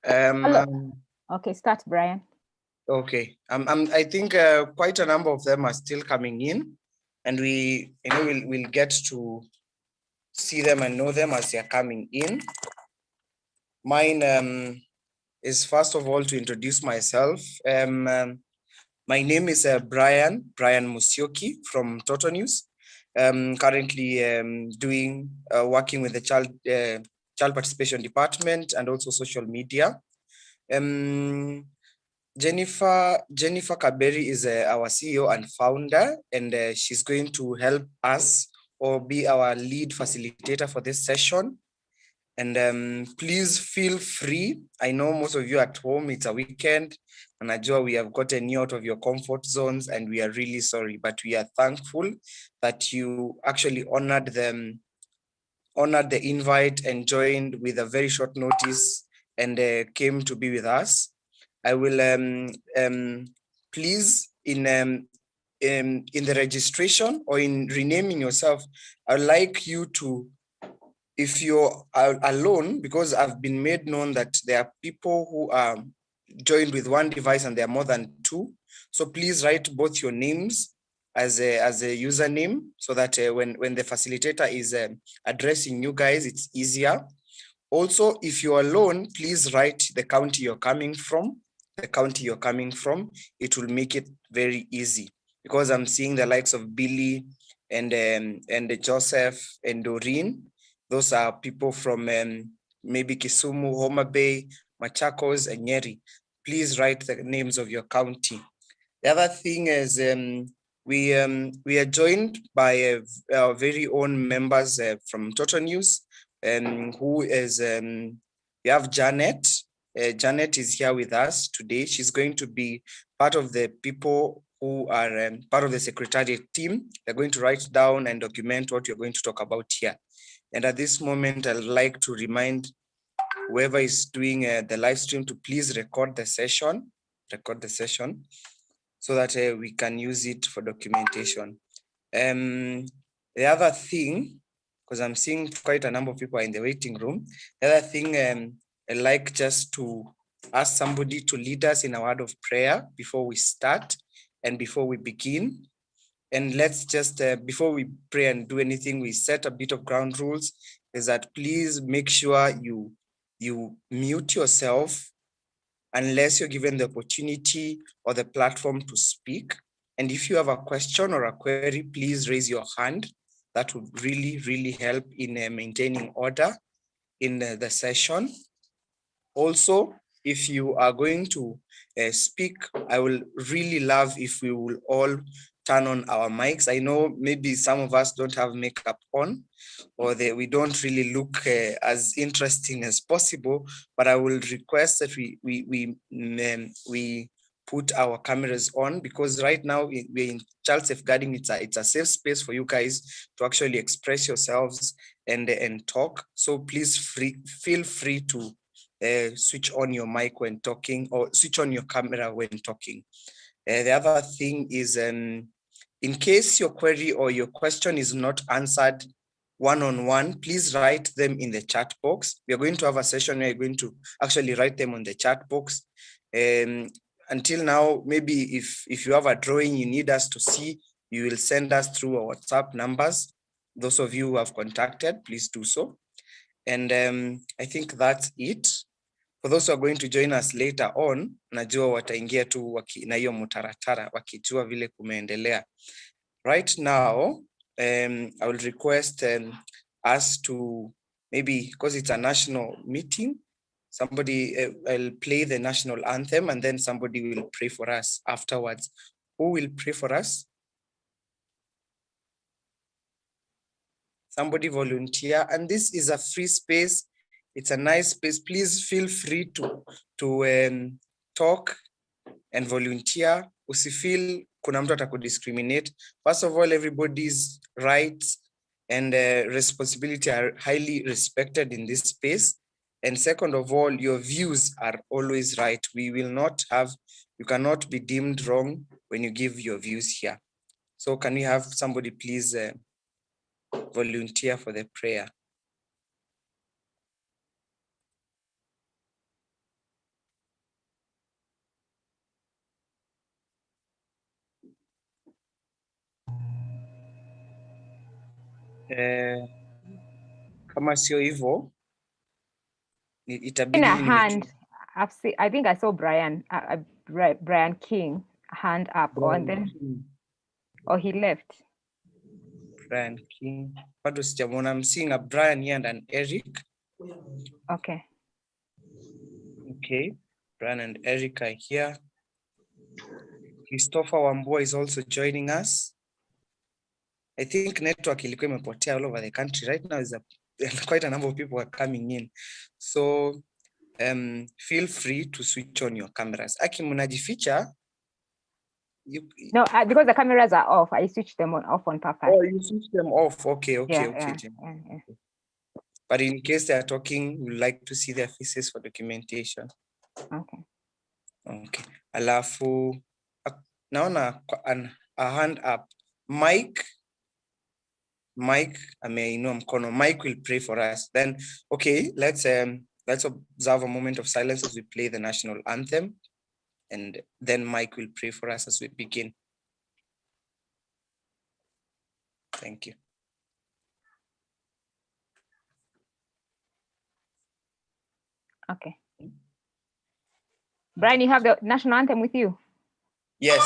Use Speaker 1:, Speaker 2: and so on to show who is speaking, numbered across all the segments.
Speaker 1: Hello.
Speaker 2: Okay, start, Brian.
Speaker 1: Okay. I think quite a number of them are still coming in, and we'll get to see them and know them as they're coming in. Mine is first of all to introduce myself. My name is Brian Musyoki from Total News. Currently working with the child participation department and also social media. Jennifer Kaberi is our CEO and founder, and she's going to help us or be our lead facilitator for this session. And please feel free. I know most of you at home, it's a weekend, and Najua, we have gotten you out of your comfort zones, and we are really sorry, but we are thankful that you actually honored the invite and joined with a very short notice and came to be with us. I will please in the registration or in renaming yourself, I'd like you to, if you're alone, because I've been made known that there are people who are joined with one device and there are more than two. So please write both your names as a username so that when the facilitator is addressing you guys, it's easier. Also, if you're alone, please write the county you're coming from. The county you're coming from, it will make it very easy, because I'm seeing the likes of Billy and Joseph and Doreen. Those are people from maybe Kisumu, Homa Bay, Machakos, and Nyeri. Please write the names of your county. The other thing is we are joined by our very own members from Total News, who is we have Janet. Janet is here with us today. She's going to be part of the people who are part of the secretariat team. They're going to write down and document what you're going to talk about here. And at this moment, I'd like to remind whoever is doing the live stream to please record the session, so that we can use it for documentation. The other thing, because I'm seeing quite a number of people are in the waiting room, the other thing I'd like just to ask somebody to lead us in a word of prayer before we start and before we begin. And let's just, before we pray and do anything, we set a bit of ground rules, is that please make sure you mute yourself unless you're given the opportunity or the platform to speak. And if you have a question or a query, please raise your hand. That would really, really help in maintaining order in the session. Also, if you are going to speak, I will really love if we will all turn on our mics. I know maybe some of us don't have makeup on, or we don't really look as interesting as possible, but I will request that we put our cameras on, because right now we're in child safeguarding. It's a safe space for you guys to actually express yourselves and talk. So please feel free to switch on your mic when talking, or switch on your camera when talking. The other thing is, in case your query or your question is not answered one-on-one, please write them in the chat box. We are going to have a session where you're going to actually write them on the chat box. Until now, maybe if you have a drawing you need us to see, you will send us through our WhatsApp numbers. Those of you who have contacted, please do so. And I think that's it. For those who are going to join us later on, najua wataingia tu na hiyo mutaratara wakijua vile kumeendelea. Right now, I will request us to, maybe because it's a national meeting, somebody will play the national anthem, and then somebody will pray for us afterwards. Who will pray for us? Somebody volunteer, and this is a free space. It's a nice space. Please feel free to talk and volunteer. Usifeel kuna mtu atakudiscriminate. First of all, everybody's rights and responsibility are highly respected in this space. And second of all, your views are always right. You cannot be deemed wrong when you give your views here. So can we have somebody please volunteer for the prayer? Kama sio hivyo,
Speaker 2: In
Speaker 1: itabidi
Speaker 2: a hand, I think I saw Brian, Brian King hand up, or he left.
Speaker 1: Brian King. Bado sijamwona. I'm seeing a Brian here and an Eric.
Speaker 2: Okay.
Speaker 1: Okay. Brian and Eric are here. Christopher Wambua is also joining us. I think network ilikuwa imepotea all over the country. Right now is quite a number of people are coming in. So feel free to switch on your cameras. Aki, mnajificha?
Speaker 2: No, because the cameras are off. I switched them off on purpose.
Speaker 1: Oh, you switched them off. Okay.
Speaker 2: Yeah.
Speaker 1: But in case they are talking, we like to see their faces for documentation. Okay. Alafu, naona a hand up. Mike ameinua mkono. Mike will pray for us. Then, okay, let's observe a moment of silence as we play the national anthem. And then Mike will pray for us as we begin. Thank you.
Speaker 2: Okay. Brian, you have the national anthem with you?
Speaker 1: Yes.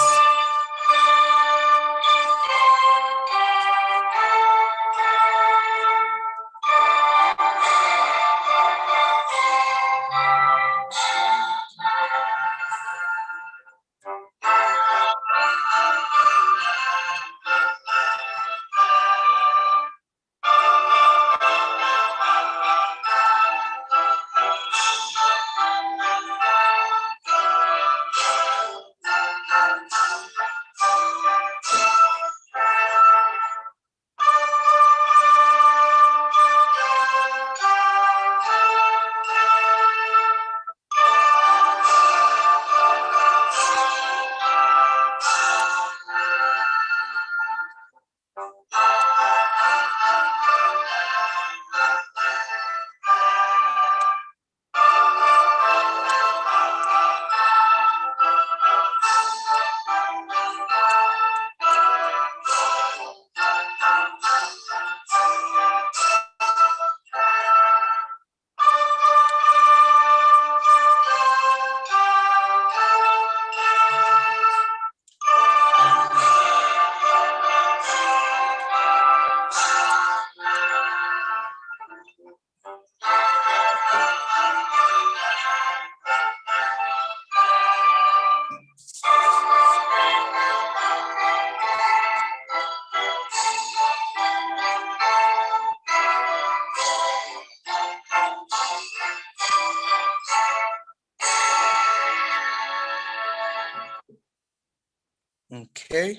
Speaker 1: Okay.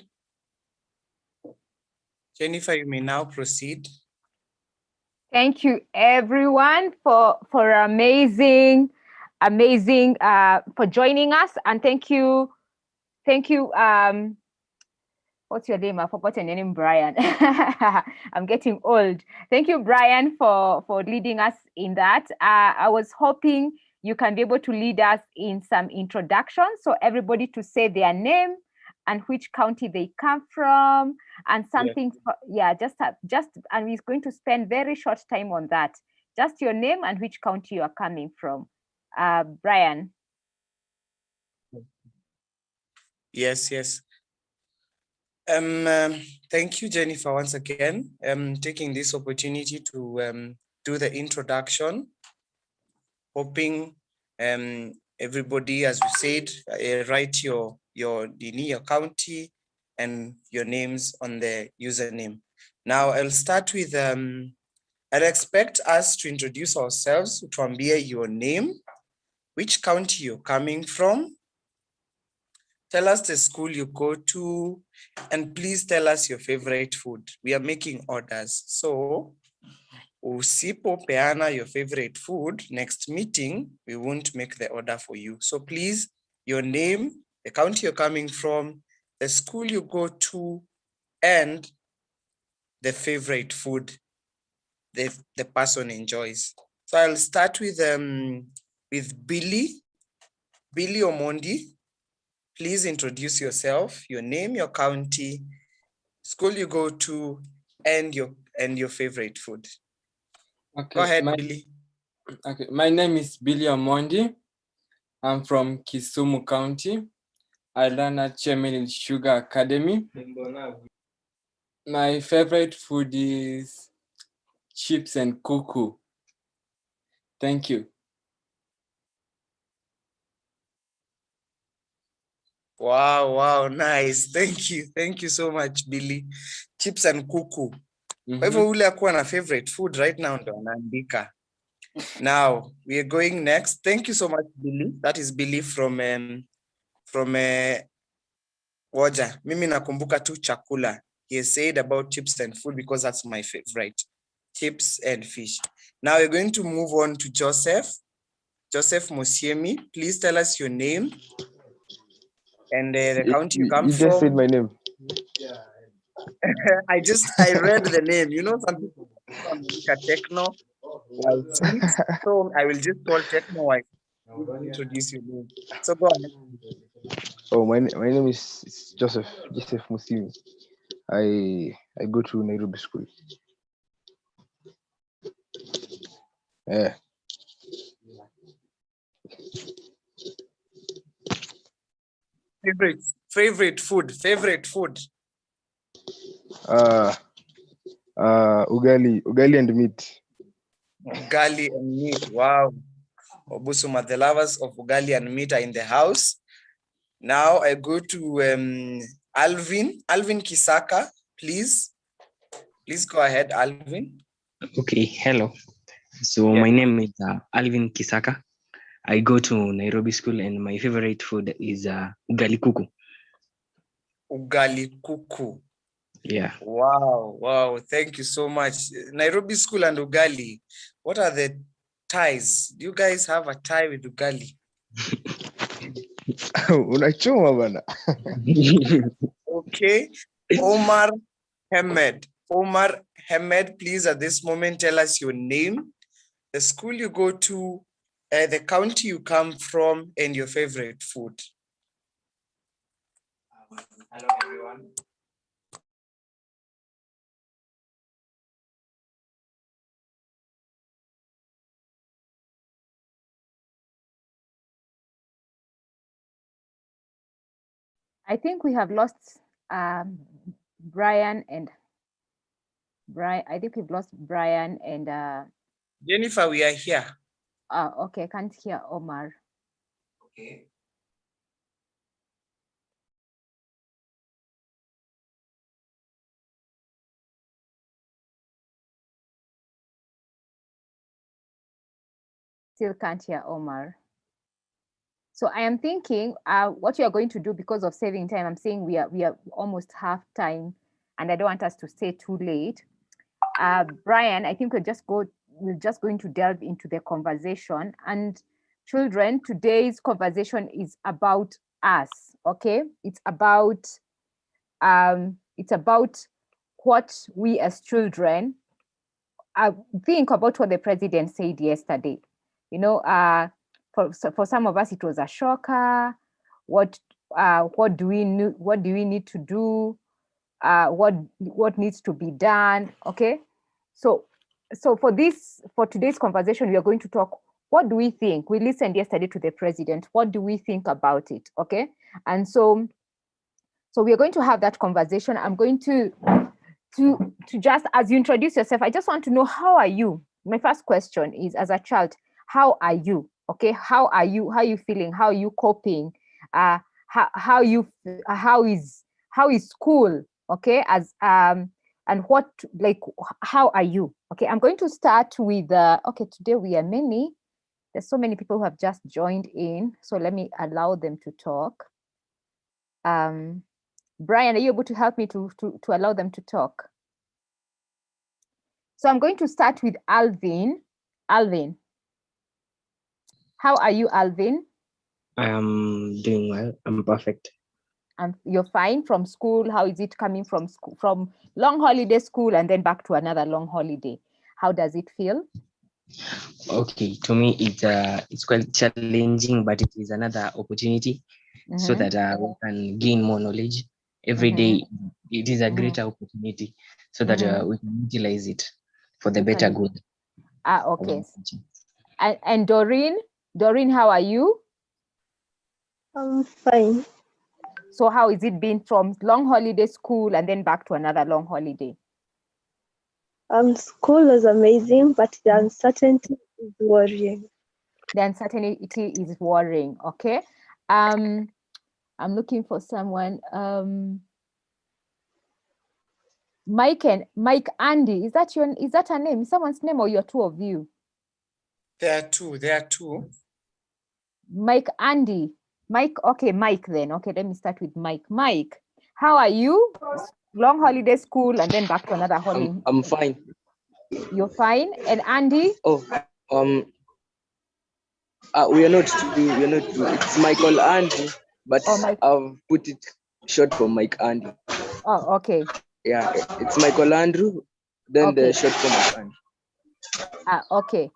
Speaker 1: Jennifer, you may now proceed.
Speaker 2: Thank you, everyone, for amazing for joining us, and thank you. What's your name? I've forgotten your name, Brian. I'm getting old. Thank you, Brian, for leading us in that. I was hoping you can be able to lead us in some introduction, so everybody to say their name and which county they come from, and something. Yes. Just and we're going to spend very short time on that. Just your name and which county you are coming from. Brian.
Speaker 1: Yes. Thank you, Jennifer, once again. Taking this opportunity to do the introduction, hoping everybody, as we said, write your county and your names on the username. Now I'll start with I'll expect us to introduce ourselves, tuambie your name, which county you're coming from, tell us the school you go to, and please tell us your favorite food. We are making orders. So usipopeana your favorite food, next meeting, we won't make the order for you. So please, your name, the county you're coming from, the school you go to, and the favorite food the person enjoys. So I'll start with Billy Omondi. Please introduce yourself, your name, your county, school you go to, and and your favorite food.
Speaker 3: Okay,
Speaker 1: Go ahead, Billy.
Speaker 3: Okay, my name is Billy Omondi. I'm from Kisumu County. I learn at Chemelil Sugar Academy. My favorite food is chips and kuku. Thank you.
Speaker 1: Wow, nice. Thank you so much, Billy. Chips and kuku. Kwa hivyo ule akuwa na favorite food right now ndo anaandika. Now we are going next. Thank you so much, Billy. That is Billy from Woja. Mimi nakumbuka tu chakula. He has said about chips and food because that's my favorite. Chips and fish. Now we're going to move on to Joseph. Joseph Musiemi, please tell us your name and the county you come from.
Speaker 4: You just said my name.
Speaker 1: I read the name. You know, some people are techno. So I will just call techno wife. Introduce your name. So go ahead.
Speaker 4: Oh, my name is Joseph Musimi. I go to Nairobi School. Yeah.
Speaker 1: Favorite food.
Speaker 4: Ugali and meat.
Speaker 1: Ugali and meat. Wow. Obusuma, the lovers of ugali and meat are in the house. Now I go to Alvin Kisaka, please. Please go ahead, Alvin.
Speaker 5: Okay, hello. So my name is Alvin Kisaka. I go to Nairobi School and my favorite food is ugali kuku.
Speaker 1: Ugali kuku.
Speaker 5: Yeah.
Speaker 1: Wow. Thank you so much. Nairobi School and ugali. What are the ties? Do you guys have a tie with ugali?
Speaker 4: Unachoma bana.
Speaker 1: Okay. Omar Hamed, please at this moment tell us your name, the school you go to, the county you come from, and your favorite food. Hello, everyone.
Speaker 2: I think we have lost Brian and Brian. I think we've lost Brian and
Speaker 1: Jennifer, we are here.
Speaker 2: Okay, I can't hear Omar.
Speaker 1: Okay.
Speaker 2: Still can't hear Omar. So I am thinking what we are going to do, because of saving time, I'm saying we are almost half time and I don't want us to stay too late. Brian, I think we're just going to delve into the conversation. And children, today's conversation is about us, okay? It's about what we as children think about what the president said yesterday. You know, for some of us, it was a shocker. What do we need to do? What needs to be done? Okay, so for today's conversation, we are going to talk. What do we think? We listened yesterday to the president. What do we think about it? Okay, and so we are going to have that conversation. I'm going to just, as you introduce yourself, I just want to know, how are you? My first question is, as a child, how are you? Okay, how are you? How are you feeling? How are you coping? How is school? Okay, and what, like, how are you? Okay, I'm going to start with okay, today we are many. There's so many people who have just joined in, so let me allow them to talk. Brian, are you able to help me to allow them to talk? So I'm going to start with Alvin. Alvin, how are you, Alvin?
Speaker 5: I am doing well. I'm perfect.
Speaker 2: And you're fine from school? How is it coming from school, from long holiday school and then back to another long holiday? How does it feel?
Speaker 5: Okay, to me it's quite challenging, but it is another opportunity so that we can gain more knowledge. Every day it is a
Speaker 2: Mhm.
Speaker 5: greater opportunity so that
Speaker 2: Mhm.
Speaker 5: we can utilize it for the
Speaker 2: We
Speaker 5: better
Speaker 2: can-
Speaker 5: good of
Speaker 2: Okay.
Speaker 5: our country.
Speaker 2: And Doreen, how are you?
Speaker 6: I'm fine.
Speaker 2: So how is it been from long holiday school and then back to another long holiday?
Speaker 6: School was amazing, but the uncertainty is worrying.
Speaker 2: The uncertainty is worrying. Okay. I'm looking for someone. Mike Andy. Is that her name? Is someone's name or you're two of you?
Speaker 1: There are two.
Speaker 2: Mike Andy. Mike, okay, Mike then. Okay, let me start with Mike. Mike, how are you? Long holiday school and then back to another holiday.
Speaker 7: I'm fine.
Speaker 2: You're fine. And Andy?
Speaker 7: Oh, we are not two. It's Michael Andy, but
Speaker 2: Oh, Mike.
Speaker 7: I've put it short for Mike Andy.
Speaker 2: Oh, okay.
Speaker 7: Yeah, it's Michael Andrew, then
Speaker 2: Okay.
Speaker 7: the short for Mike Andy.
Speaker 2: Okay.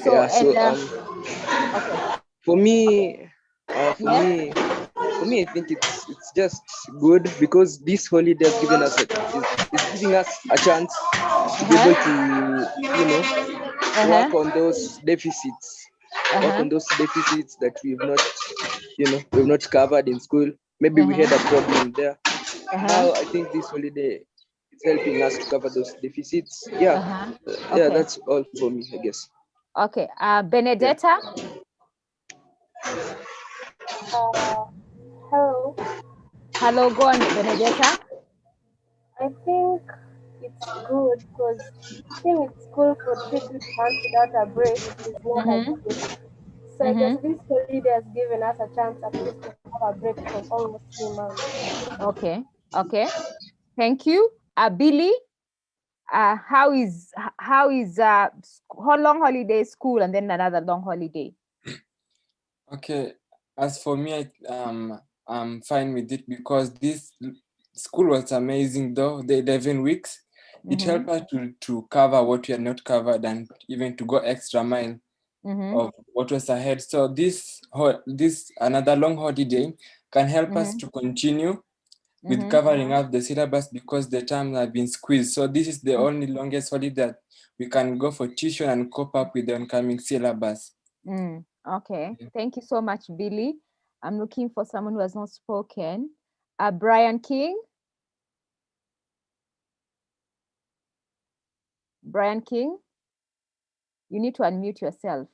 Speaker 2: So,
Speaker 7: Yeah, so
Speaker 2: okay.
Speaker 7: for me, I think it's just good because this holiday has given us is giving us a chance to be able to work on those deficits, that we've not covered in school. Maybe we had a problem there. Now I think this holiday is helping us to cover those deficits. Yeah,
Speaker 2: Okay.
Speaker 7: that's all for me, I guess.
Speaker 2: Okay. Benedetta?
Speaker 6: Hello.
Speaker 2: Hello, go on, Benedetta.
Speaker 6: I think it's good because staying in school for 3 good months without a break is not a good. So I guess this holiday has given us a chance at least to have a break for almost 3 months.
Speaker 2: Okay. Thank you. Billy, how is long holiday school and then another long holiday?
Speaker 3: Okay, as for me, I'm fine with it because this school was amazing though, the 11 weeks. It helped us to cover what we had not covered and even to go extra mile of what was ahead. So this another long holiday can help us to continue with covering up the syllabus because the terms have been squeezed. So this is the only longest holiday that we can go for tuition and cope up with the oncoming syllabus.
Speaker 2: Okay, thank you so much, Billy. I'm looking for someone who has not spoken. Brian King. Brian King, you need to unmute yourself.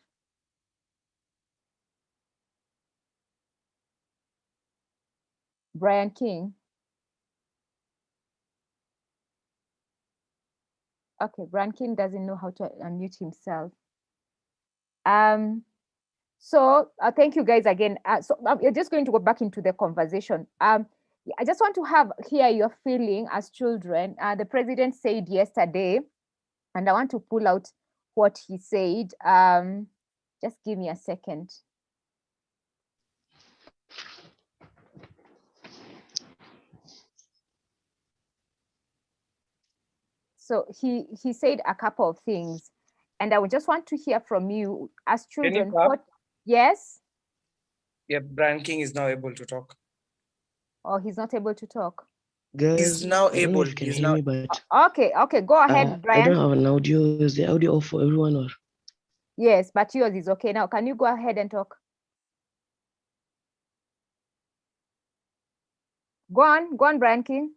Speaker 2: Brian King. Okay, Brian King doesn't know how to unmute himself. So thank you guys again. So you're just going to go back into the conversation. I just want to hear your feeling as children. The president said yesterday, and I want to pull out what he said. Just give me a second. So he said a couple of things, and I would just want to hear from you as children. Yes?
Speaker 1: Yeah, Brian King is now able to talk.
Speaker 2: Oh, he's not able to talk.
Speaker 8: Guys,
Speaker 1: He's now
Speaker 8: I don't know
Speaker 1: able.
Speaker 8: if you can
Speaker 1: He's
Speaker 8: hear
Speaker 1: now
Speaker 8: me, but
Speaker 2: Okay, go ahead, Brian.
Speaker 8: I don't have an audio. Is the audio off for everyone or?
Speaker 2: Yes, but yours is okay now. Can you go ahead and talk? Go on, Brian King.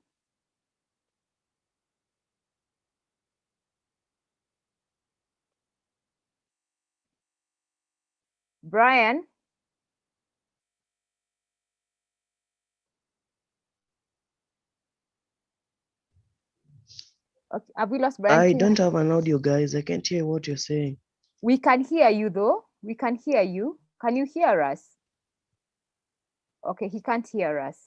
Speaker 2: Brian. Okay, have we lost Brian
Speaker 8: I
Speaker 2: King?
Speaker 8: don't have an audio, guys. I can't hear what you're saying.
Speaker 2: We can hear you though. We can hear you. Can you hear us? Okay, he can't hear us.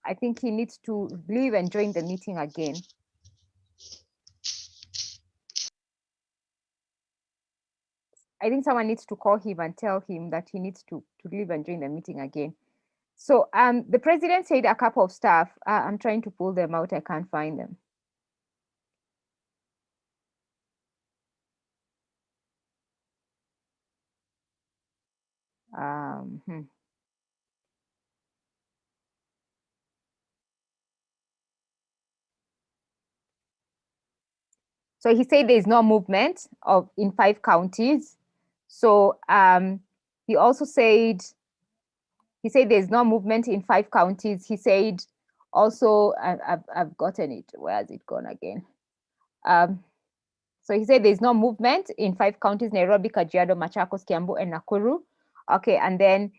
Speaker 2: I think he needs to leave and join the meeting again. I think someone needs to call him and tell him that he needs to leave and join the meeting again. So the president said a couple of stuff. I'm trying to pull them out. I can't find them. So he said there's no movement in 5 counties. So he also said, there's no movement in 5 counties. He said also, I've gotten it. Where has it gone again? So he said there's no movement in 5 counties: Nairobi, Kajiado, Machakos, Kiambu, and Nakuru. Okay, and then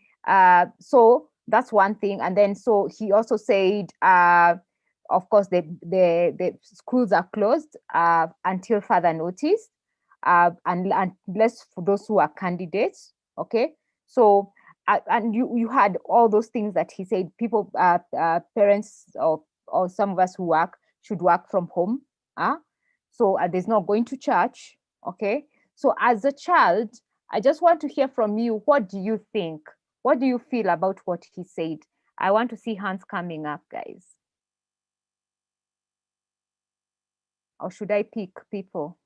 Speaker 2: so that's one thing. And then so he also said, of course, the schools are closed until further notice, unless for those who are candidates. Okay, so and you had all those things that he said. People, parents, or some of us who work should work from home. So there's not going to church. Okay, so as a child, I just want to hear from you. What do you think? What do you feel about what he said? I want to see hands coming up, guys. Or should I pick people?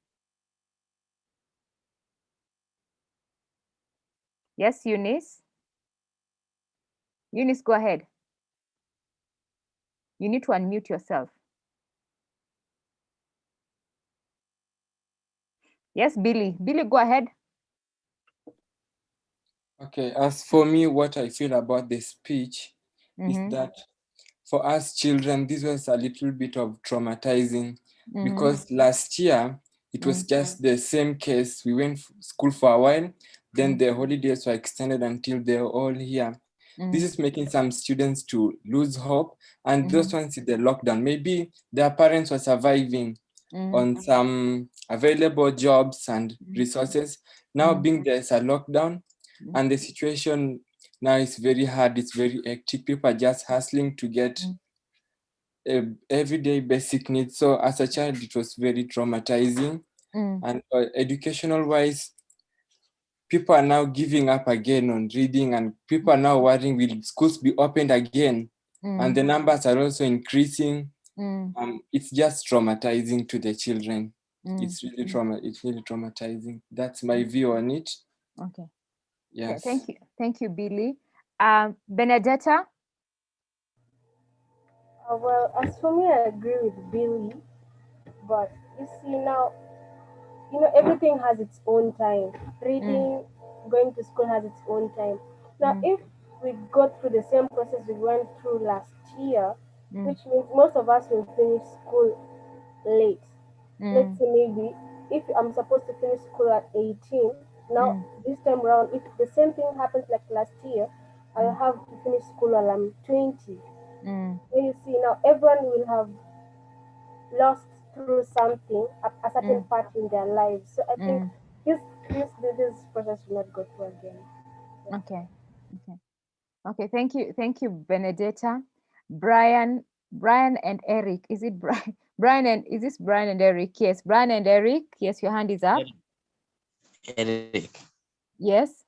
Speaker 2: Yes, Eunice? Eunice, go ahead. You need to unmute yourself. Yes, Billy. Billy, go ahead.
Speaker 3: Okay, as for me, what I feel about the speech is that for us children, this was a little bit of traumatizing because last year it was just the same case. We went to school for a while, then the holidays were extended until they're all here. This is making some students to lose hope, and those ones in the lockdown, maybe their parents were surviving on some available jobs and resources. Now being there's a lockdown, and the situation now is very hard, it's very hectic. People are just hustling to get everyday basic needs. So as a child, it was very traumatizing. And educational wise, people are now giving up again on reading, and people are now worrying, will schools be opened again? And the numbers are also increasing. It's just traumatizing to the children. It's really traumatizing. That's my view on it.
Speaker 2: Okay.
Speaker 3: Yes.
Speaker 2: Yeah, thank you, Billy. Benedetta?
Speaker 6: Well, as for me, I agree with Billy, but you see now, everything has its own time. Reading, going to school has its own time. Now, if we go through the same process we went through last year, which means most of us will finish school late. Let's say maybe if I'm supposed to finish school at 18, now this time around, if the same thing happens like last year, I'll have to finish school while I'm 20. When you see now, everyone will have lost through something, a certain part in their lives. So I think this process will not go through again.
Speaker 2: Yeah. Okay. Thank you, Benedetta. Brian and Eric. Is it Brian? Is this Brian and Eric? Yes, Brian and Eric. Yes, your hand is up.
Speaker 9: Eric.
Speaker 2: Yes.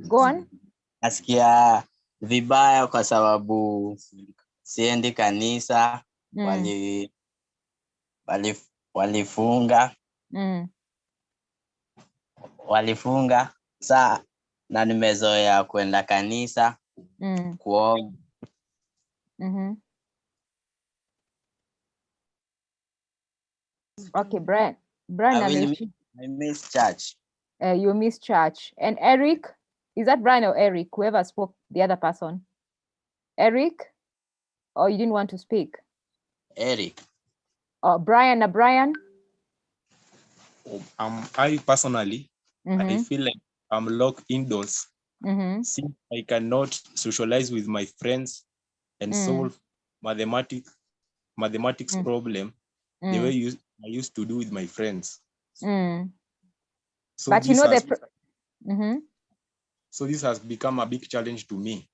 Speaker 2: Go on.
Speaker 9: Nasikia vibaya kwa sababu siendi kanisa, walifunga saa na nimezoea kwenda kanisa kuomba.
Speaker 2: Okay, Brian,
Speaker 9: I miss church.
Speaker 2: You miss church. And Eric, is that Brian or Eric? Whoever spoke, the other person. Eric, or you didn't want to speak?
Speaker 9: Eric.
Speaker 2: Oh, Brian.
Speaker 10: I personally, I feel like I'm locked indoors. Since I cannot socialize with my friends and solve mathematics problem the way I used to do with my friends. So
Speaker 2: but
Speaker 10: this
Speaker 2: so
Speaker 10: this has become a big challenge to me.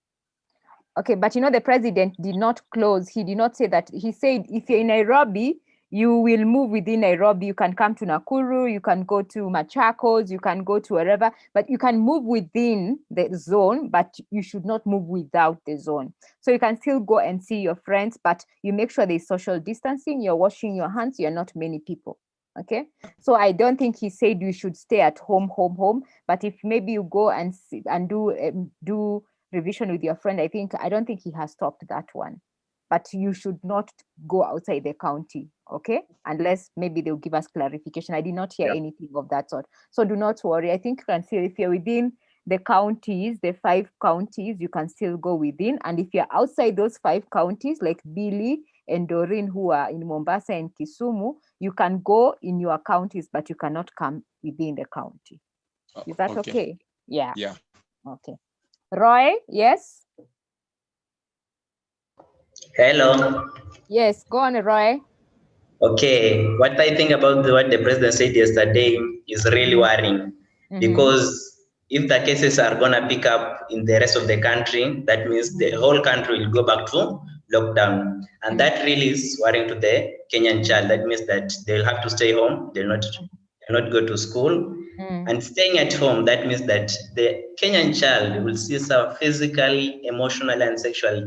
Speaker 2: Okay, but the president did not close. He did not say that. He said if you're in Nairobi, you will move within Nairobi. You can come to Nakuru, you can go to Machakos, you can go to wherever, but you can move within the zone, but you should not move without the zone. So you can still go and see your friends, but you make sure there's social distancing, you're washing your hands, you're not many people. Okay, so I don't think he said you should stay at home, but if maybe you go and do revision with your friend, I don't think he has stopped that one. but you should not go outside the county, okay? Unless maybe they'll give us clarification. I did not hear anything of that sort. So do not worry. I think you can still, if you're within the counties, the 5 counties, you can still go within. And if you're outside those 5 counties, like Billy and Doreen, who are in Mombasa and Kisumu, you can go in your counties, but you cannot come within the county. Is that okay? Yeah.
Speaker 10: Yeah.
Speaker 2: Okay. Roy, yes?
Speaker 11: Hello.
Speaker 2: Yes, go on, Roy.
Speaker 11: Okay, what I think about what the president said yesterday is really worrying, because if the cases are gonna pick up in the rest of the country, that means the whole country will go back to lockdown, and that really is worrying to the Kenyan child. That means that they'll have to stay home, they'll not go to school, and staying at home. That means that the Kenyan child will see some physically, emotionally, and sexually.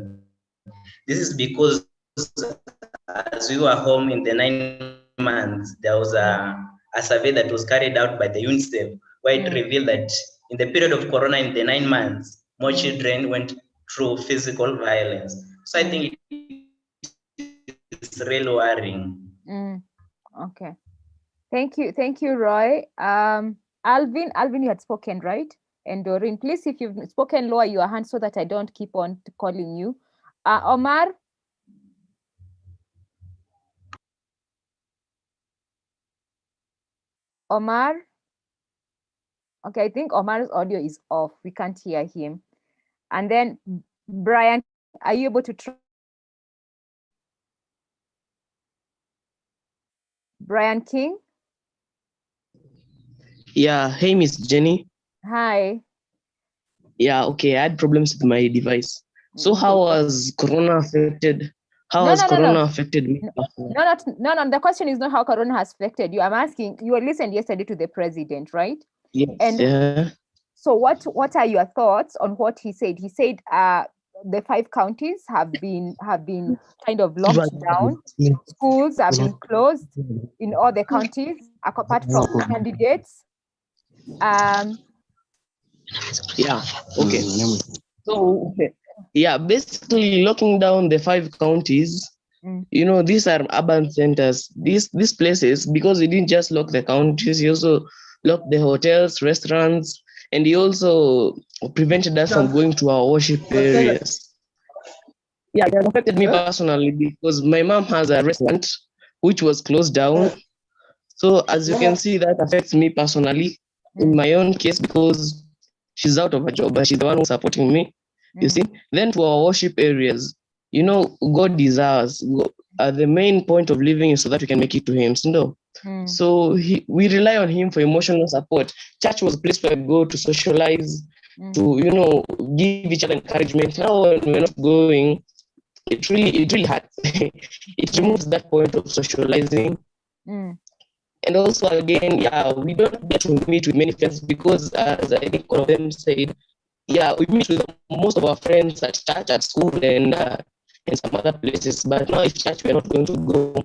Speaker 11: This is because as we were home in the 9 months, there was a survey that was carried out by the UNICEF, where it revealed that in the period of Corona, in the 9 months, more children went through physical violence. So I think it's really worrying.
Speaker 2: Okay. Thank you, Roy. Alvin, you had spoken, right? And Doreen, please, if you've spoken, lower your hand so that I don't keep on calling you. Omar? Omar? Okay, I think Omar's audio is off. We can't hear him. And then Brian, are you able to try? Brian King?
Speaker 8: Yeah, hey, Miss Jenny.
Speaker 2: Hi.
Speaker 8: Yeah, okay, I had problems with my device. So how has Corona affected? Corona affected me?
Speaker 2: No. The question is not how Corona has affected you. I'm asking, you listened yesterday to the president, right?
Speaker 8: Yes.
Speaker 2: And so what are your thoughts on what he said? He said the 5 counties have been kind of locked down. Schools have been closed in all the counties, apart from candidates.
Speaker 8: Yeah, okay. So, yeah, basically locking down the 5 counties, you know, these are urban centers. These places, because he didn't just lock the counties, he also locked the hotels, restaurants, and he also prevented us from going to our worship areas. Yeah, it affected me personally because my mom has a restaurant which was closed down. So as you can see, that affects me personally in my own case because she's out of a job, but she's the one who's supporting me. You see, then to our worship areas, you know, God is ours. The main point of living is so that we can make it to Him. So we rely on Him for emotional support. Church was a place where we go to socialize, to, you know, give each other encouragement. Now when we're not going, it really hurts. It removes that point of socializing. And also, again, yeah, we don't get to meet with many friends because, as I think one of them said, yeah, we meet with most of our friends at church, at school, and some other places. But now, if church, we're not going to go,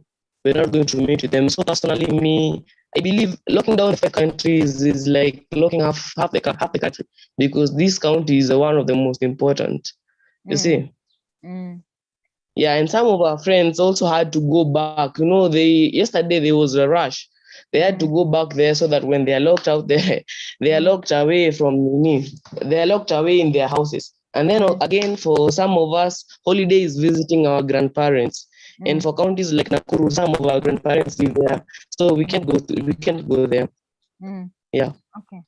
Speaker 8: we're not going to meet with them. So personally, I believe locking down 5 countries is like locking half the country, because this county is one of the most important. You see. Yeah, and some of our friends also had to go back. You know, yesterday there was a rush. They had to go back there so that when they are locked out there, they are locked away from me. They are locked away in their houses. And then again, for some of us, holiday is visiting our grandparents. And for counties like Nakuru, some of our grandparents live there, so we can't go there. Yeah.
Speaker 2: Okay.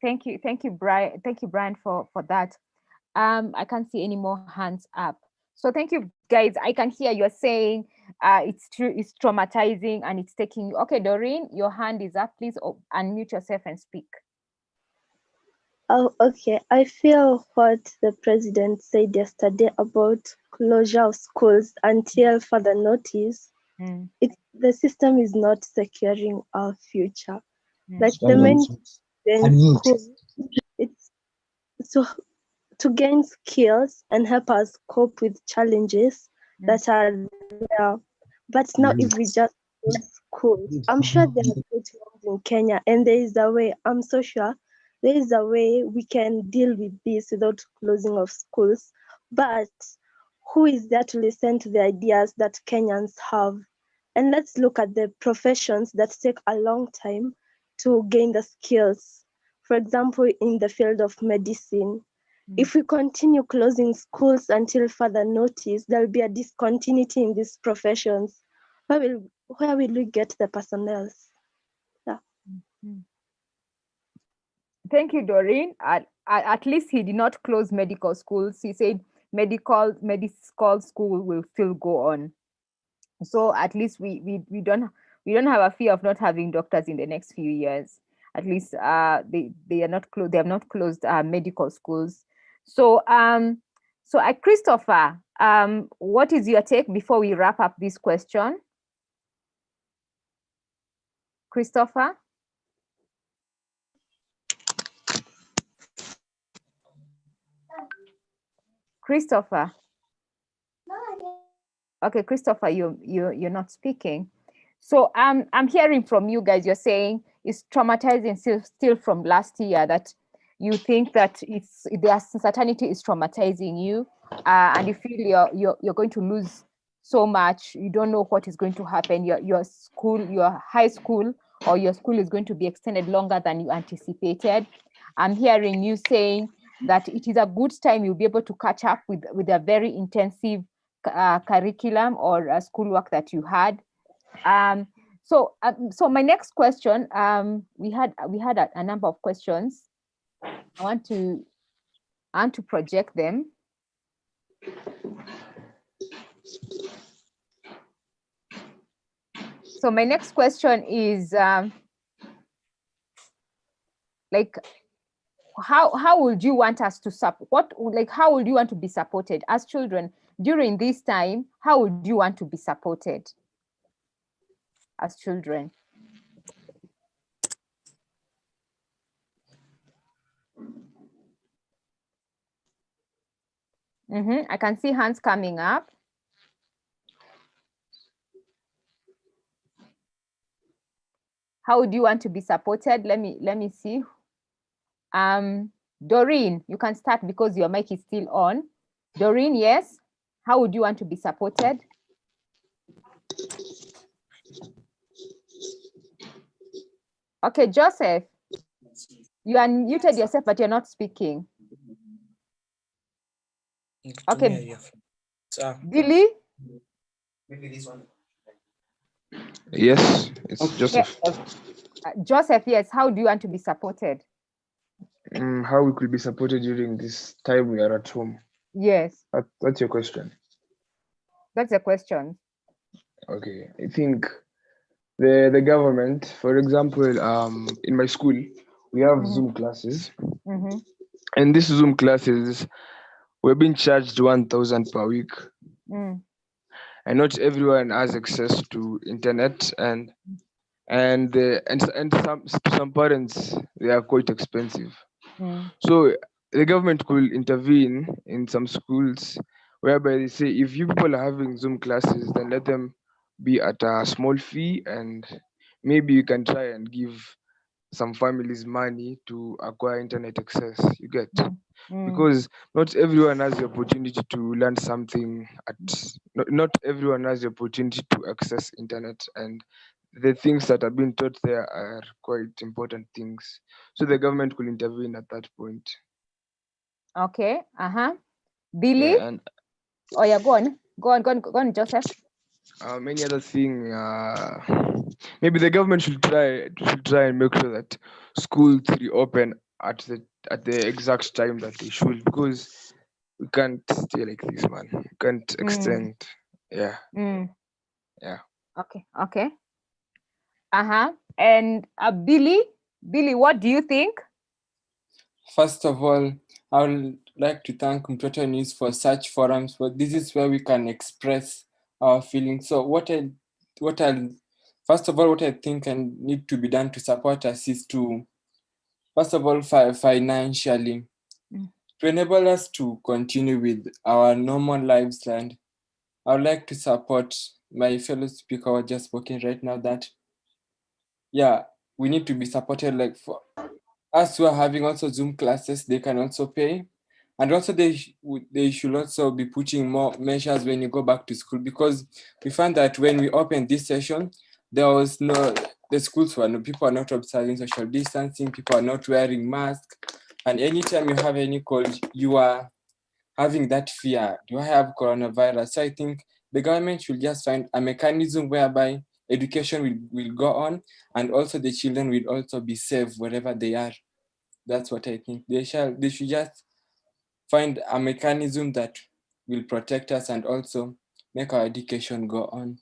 Speaker 2: Thank you, Brian. Thank you, Brian, for that. I can't see any more hands up. So thank you, guys. I can hear you're saying it's true, it's traumatizing, and it's taking you. Okay, Doreen, your hand is up. Please unmute yourself and speak.
Speaker 6: Oh, okay. I feel what the president said yesterday about closure of schools until further notice. The system is not securing our future. Like the main thing, it's to gain skills and help us cope with challenges that are there. But now if we just close schools, I'm sure there are good ones in Kenya, and there is a way, I'm so sure there is a way we can deal with this without closing of schools. But who is there to listen to the ideas that Kenyans have? And let's look at the professions that take a long time to gain the skills. For example, in the field of medicine, if we continue closing schools until further notice, there'll be a discontinuity in these professions. Where will we get the personnel? Yeah.
Speaker 2: Thank you, Doreen. At least he did not close medical schools. He said medical school will still go on. So at least we don't have a fear of not having doctors in the next few years. At least they have not closed medical schools. So Christopher, what is your take before we wrap up this question? Christopher? Christopher? Okay, Christopher, you're not speaking. So I'm hearing from you guys, you're saying it's traumatizing still from last year, that you think that the uncertainty is traumatizing you, and you feel you're going to lose so much. You don't know what is going to happen. Your high school or your school is going to be extended longer than you anticipated. I'm hearing you saying that it is a good time you'll be able to catch up with a very intensive curriculum or schoolwork that you had. So my next question, we had a number of questions. I want to project them. So my next question is like, how would you want us to support? How would you want to be supported as children during this time? How would you want to be supported as children? I can see hands coming up. How would you want to be supported? Let me see. Doreen, you can start because your mic is still on. Doreen, yes. How would you want to be supported? Okay, Joseph, you unmuted yourself, but you're not speaking. Okay. Billy?
Speaker 1: Maybe this one.
Speaker 4: Yes, it's Joseph.
Speaker 2: Joseph, yes. How do you want to be supported?
Speaker 4: How we could be supported during this time we are at home?
Speaker 2: Yes.
Speaker 4: That's your question.
Speaker 2: That's the question.
Speaker 4: Okay, I think the government, for example, in my school, we have Zoom classes. And these Zoom classes, we're being charged 1,000 per week. And not everyone has access to internet, and some parents, they are quite expensive. So the government could intervene in some schools whereby they say, if you people are having Zoom classes, then let them be at a small fee, and maybe you can try and give some families money to acquire internet access. You get? Because not everyone has the opportunity to learn something not everyone has the opportunity to access internet, and the things that are being taught there are quite important things. So the government could intervene at that point.
Speaker 2: Okay. Billy?
Speaker 4: Yeah, and
Speaker 2: oh yeah, go on, Joseph.
Speaker 4: Many other thing, maybe the government should try and make sure that schools reopen at the exact time that they should, because we can't stay like this, man. We can't extend. Yeah. Yeah.
Speaker 2: Okay. And Billy, what do you think?
Speaker 3: First of all, I would like to thank Mtoto News for such forums, but this is where we can express our feelings. So what I think and need to be done to support us is to, first of all, financially, to enable us to continue with our normal lives. And I would like to support my fellow speaker who are just spoken right now that, yeah, we need to be supported. Like for us who are having also Zoom classes, they can also pay. And also they should also be putting more measures when you go back to school, because we found that when we opened this session, the schools people are not observing social distancing, people are not wearing masks. And anytime you have any cold, you are having that fear, do I have coronavirus? So I think the government should just find a mechanism whereby education will go on, and also the children will also be safe wherever they are. That's what I think. They should just find a mechanism that will protect us and also make our education go on.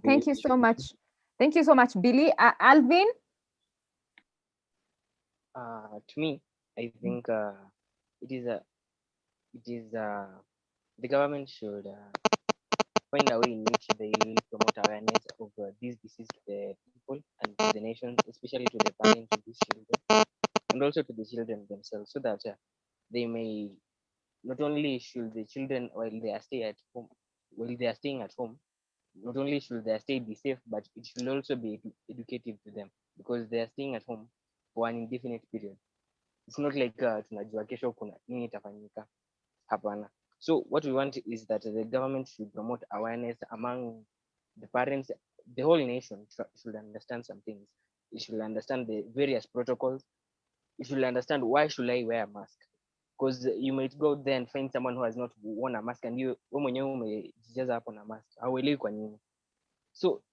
Speaker 2: Thank you so much. Thank you so much, Billy. Alvin?
Speaker 12: To me, I think the government should find a way in which they will promote awareness of this disease to the people and to the nation, especially to the parents of these children, and also to the children themselves, so that they may not only should the children while they are staying at home, not only should their stay be safe, but it should also be educative to them, because they are staying at home for an indefinite period. It's not like tunajua kesho kuna nini itafanyika. Hapana. So what we want is that the government should promote awareness among the parents. The whole nation should understand some things. It should understand the various protocols. It should understand, why should I wear a mask? Because you might go there and find someone who has not worn a mask, and you mwenyewe umejijaza hapo na mask. Hauelewi kwa nini. So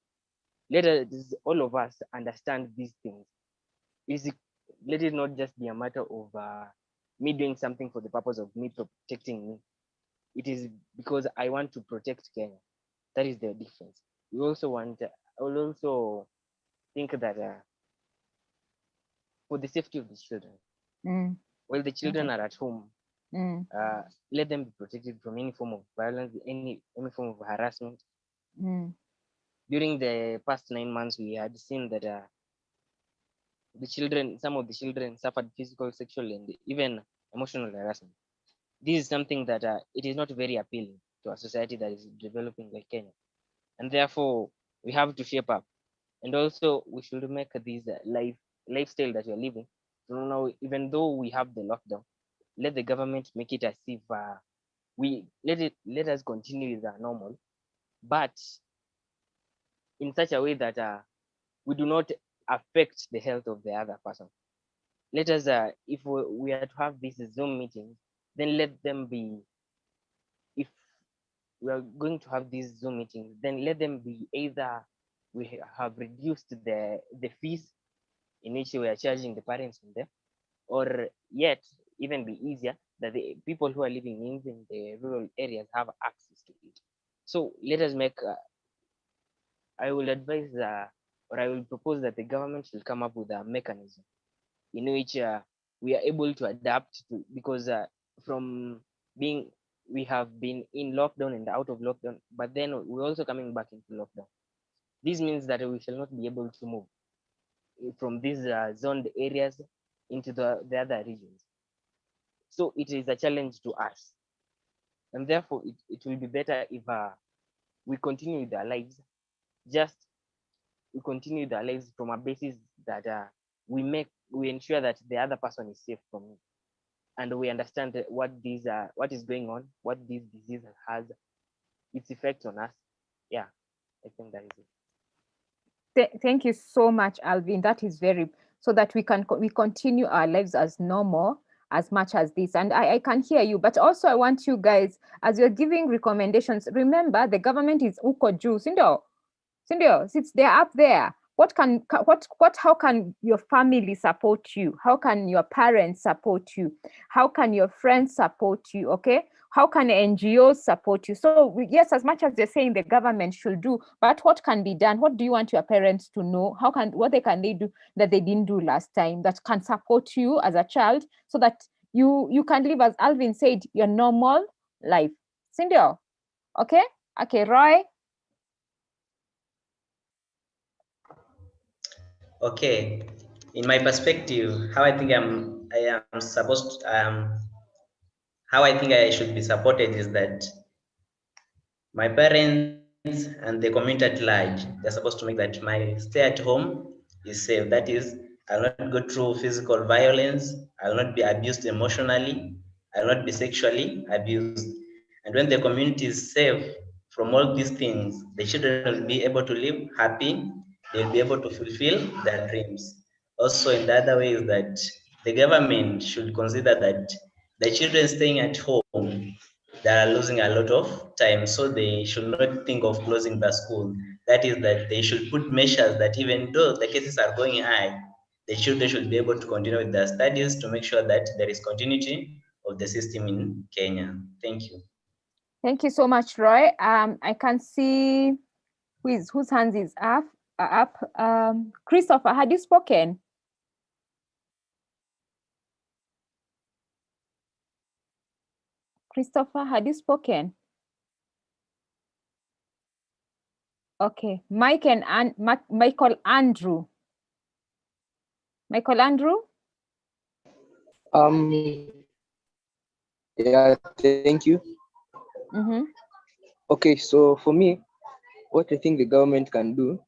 Speaker 12: let us, all of us, understand these things. Let it not just be a matter of me doing something for the purpose of me protecting me. It is because I want to protect Kenya. That is the difference. I will also think that for the safety of the children, while the children are at home, let them be protected from any form of violence, any form of harassment. During the past 9 months, we had seen that some of the children suffered physical, sexual, and even emotional harassment. This is something that it is not very appealing to a society that is developing like Kenya. And therefore, we have to shape up. And also, we should make this lifestyle that we are living. So now, even though we have the lockdown, let the government make it as if let us continue with our normal, but in such a way that we do not affect the health of the other person. Let us, if we are to have these Zoom meetings, then let them be, if we are going to have these Zoom meetings, then let them be either we have reduced the fees in which we are charging the parents from them, or yet even be easier that the people who are living in the rural areas have access to it. So let us make, I will advise or I will propose that the government should come up with a mechanism in which we are able to adapt to, because we have been in lockdown and out of lockdown, but then we're also coming back into lockdown. This means that we shall not be able to move from these zoned areas into the other regions. So it is a challenge to us. And therefore, it will be better if we continue with our lives, we continue with our lives from a basis that we ensure that the other person is safe from it. And we understand what is going on, what this disease has, its effect on us. Yeah, I think that is it.
Speaker 2: Thank you so much, Alvin. That is so that we continue our lives as normal as much as this. And I can hear you, but also I want you guys, as you're giving recommendations, remember the government is uko juu, sindio, since they're up there. How can your family support you? How can your parents support you? How can your friends support you? Okay, how can NGOs support you? So yes, as much as they're saying the government should do, but what can be done? What do you want your parents to know? What can they do that they didn't do last time that can support you as a child, so that you can live, as Alvin said, your normal life? Sindio? Okay, Roy.
Speaker 11: Okay, in my perspective, how I think how I think I should be supported is that my parents and the community at large, they're supposed to make that my stay at home is safe. That is, I'll not go through physical violence. I'll not be abused emotionally. I'll not be sexually abused. And when the community is safe from all these things, the children will be able to live happy, they'll be able to fulfill their dreams. Also, in the other way is that the government should consider that the children staying at home, they are losing a lot of time, so they should not think of closing the school. That is that they should put measures that even though the cases are going high, the children should be able to continue with their studies to make sure that there is continuity of the system in Kenya. Thank you.
Speaker 2: Thank you so much, Roy. I can see whose hands is up. Christopher, had you spoken? Christopher, had you spoken? Okay, Michael Andrew. Michael Andrew?
Speaker 7: Yeah, thank you. Okay, so for me, what I think the government can do,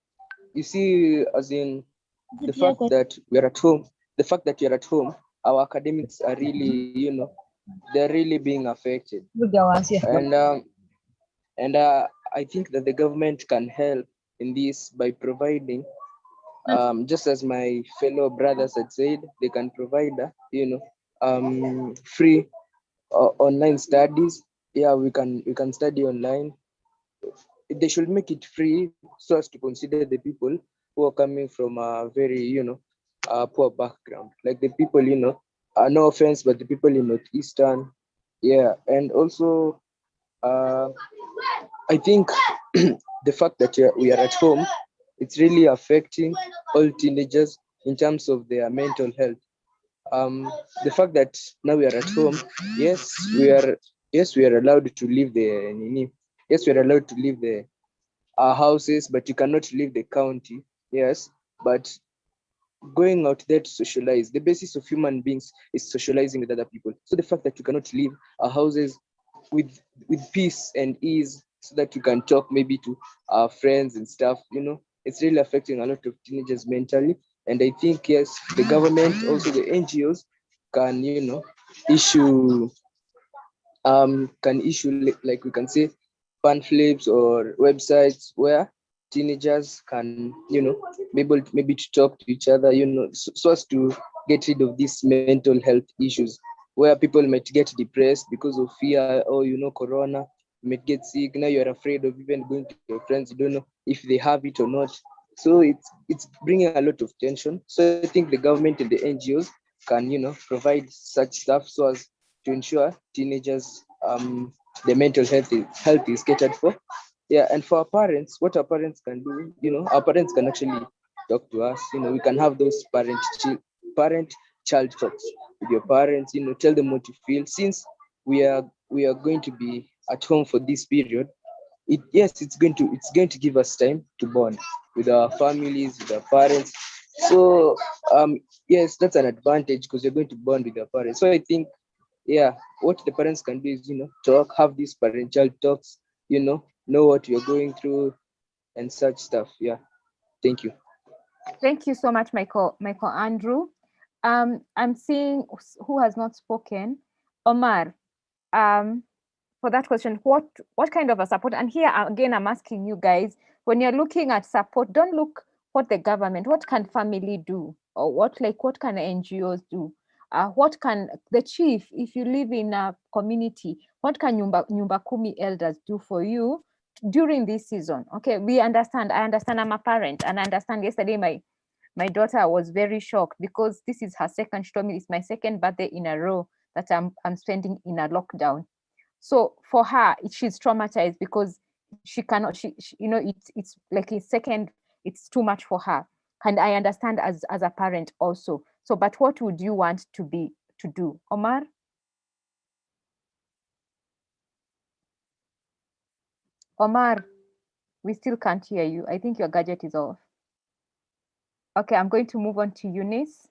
Speaker 7: you see, as in the fact that we're at home, our academics are really, they're really being affected. And I think that the government can help in this by providing, just as my fellow brothers had said, they can provide, free online studies. Yeah, we can study online. They should make it free so as to consider the people who are coming from a very, poor background. Like the people, no offense, but the people in Northeastern, yeah. And also, I think the fact that we are at home, it's really affecting all teenagers in terms of their mental health. The fact that now we are at home, yes, we are allowed to leave our houses, but you cannot leave the county. Yes, but going out there to socialize, the basis of human beings is socializing with other people. So the fact that you cannot leave our houses with peace and ease, so that you can talk maybe to our friends and stuff, it's really affecting a lot of teenagers mentally. And I think, yes, the government, also the NGOs can, issue like we can say pamphlets or websites where teenagers can, be able to maybe to talk to each other, so as to get rid of these mental health issues, where people might get depressed because of fear or, corona. You might get sick. Now you're afraid of even going to your friends. You don't know if they have it or not. So it's bringing a lot of tension. So I think the government and the NGOs can, provide such stuff so as to ensure teenagers, the mental health is catered for. Yeah, and for our parents, what our parents can do, our parents can actually talk to us. We can have those parent-child talks with your parents. Tell them what you feel. Since we are going to be at home for this period, it's going to give us time to bond with our families, with our parents. So yes, that's an advantage because you're going to bond with your parents. So I think, yeah, what the parents can do is, talk, have these parent-child talks, know what you're going through and such stuff. Yeah, thank you.
Speaker 2: Thank you so much, Michael Andrew. I'm seeing who has not spoken. Omar, for that question, what kind of a support? And here again, I'm asking you guys, when you're looking at support, don't look what the government, what can family do, or what can NGOs do? What can the chief, if you live in a community, what can Nyumba Kumi elders do for you during this season? Okay, I understand, I'm a parent, and I understand yesterday my daughter was very shocked because this is her second, she told me it's my second birthday in a row that I'm spending in a lockdown. So for her, she's traumatized because she cannot, it's like a second, it's too much for her. And I understand as a parent also. So, but what would you want to do? Omar? Omar, we still can't hear you. I think your gadget is off. Okay, I'm going to move on to Eunice.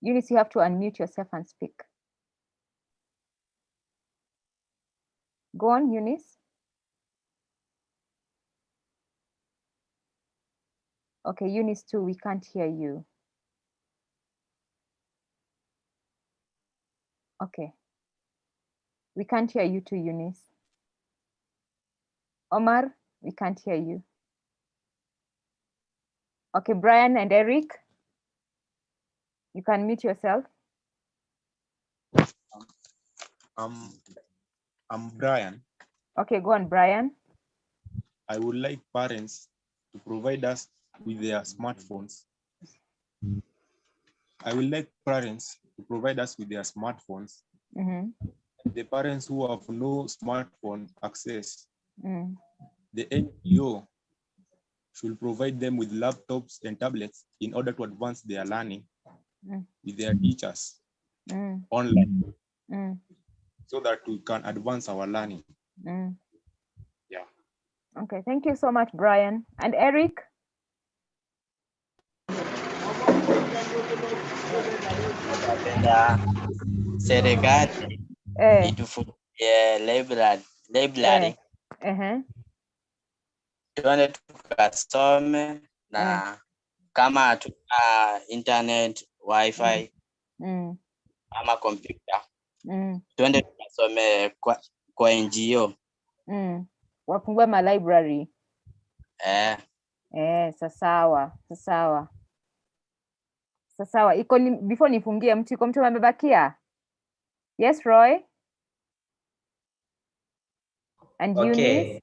Speaker 2: Eunice, you have to unmute yourself and speak. Go on, Eunice. Okay, Eunice too, we can't hear you. Okay. We can't hear you too, Eunice. Omar, we can't hear you. Okay, Brian and Eric, you can mute yourself.
Speaker 10: I'm Brian.
Speaker 2: Okay, go on, Brian.
Speaker 10: I would like parents to provide us with their smartphones. I would like parents to provide us with their smartphones. The parents who have no smartphone access, the NGO should provide them with laptops and tablets in order to advance their learning with their teachers online, so that we can advance our learning. Yeah.
Speaker 2: Okay, thank you so much, Brian. And Eric?
Speaker 9: Serikali itufungie library tuende tukasome, na kama tuna internet wifi ama kompyuta tuende tukasome kwa NGO.
Speaker 2: Wafungue ma library. Sasawa. Iko before nifungie mtu amebakia? Yes, Roy? And Eunice?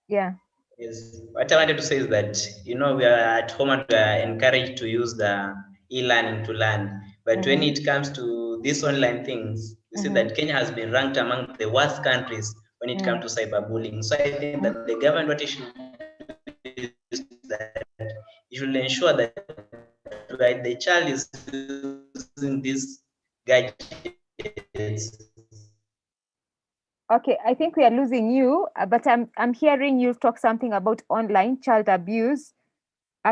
Speaker 2: Yeah.
Speaker 11: Yes. What I wanted to say is that, we are at home and we are encouraged to use the e-learning to learn. But when it comes to these online things, you see that Kenya has been ranked among the worst countries when it comes to cyberbullying. So I think that the government, what it should do is that it should ensure that the child is using these gadgets.
Speaker 2: Okay, I think we are losing you, but I'm hearing you talk something about online child abuse.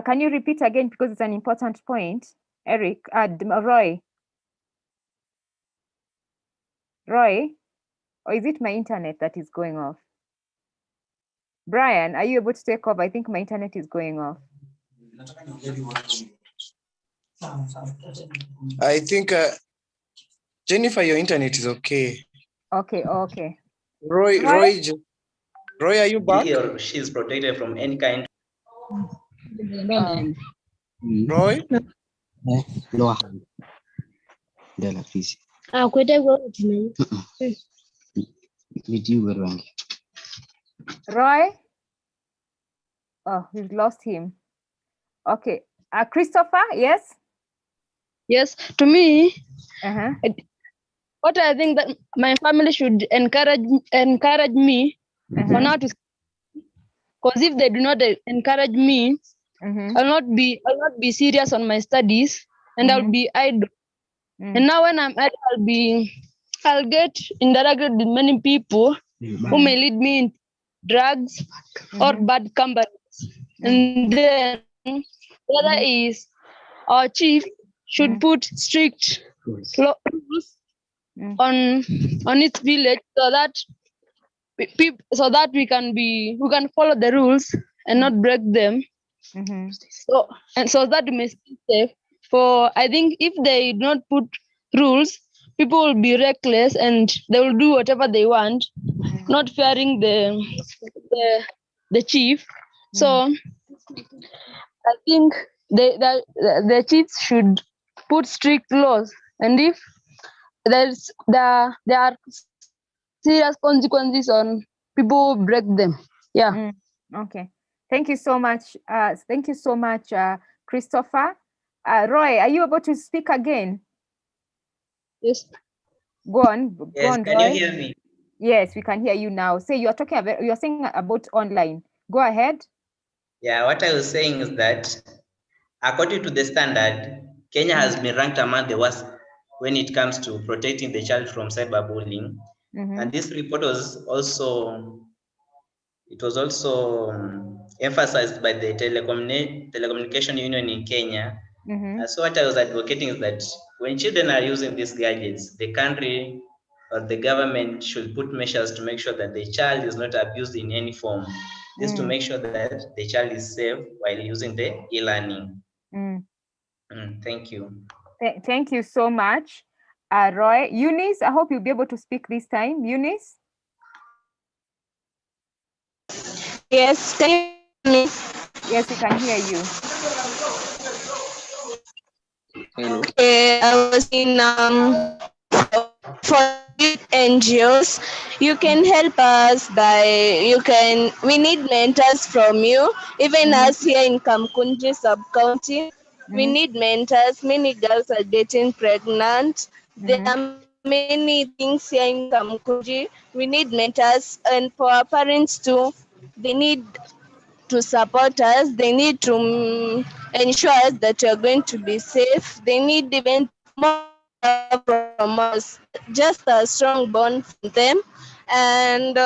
Speaker 2: Can you repeat again, because it's an important point, Eric? Roy, or is it my internet that is going off? Brian, are you able to take over? I think my internet is going off.
Speaker 1: I think, Jennifer, your internet is okay.
Speaker 2: Okay.
Speaker 1: Roy, are you back?
Speaker 11: He or she is protected from any kind.
Speaker 1: Roy?
Speaker 2: Roy? Oh, we've lost him. Okay. Christopher, yes?
Speaker 13: Yes, to me, what I think that my family should encourage me for now to, because if they do not encourage me, I'll not be serious on my studies, and I'll be idle. And now when I'm idle, I'll get interacted with many people who may lead me in drugs or bad companies. And then the other is our chief should put strict rules on its village, so that we can follow the rules and not break them. So that we may stay safe. For I think if they do not put rules, people will be reckless and they will do whatever they want, not fearing the chief. So I think the chiefs should put strict laws, and if there are serious consequences on people who break them. Yeah.
Speaker 2: Okay. Thank you so much. Christopher. Roy, are you able to speak again?
Speaker 13: Yes.
Speaker 2: Go on.
Speaker 11: Yes, can
Speaker 2: Roy.
Speaker 11: you hear me?
Speaker 2: Yes, we can hear you now. Say you're saying about online. Go ahead.
Speaker 11: Yeah, what I was saying is that according to the standard, Kenya has been ranked among the worst when it comes to protecting the child from cyberbullying. And this report was also emphasized by the Telecommunication Union in Kenya. So what I was advocating is that when children are using these gadgets, the country or the government should put measures to make sure that the child is not abused in any form. This to make sure that the child is safe while using the e-learning. Thank you.
Speaker 2: Thank you so much. Roy. Eunice, I hope you'll be able to speak this time. Eunice?
Speaker 14: Yes, can you hear me?
Speaker 2: Yes, we can hear you.
Speaker 4: Hello.
Speaker 14: Okay, I was in for NGOs. You can help us we need mentors from you. Even us here in Kamkunji sub-county, we need mentors. Many girls are getting pregnant. There are many things here in Kamkunji. We need mentors, and for our parents too, they need to support us. They need to ensure us that you're going to be safe. They need even more from us, just a strong bond from them. And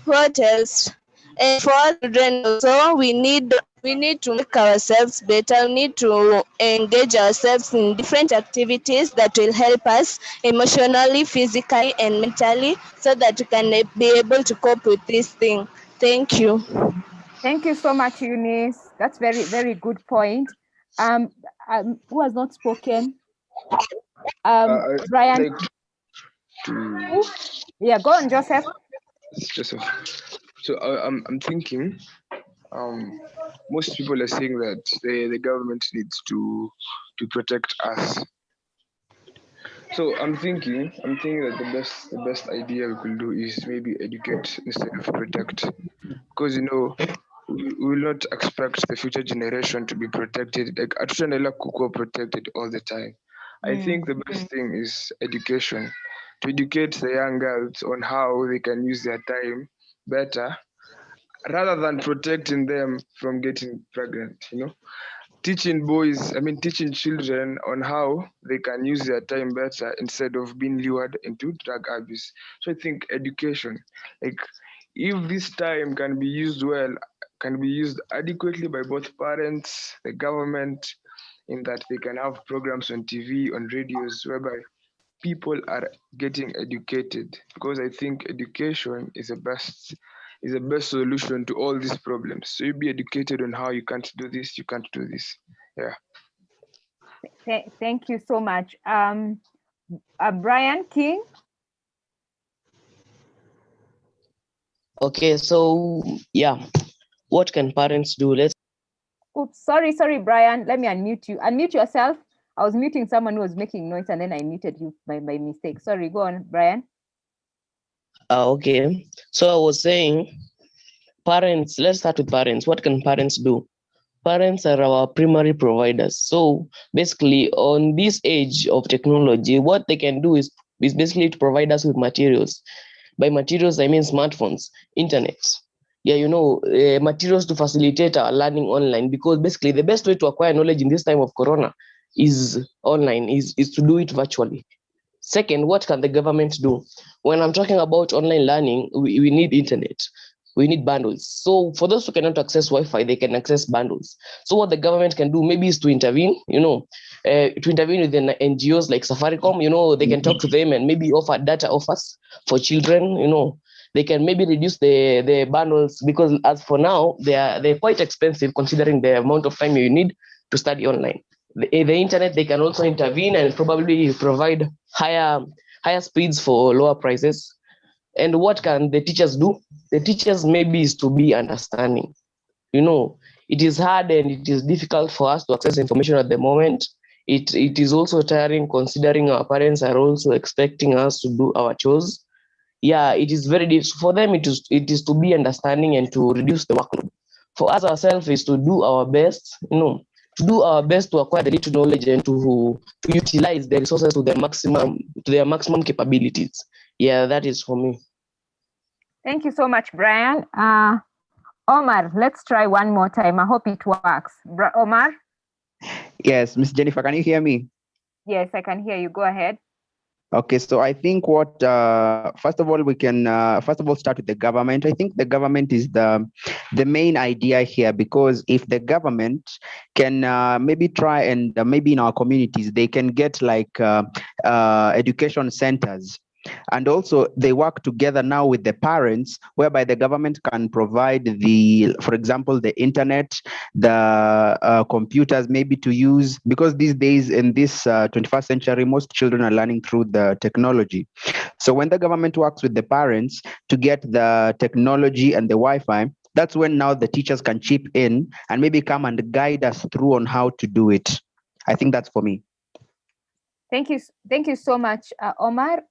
Speaker 14: what else? And for our children also, we need to make ourselves better. We need to engage ourselves in different activities that will help us emotionally, physically, and mentally, so that we can be able to cope with this thing. Thank you.
Speaker 2: Thank you so much, Eunice. That's very, very good point. Who has not spoken? Brian. Yeah, go on, Joseph.
Speaker 4: Joseph. So I'm thinking, most people are saying that the government needs to protect us. So I'm thinking that the best idea we could do is maybe educate instead of protect, because we will not expect the future generation to be protected. Like atuendelea kukuwa protected all the time. I think the best thing is education, to educate the young girls on how they can use their time better, rather than protecting them from getting pregnant. Teaching children on how they can use their time better instead of being lured into drug abuse. So I think education, like if this time can be used well, can be used adequately by both parents, the government, in that they can have programs on TV, on radios, whereby people are getting educated, because I think education is the best solution to all these problems. So you be educated on how you can't do this, you can't do this. Yeah.
Speaker 2: Thank you so much. Brian King.
Speaker 8: Okay, so yeah, what can parents do?
Speaker 2: Oops, sorry, Brian. Let me unmute you. Unmute yourself. I was muting someone who was making noise, and then I muted you by mistake. Sorry, go on, Brian.
Speaker 8: Okay, so I was saying, parents, let's start with parents. What can parents do? Parents are our primary providers. So basically, on this age of technology, what they can do is basically to provide us with materials. By materials, I mean smartphones, internet. Yeah, materials to facilitate our learning online, because basically the best way to acquire knowledge in this time of Corona is online, is to do it virtually. Second, what can the government do? When I'm talking about online learning, we need internet. We need bundles. So for those who cannot access Wi-Fi, they can access bundles. So what the government can do maybe is to intervene, to intervene with the NGOs like Safaricom, they can talk to them and maybe offer data offers for children, they can maybe reduce the bundles, because as for now, they're quite expensive considering the amount of time you need to study online. The internet, they can also intervene and probably provide higher speeds for lower prices. And what can the teachers do? The teachers maybe is to be understanding. It is hard and it is difficult for us to access information at the moment. It is also tiring considering our parents are also expecting us to do our chores. Yeah, it is very difficult for them. It is to be understanding and to reduce the workload. For us ourselves is to do our best, to acquire the little knowledge and to utilize the resources to their maximum capabilities. Yeah, that is for me.
Speaker 2: Thank you so much, Brian. Omar, let's try one more time. I hope it works. Omar?
Speaker 15: Yes, Miss Jennifer, can you hear me?
Speaker 2: Yes, I can hear you. Go ahead.
Speaker 15: Okay, so I think what, first of all, we can, start with the government. I think the government is the main idea here, because if the government can maybe try and maybe in our communities, they can get like education centers And also they work together now with the parents, whereby the government can provide for example, the internet, the computers maybe to use, because these days in this 21st century, most children are learning through the technology. So when the government works with the parents to get the technology and the Wi-Fi, that's when now the teachers can chip in and maybe come and guide us through on how to do it. I think that's for me.
Speaker 2: Thank you so much, Omar.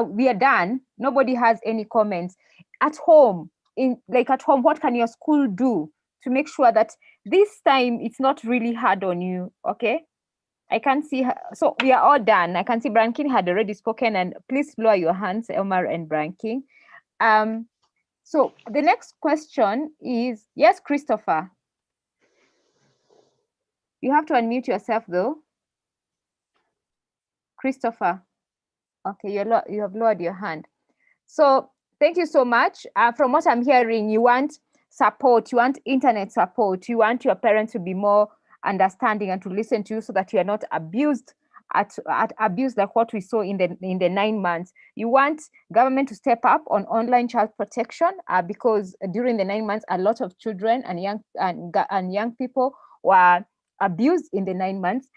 Speaker 2: We are done. Nobody has any comments. At home, what can your school do to make sure that this time it's not really hard on you? Okay, I can see. So we are all done. I can see Brian King had already spoken, and please lower your hands, Omar and Brian King. So the next question is, yes, Christopher. You have to unmute yourself though. Christopher. Okay, you have lowered your hand. So thank you so much. From what I'm hearing, you want support, you want internet support, you want your parents to be more understanding and to listen to you so that you are not abused abused like what we saw in the 9 months. You want government to step up on online child protection because during the 9 months, a lot of children and young people were abused in the 9 months.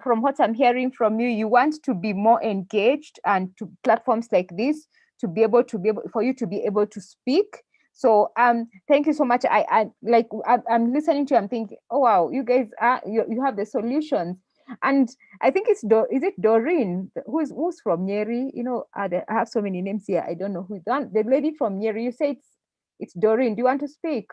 Speaker 2: From what I'm hearing from you, you want to be more engaged and to platforms like this for you to be able to speak. So thank you so much. I'm listening to you, I'm thinking, oh wow, you guys you have the solutions. And I think is it Doreen who's from Nyeri? You know, I have so many names here. I don't know who's done. The lady from Nyeri, you say it's Doreen. Do you want to speak?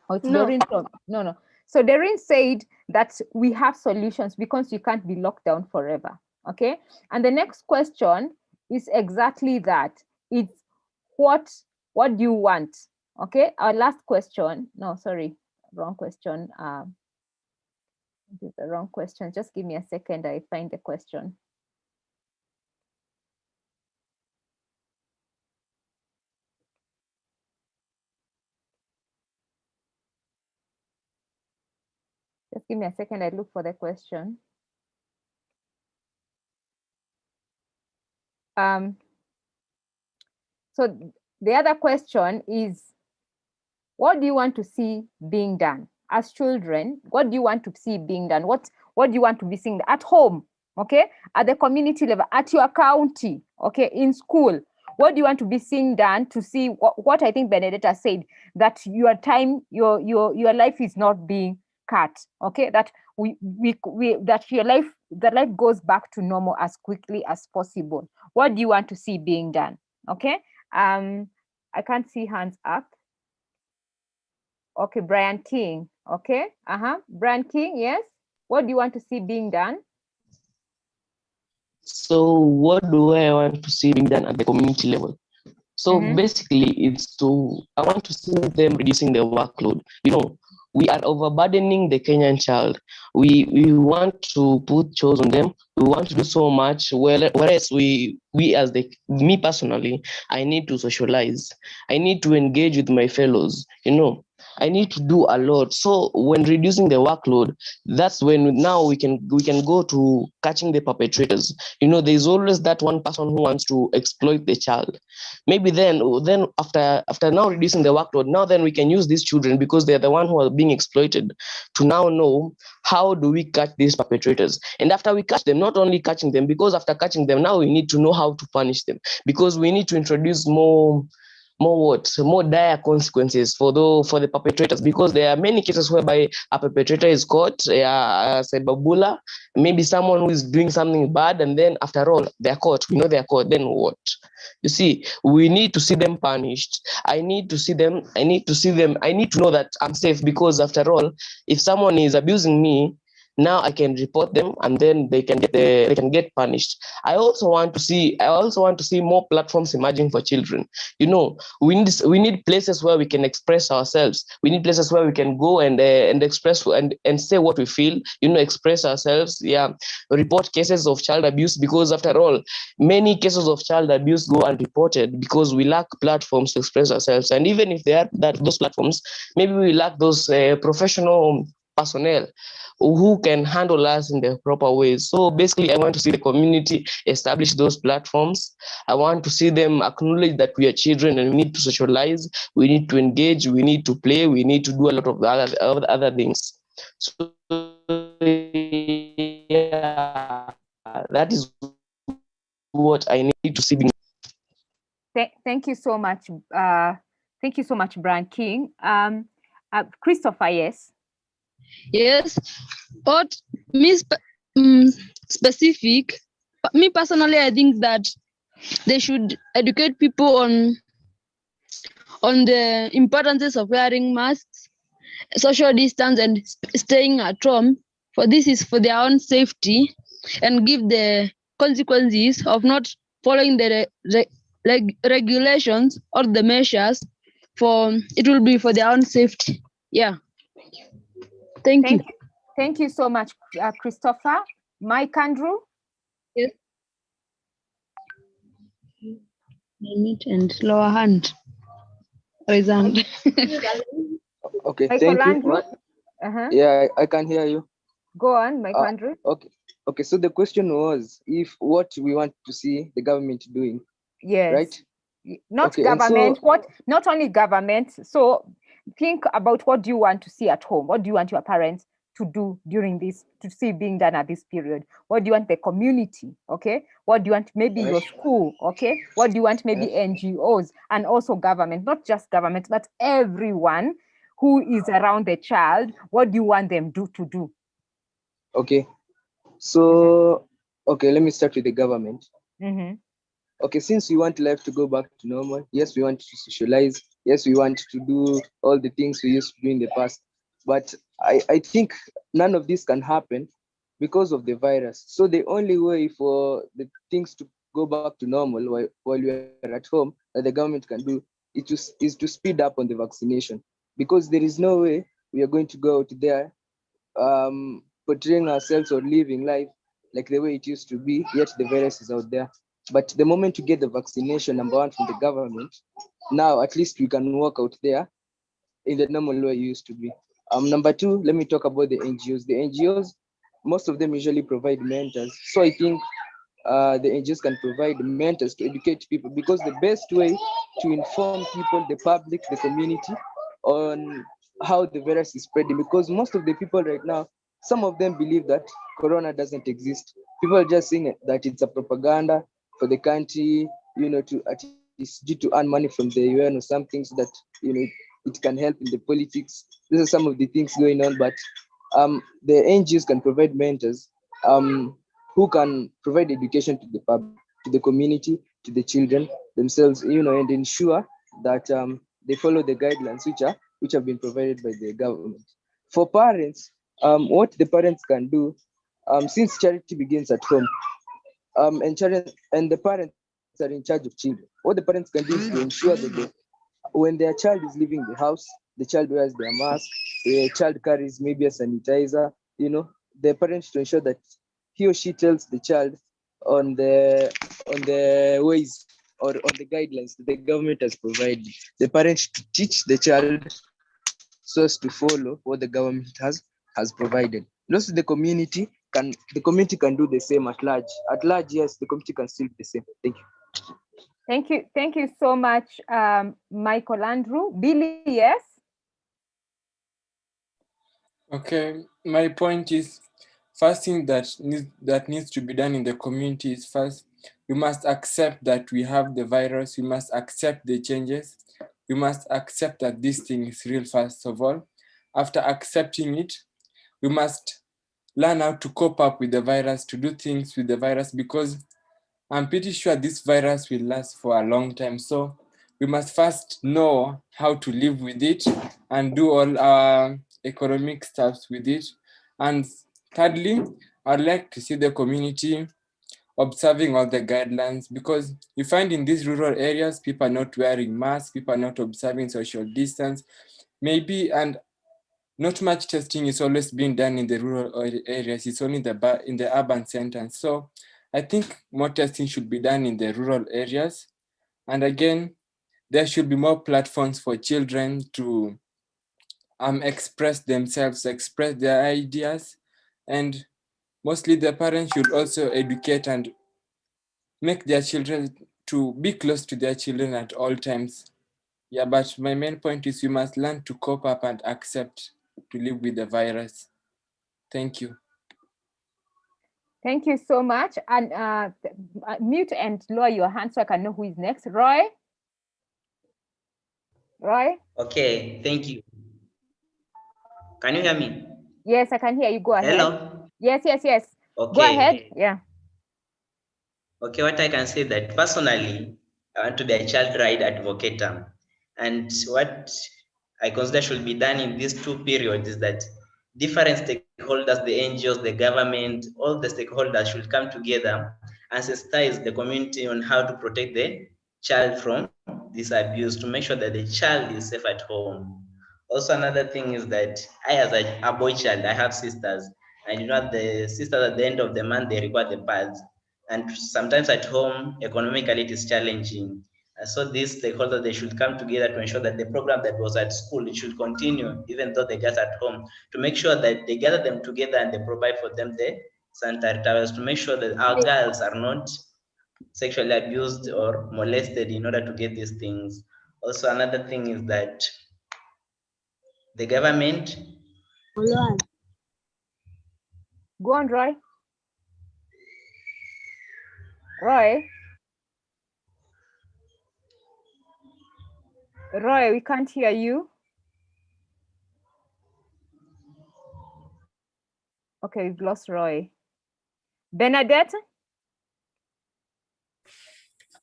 Speaker 2: Oh, it's
Speaker 6: No.
Speaker 2: Doreen from no. So Doreen said that we have solutions because you can't be locked down forever. Okay. And the next question is exactly that. It's what do you want? Okay. Our last question. No, sorry, wrong question. This is the wrong question. Just give me a second. I find the question. Just give me a second. I look for the question. So the other question is, what do you want to see being done? As children, what do you want to see being done? What do you want to be seeing at home? Okay, at the community level, at your county, okay, in school, what do you want to be seeing done to see what I think Benedetta said, that your time, your life is not being cut, okay, that that the life goes back to normal as quickly as possible. What do you want to see being done? Okay, I can't see hands up. Okay, Brian King. Okay, Brian King, yes. What do you want to see being done?
Speaker 8: So what do I want to see being done at the community level? So basically I want to see them reducing their workload. You know, we are overburdening the Kenyan child. We want to put chores on them. We want to do so much. Whereas me personally, I need to socialize. I need to engage with my fellows. You know, I need to do a lot. So when reducing the workload, that's when now we can go to catching the perpetrators. You know, there's always that one person who wants to exploit the child. Maybe then after now reducing the workload, now then we can use these children, because they're the one who are being exploited, to now know how do we catch these perpetrators. And after we catch them, not only catching them, because after catching them, now we need to know how to punish them, because we need to introduce more dire consequences for the perpetrators, because there are many cases whereby a perpetrator is caught, cyberbully, maybe someone who is doing something bad, and then after all they're caught. We know they're caught. Then what? You see, we need to see them punished. I need to see them. I need to know that I'm safe, because after all, if someone is abusing me, now I can report them, and then they can get punished. I also want to see more platforms emerging for children. You know, we need places where we can express ourselves. We need places where we can go and express and say what we feel. You know, express ourselves. Yeah, report cases of child abuse, because after all, many cases of child abuse go unreported because we lack platforms to express ourselves. And even if they are those platforms, maybe we lack those professional personnel who can handle us in the proper way. So basically, I want to see the community establish those platforms. I want to see them acknowledge that we are children and we need to socialize, we need to engage, we need to play, we need to do a lot of other things. So yeah, that is what I need to see.
Speaker 2: Thank you so much. Thank you so much, Brian King. Christopher, yes.
Speaker 13: Yes, but specific. Me personally, I think that they should educate people on the importance of wearing masks, social distance, and staying at home. For this is for their own safety, and give the consequences of not following the regulations or the measures. For it will be for their own safety. Yeah. Thank you.
Speaker 2: Thank you so much, Christopher. Mike Andrew?
Speaker 13: Yes. Mute and lower hand. Raise hand.
Speaker 7: Okay,
Speaker 2: Michael
Speaker 7: thank you.
Speaker 2: Andrew?
Speaker 7: Yeah, I can hear you.
Speaker 2: Go on, Michael Andrew.
Speaker 7: Okay, so the question was if what we want to see the government doing.
Speaker 2: Yes.
Speaker 7: Right?
Speaker 2: Not government, not only government. So think about what do you want to see at home? What do you want your parents to do during this, to see being done at this period? What do you want the community? Okay. What do you want maybe your school? Okay. What do you want maybe NGOs and also government, not just government, but everyone who is around the child? What do you want them to do?
Speaker 7: Okay. So, okay, let me start with the government. Okay, since we want life to go back to normal, yes, we want to socialize. Yes, we want to do all the things we used to do in the past. But I think none of this can happen because of the virus. So the only way for the things to go back to normal while we are at home that the government can do is to speed up on the vaccination. Because there is no way we are going to go out there portraying ourselves or living life like the way it used to be, yet the virus is out there. But the moment you get the vaccination, number one, from the government, now at least we can walk out there in the normal way it used to be. Number two, let me talk about the NGOs. The NGOs, most of them usually provide mentors. So I think the NGOs can provide mentors to educate people, because the best way to inform people, the public, the community, on how the virus is spreading, because most of the people right now, some of them believe that Corona doesn't exist. People are just saying that it's a propaganda for the country, to earn money from the UN or something, so that it can help in the politics. These are some of the things going on, but the NGOs can provide mentors who can provide education to the public, to the community, to the children themselves, and ensure that they follow the guidelines which have been provided by the government. For parents, what the parents can do, since charity begins at home, and the parents are in charge of children, what the parents can do is to ensure that when their child is leaving the house, the child wears their mask, the child carries maybe a sanitizer, the parents to ensure that he or she tells the child on the ways or on the guidelines that the government has provided. The parents to teach the child so as to follow what the government has provided. And also the community can do the same at large. At large, yes, the community can still do the same. Thank you.
Speaker 2: Thank you so much, Michael Andrew. Billy, yes?
Speaker 3: Okay, my point is, first thing that needs to be done in the community is, first, we must accept that we have the virus. We must accept the changes. We must accept that this thing is real, first of all. After accepting it, we must learn how to cope up with the virus, to do things with the virus, because I'm pretty sure this virus will last for a long time. So we must first know how to live with it and do all our economic stuff with it. And thirdly, I'd like to see the community observing all the guidelines, because you find in these rural areas, people are not wearing masks, people are not observing social distance, maybe, and not much testing is always being done in the rural areas. It's only in the urban centers. So I think more testing should be done in the rural areas. And again, there should be more platforms for children to express themselves, express their ideas, and mostly the parents should also educate and make their children to be close to their children at all times. Yeah, but my main point is you must learn to cope up and accept to live with the virus. Thank you.
Speaker 2: Thank you so much. And mute and lower your hand so I can know who is next. Roy? Roy?
Speaker 11: Okay, thank you. Can you hear me?
Speaker 2: Yes, I can hear you. Go ahead.
Speaker 11: Hello?
Speaker 2: Yes.
Speaker 11: Okay.
Speaker 2: Go ahead. Yeah.
Speaker 11: Okay, what I can say that personally, I want to be a child right advocate. And what I consider should be done in these 2 periods is that different stakeholders, the NGOs, the government, all the stakeholders should come together and sensitize the community on how to protect the child from this abuse, to make sure that the child is safe at home. Also, another thing is that I, as a boy child, I have sisters. And you know, the sisters at the end of the month, they require the pads. And sometimes at home, economically, it is challenging. And so these stakeholders, they should come together to ensure that the program that was at school, it should continue, even though they're just at home, to make sure that they gather them together and they provide for them the sanitary towels, to make sure that our girls are not sexually abused or molested in order to get these things. Also, another thing is that the government.
Speaker 2: Go on, Roy. Roy? Roy, we can't hear you. Okay, we've lost Roy. Bernadette?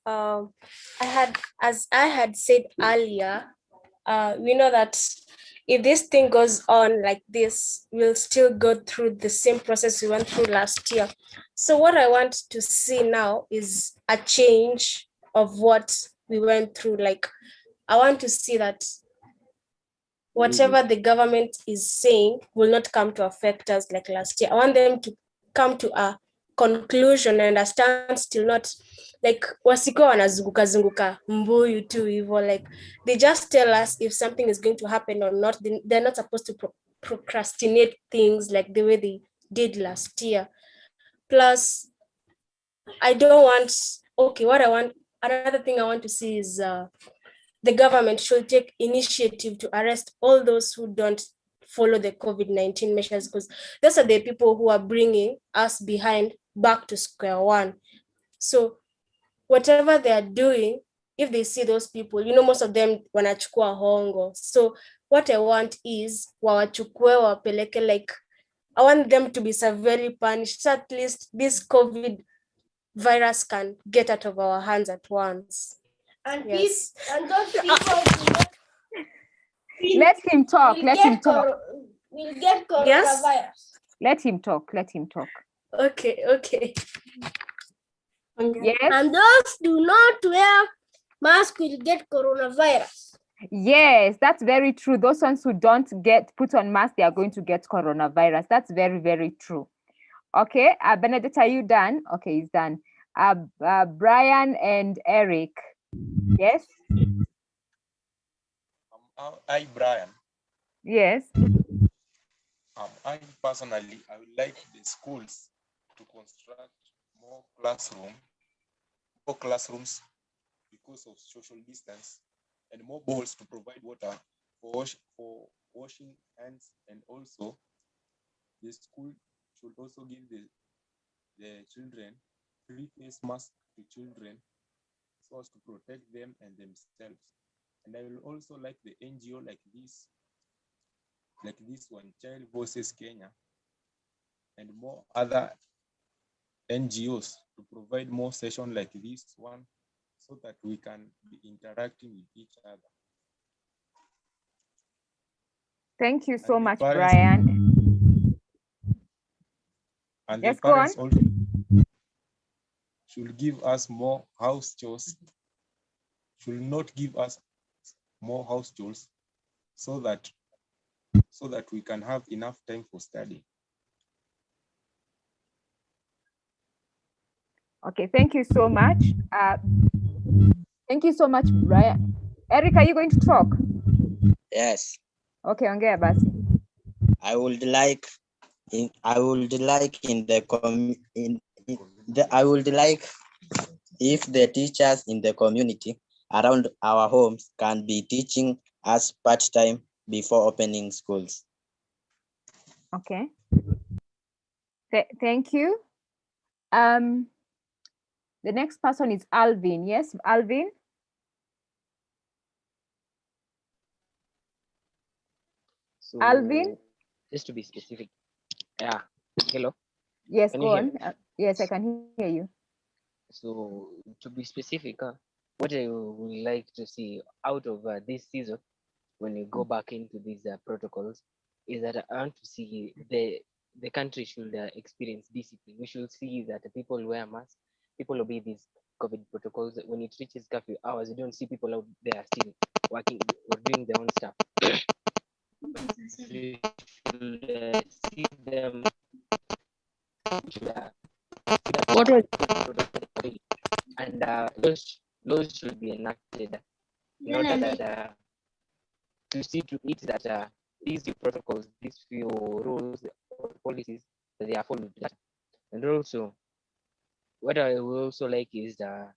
Speaker 6: As I had said earlier, we know that if this thing goes on like this, we'll still go through the same process we went through last year. So what I want to see now is a change of what we went through. Like, I want to see that whatever the government is saying will not come to affect us like last year. I want them to come to a conclusion and a standstill, not like wasiko wanazunguka zunguka mbuyu tu hivyo. Like, they just tell us if something is going to happen or not. They're not supposed to procrastinate things like the way they did last year. Plus, I don't want, another thing I want to see is the government should take initiative to arrest all those who don't follow the COVID-19 measures, because those are the people who are bringing us behind back to square one. So whatever they are doing, if they see those people, most of them wanachukua hongo. So what I want is wawachukue wapeleke, like, I want them to be severely punished, so at least this COVID virus can get out of our hands at once.
Speaker 2: And yes. Those people let him talk.
Speaker 6: We'll get coronavirus.
Speaker 2: Yes? Let him talk.
Speaker 6: Okay.
Speaker 2: Yes.
Speaker 6: And those do not wear mask will get coronavirus.
Speaker 2: Yes, that's very true. Those ones who don't put on mask, they are going to get coronavirus. That's very, very true. Okay, Benedict, are you done? Okay, he's done. Brian and Eric. Yes.
Speaker 10: Hi, Brian.
Speaker 2: Yes.
Speaker 10: I personally, I would like the schools to construct more classrooms because of social distance, and more bowls to provide water for washing hands, and also the school should also give the children free face masks to children so as to protect them and themselves. And I will also like the NGO like this one, Child Voices Kenya, and more other NGOs to provide more sessions like this one so that we can be interacting with each other.
Speaker 2: Thank you so much, Brian.
Speaker 10: And
Speaker 2: yes,
Speaker 10: the parents also should give us more house chores, should not give us more house chores so that we can have enough time for study.
Speaker 2: Okay, thank you so much. Thank you so much, Brian. Eric, are you going to talk?
Speaker 9: Yes.
Speaker 2: Okay, ongea basi.
Speaker 9: I would like in if the teachers in the community around our homes can be teaching us part-time before opening schools.
Speaker 2: Okay. Thank you. The next person is Alvin. Yes, Alvin.
Speaker 12: So
Speaker 2: Alvin?
Speaker 12: just to be specific. Yeah. Hello.
Speaker 2: Yes,
Speaker 12: Can
Speaker 2: go
Speaker 12: you hear
Speaker 2: on.
Speaker 12: me?
Speaker 2: Yes, I can hear you.
Speaker 12: So to be specific, what I would like to see out of this season, when you go back into these protocols, is that I want to see the country should experience discipline. We should see that people wear masks, people obey these COVID protocols. When it reaches curfew hours, you don't see people out there still working or doing their own stuff. We should see them.
Speaker 13: What was
Speaker 12: And laws should be enacted in order that to see to it that these few protocols, these few rules or policies, that they are followed. And also, what I would also like is that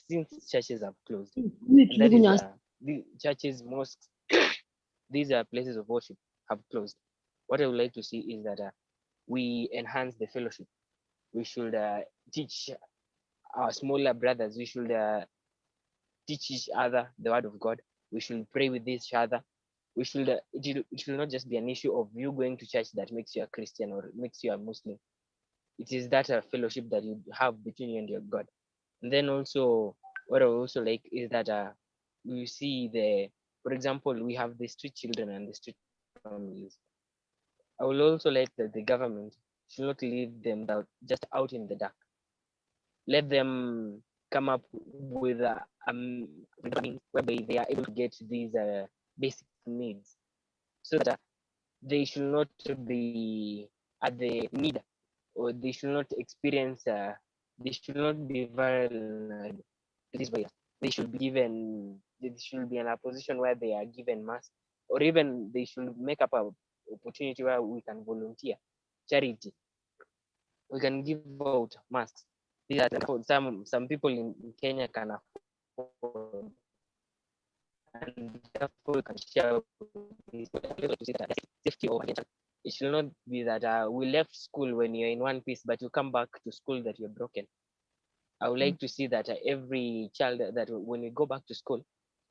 Speaker 12: since churches have closed, and that is the churches, mosques, these are places of worship have closed. What I would like to see is that we enhance the fellowship. We should teach our smaller brothers. We should teach each other the word of God. We should pray with each other. We should it should not just be an issue of you going to church that makes you a Christian or makes you a Muslim. It is that fellowship that you have between you and your God. And then also, what I also like is that we see for example, we have the street children and the street families. I will also like that the government should not leave them just out in the dark. Let them come up with whereby they are able to get these basic needs, so that they should not be at the need, or they should not experience, they should not be vulnerable to this virus. They should be in a position where they are given masks, or even they should make up an opportunity where we can volunteer, charity. We can give out masks. These are some people in Kenya can afford, and therefore we can share safety over attention. It should not be that we left school when you're in one piece, but you come back to school that you're broken. I would like to see that every child, that when you go back to school,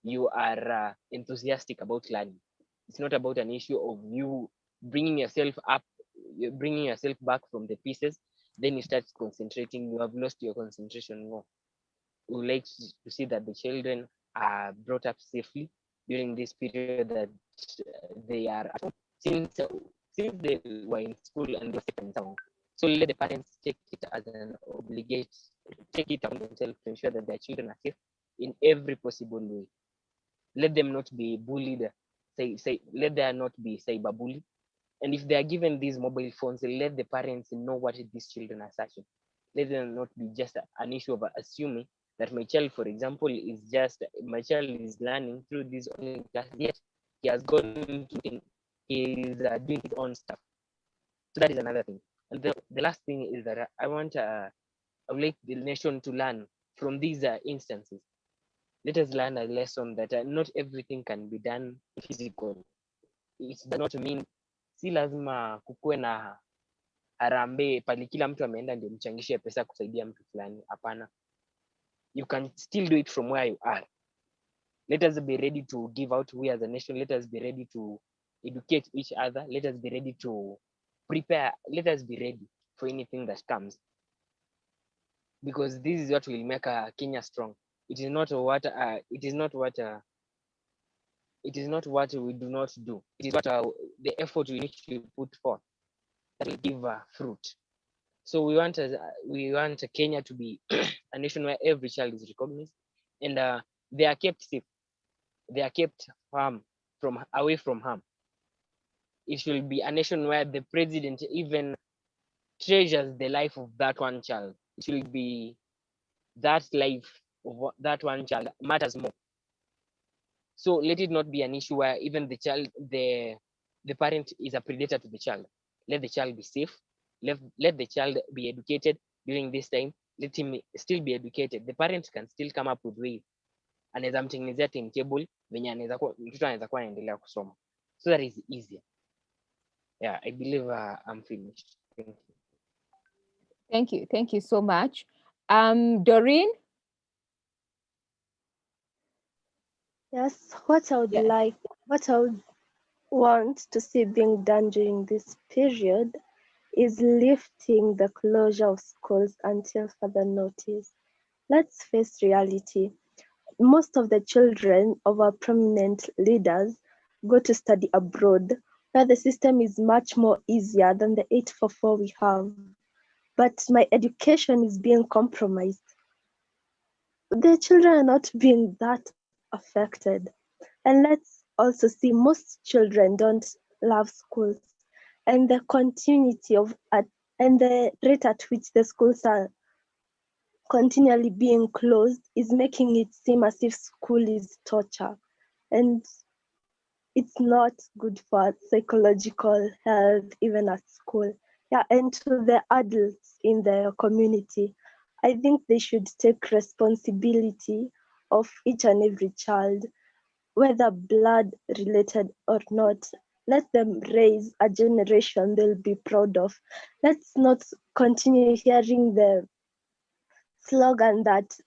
Speaker 12: you are enthusiastic about learning. It's not about an issue of you bringing yourself up, bringing yourself back from the pieces. Then you start concentrating. You have lost your concentration more. We would like to see that the children are brought up safely during this period, that they are at home, since they were in school and they're safe and sound. So let the parents take it as an obligation, take it on themselves to ensure that their children are safe in every possible way. Let them not be bullied. Let there not be cyberbullying. And if they are given these mobile phones, let the parents know what these children are searching. Let them not be just an issue of assuming that my child, for example, my child is learning through this online class, yet he has gone to, he is doing his own stuff. So that is another thing. And the last thing is that I would like the nation to learn from these instances. Let us learn a lesson that not everything can be done physical. It does not mean si lazima kukuwe na harambee pale kila mtu ameenda ndio mchangishe pesa kusaidia mtu fulani. Hapana. You can still do it from where you are. Let us be ready to give out. We as a nation, let us be ready to educate each other. Let us be ready to prepare. Let us be ready for anything that comes, because this is what will make Kenya strong. It is not what we do not do. It is what the effort we need to put forth that will give fruit. So we want Kenya to be a nation where every child is recognized, and they are kept safe. They are kept away from harm. It should be a nation where the president even treasures the life of that one child. It will be that life of that one child matters more. So let it not be an issue where even the child, the parent is a predator to the child. Let the child be safe. Let the child be educated during this time. Let him still be educated. The parent can still come up with ways. Anaweza mtengenezea timetable venye mtoto anaweza kuwa anaendelea kusoma. So that is easier. Yeah, I believe I'm finished. Thank you.
Speaker 2: Thank you. Thank you so much. Doreen?
Speaker 6: Yes, what I would want to see being done during this period is lifting the closure of schools until further notice. Let's face reality. Most of the children of our prominent leaders go to study abroad, where the system is much more easier than the 844 we have. But my education is being compromised. The children are not being that affected. And let's also see most children don't love schools, and the continuity and the rate at which the schools are continually being closed is making it seem as if school is torture, and it's not good for psychological health even at school. Yeah, and to the adults in the community, I think they should take responsibility of each and every child, whether blood related or not. Let them raise a generation they'll be proud of. Let's not continue hearing the slogan that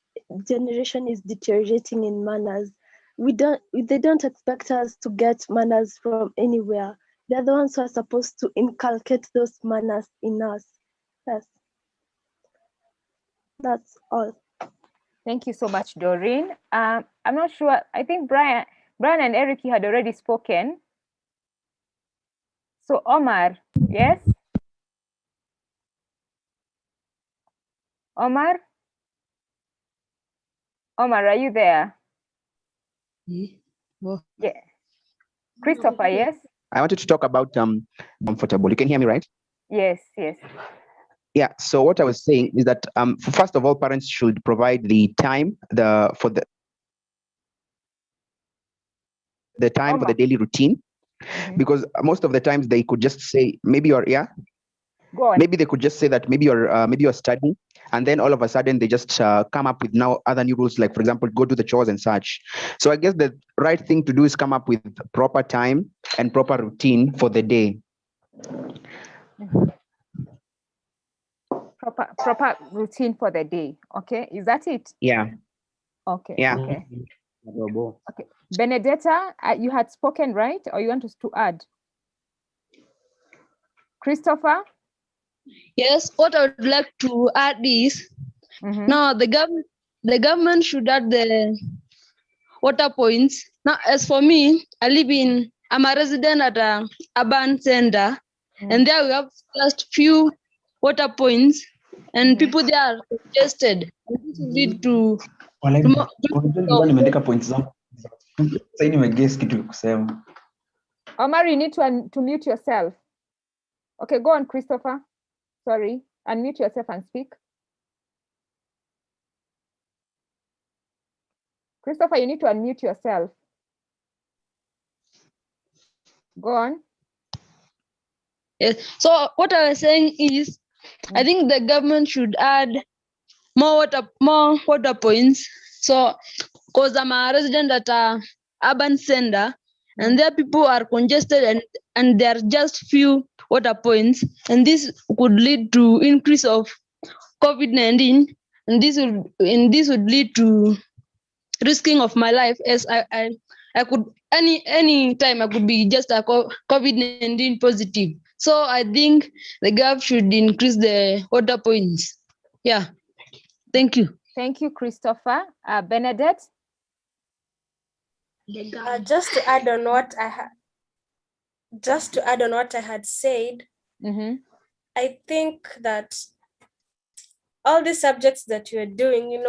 Speaker 6: generation is deteriorating in manners. They don't expect us to get manners from anywhere. They're the ones who are supposed to inculcate those manners in us. Yes. That's all.
Speaker 2: Thank you so much, Doreen. I'm not sure. I think Brian and Eric, you had already spoken. So Omar, yes? Omar? Omar, are you there? Yeah. Christopher, yes?
Speaker 15: I wanted to talk about comfortable. You can hear me, right?
Speaker 2: Yes, yes.
Speaker 15: Yeah. So what I was saying is that first of all, parents should provide the time for the time for the daily routine, because most of the times they could just say maybe
Speaker 2: Go on.
Speaker 15: maybe they could just say that maybe you're studying, and then all of a sudden they just come up with now other new rules, like for example, go do the chores and such. So I guess the right thing to do is come up with proper time and proper routine for the day.
Speaker 2: Proper routine for the day. Okay, is that it?
Speaker 15: Yeah.
Speaker 2: Okay.
Speaker 15: Yeah.
Speaker 2: Okay. Okay. Benedetta, you had spoken, right? Or you want us to add? Christopher?
Speaker 13: Yes, what I would like to add is now the government should add the water points. Now, as for me, I'm a resident at a urban center, and there we have just few water points, and people there are congested. And this will lead to
Speaker 2: Omar, you need to mute yourself. Okay, go on, Christopher. Sorry, unmute yourself and speak. Christopher, you need to unmute yourself. Go on.
Speaker 13: Yes. So what I was saying is, I think the government should add more water points. So, because I'm a resident at a urban center, and there people are congested, and there are just few water points, and this could lead to increase of COVID-19, and this would lead to risking of my life, as I could any time I could be just a COVID-19 positive. So I think the government should increase the water points. Yeah. Thank you.
Speaker 2: Thank you, Christopher. Bernadette?
Speaker 6: Just to add on what I had said, I think that all the subjects that you're doing,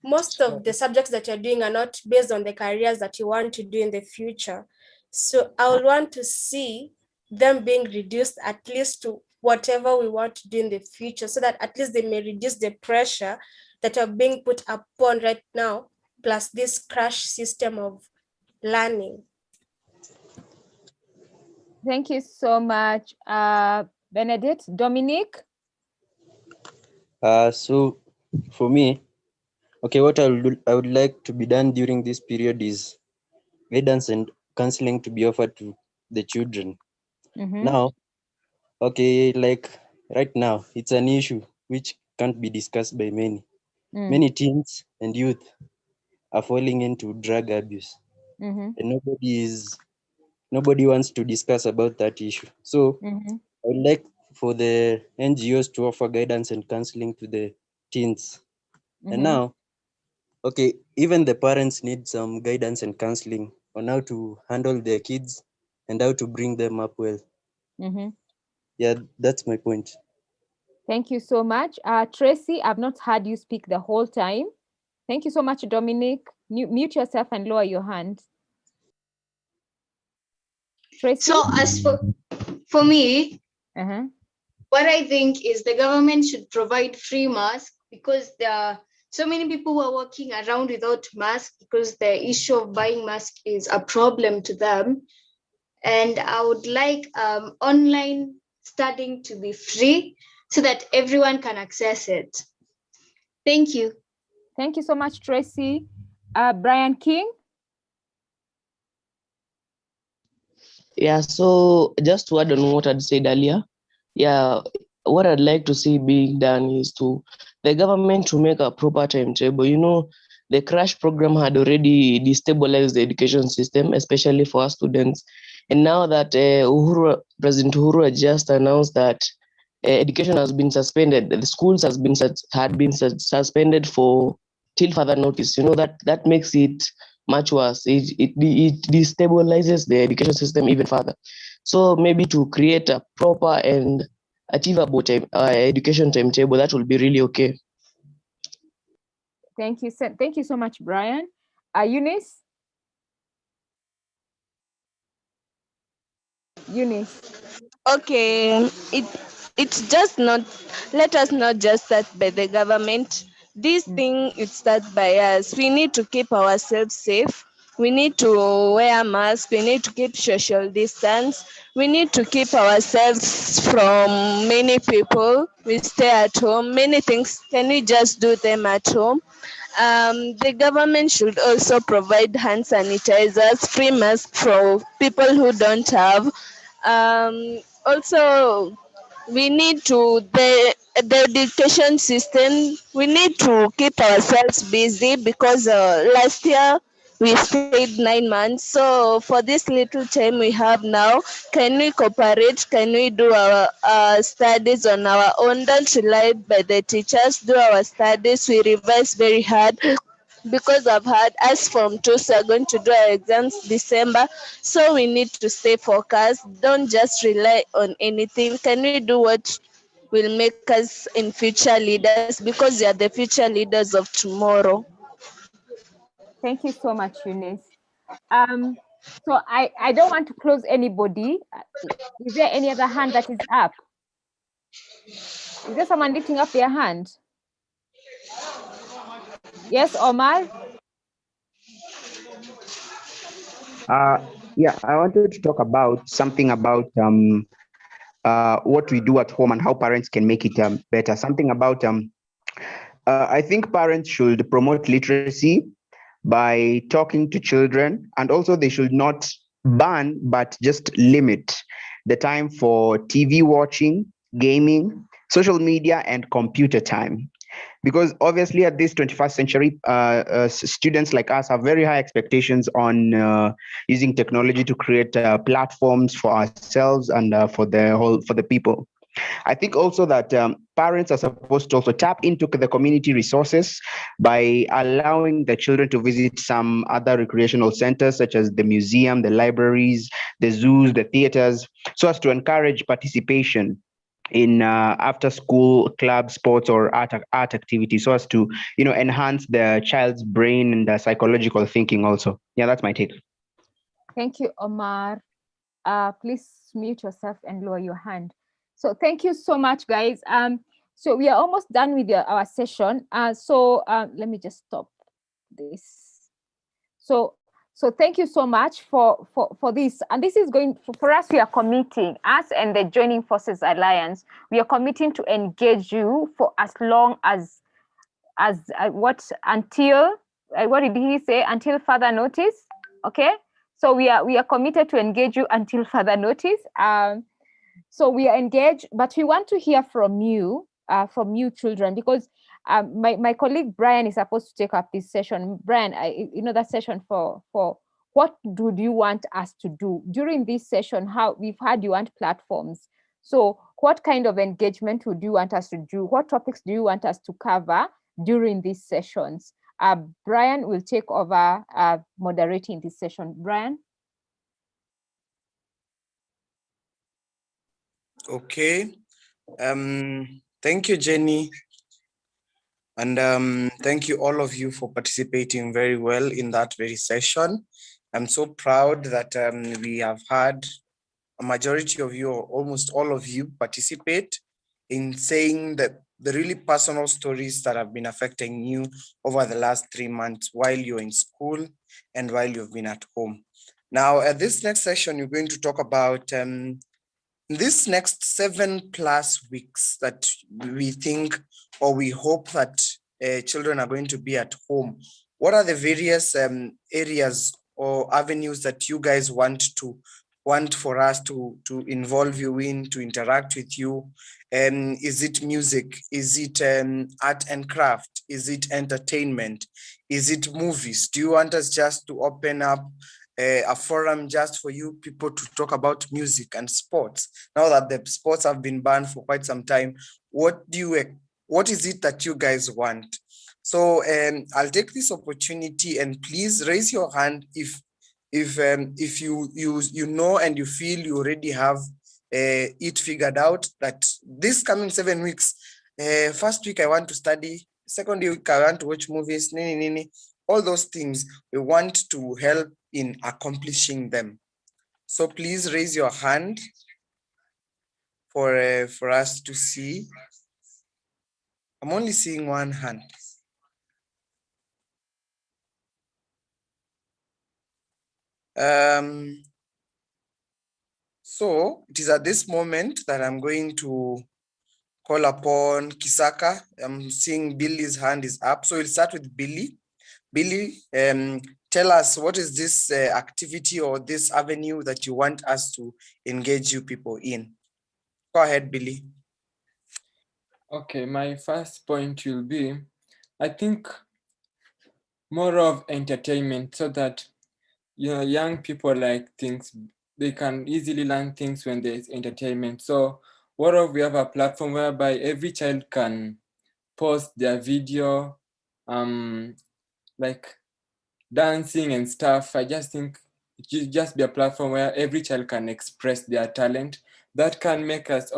Speaker 6: most of the subjects that you're doing are not based on the careers that you want to do in the future. So I would want to see them being reduced at least to whatever we want to do in the future, so that at least they may reduce the pressure that are being put upon right now, plus this crash system of learning.
Speaker 2: Thank you so much, Benedict. Dominic?
Speaker 16: So for me, okay, what I would like to be done during this period is guidance and counseling to be offered to the children. Now, okay, like right now, it's an issue which can't be discussed by many. Many teens and youth are falling into drug abuse, and nobody wants to discuss about that issue. So I would like for the NGOs to offer guidance and counseling to the teens. And now, okay, even the parents need some guidance and counseling on how to handle their kids and how to bring them up well. Yeah, that's my point.
Speaker 2: Thank you so much. Tracy, I've not heard you speak the whole time. Thank you so much, Dominic. Mute yourself and lower your hand. Tracy?
Speaker 17: So as for me, what I think is the government should provide free masks, because there are so many people who are walking around without masks because the issue of buying masks is a problem to them. And I would like online studying to be free so that everyone can access it. Thank you.
Speaker 2: Thank you so much, Tracy. Brian King?
Speaker 8: Yeah, so just to add on what I'd said earlier, yeah, what I'd like to see being done is to the government to make a proper timetable. You know, the crash program had already destabilized the education system, especially for our students. And now that President Uhuru had just announced that education has been suspended, the schools had been suspended for till further notice. You know, that makes it much worse. It destabilizes the education system even further. So maybe to create a proper and achievable education timetable, that will be really okay.
Speaker 2: Thank you so much, Brian. Eunice? Eunice?
Speaker 14: Okay, it's just not, let us not just start by the government. This thing, it starts by us. We need to keep ourselves safe. We need to wear masks. We need to keep social distance. We need to keep ourselves from many people. We stay at home. Many things, can we just do them at home? The government should also provide hand sanitizers, free masks for people who don't have. Also, we need to, the education system, we need to keep ourselves busy, because last year we stayed 9 months. So for this little time we have now, can we cooperate? Can we do our studies on our own? Don't rely by the teachers. Do our studies. We revise very hard, because I've had us from TUS are going to do our exams December. So we need to stay focused. Don't just rely on anything. Can we do what will make us in future leaders? Because they are the future leaders of tomorrow.
Speaker 2: Thank you so much, Eunice. So I don't want to close anybody. Is there any other hand that is up? Is there someone lifting up their hand? Yes, Omar?
Speaker 15: Yeah, I wanted to talk about something about what we do at home and how parents can make it better. Something about, I think parents should promote literacy by talking to children, and also they should not ban, but just limit the time for TV watching, gaming, social media, and computer time. Because obviously at this 21st century, students like us have very high expectations on using technology to create platforms for ourselves and for the people. I think also that parents are supposed to also tap into the community resources by allowing the children to visit some other recreational centers, such as the museum, the libraries, the zoos, the theaters, so as to encourage participation in after school club sports or art activities, so as to enhance the child's brain and the psychological thinking also. Yeah, that's my take.
Speaker 2: Thank you, Omar. Please mute yourself and lower your hand. So thank you so much, guys. So we are almost done with our session. Let me just stop this. So So thank you so much for this. And this is going for us. We are committing, us and the Joining Forces Alliance, we are committing to engage you for as long as until what did he say? Until further notice. Okay. So we are committed to engage you until further notice. So we are engaged, but we want to hear from you children, because my colleague Brian is supposed to take up this session. Brian, that session for what do you want us to do during this session? How we've had you want platforms. So what kind of engagement would you want us to do? What topics do you want us to cover during these sessions? Brian will take over moderating this session. Brian?
Speaker 1: Okay. Thank you, Jenny. And thank you all of you for participating very well in that very session. I'm so proud that we have had a majority of you, or almost all of you, participate in saying that the really personal stories that have been affecting you over the last 3 months while you're in school and while you've been at home. Now, at this next session, you're going to talk about this next 7+ weeks that we think, or we hope that children are going to be at home. What are the various areas or avenues that you guys want for us to involve you in, to interact with you? Is it music? Is it art and craft? Is it entertainment? Is it movies? Do you want us just to open up a forum just for you people to talk about music and sports? Now that the sports have been banned for quite some time, what is it that you guys want? So I'll take this opportunity, and please raise your hand if you know and you feel you already have it figured out, that this coming 7 weeks, first week I want to study, second week I want to watch movies, all those things, we want to help in accomplishing them. So please raise your hand for us to see. I'm only seeing one hand. So it is at this moment that I'm going to call upon Kisaka. I'm seeing Billy's hand is up. So we'll start with Billy. Billy, tell us, what is this activity or this avenue that you want us to engage you people in? Go ahead, Billy.
Speaker 3: Okay, my first point will be, I think, more of entertainment, so that young people like things, they can easily learn things when there's entertainment. So what if we have a platform whereby every child can post their video, like dancing and stuff. I just think it should just be a platform where every child can express their talent. That can make us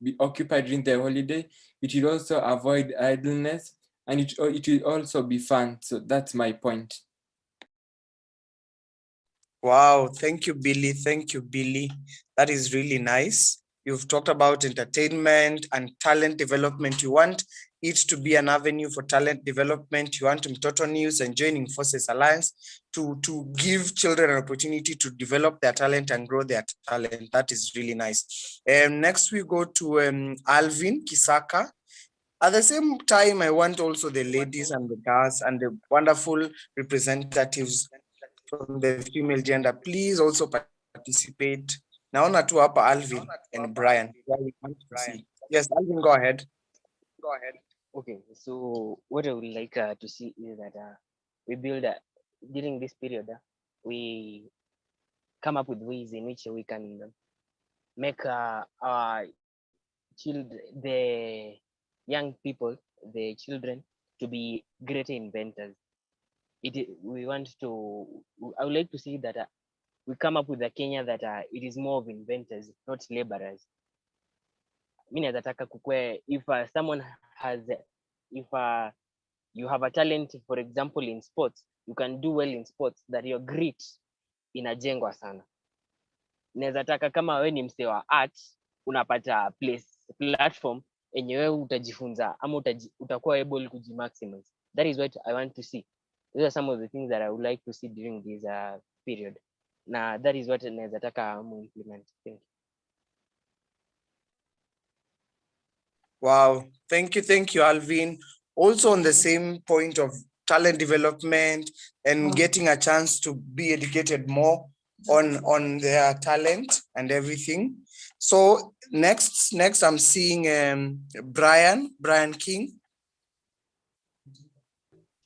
Speaker 3: be occupied during the holiday. It will also avoid idleness, and it will also be fun. So that's my point.
Speaker 1: Wow, thank you, Billy. Thank you, Billy. That is really nice. You've talked about entertainment and talent development. You want it to be an avenue for talent development. You want Mtoto News and Joining Forces Alliance to give children an opportunity to develop their talent and grow their talent. That is really nice. Next, we go to Alvin Kisaka. At the same time, I want also the ladies and the girls and the wonderful representatives from the female gender, please also participate. Naona tu hapa Alvin and Brian. Yes, Alvin, go ahead.
Speaker 12: Okay, so what I would like to see is that we build during this period, we come up with ways in which we can make our children, the young people, the children, to be greater inventors. We want to, I would like to see that we come up with a Kenya that it is more of inventors, not laborers. If someone has, if you have a talent, for example, in sports, you can do well in sports, that your grit inajengwa sana. Naweza taka kama wewe ni msee wa art, unapata platform enye wewe utajifunza ama utakuwa able kujimaximize. That is what I want to see. Those are some of the things that I would like to see during this period. Now that is what naweza taka implement. Thank you.
Speaker 1: Wow, thank you, Alvin. Also on the same point of talent development and getting a chance to be educated more on their talent and everything. So next I'm seeing Brian King.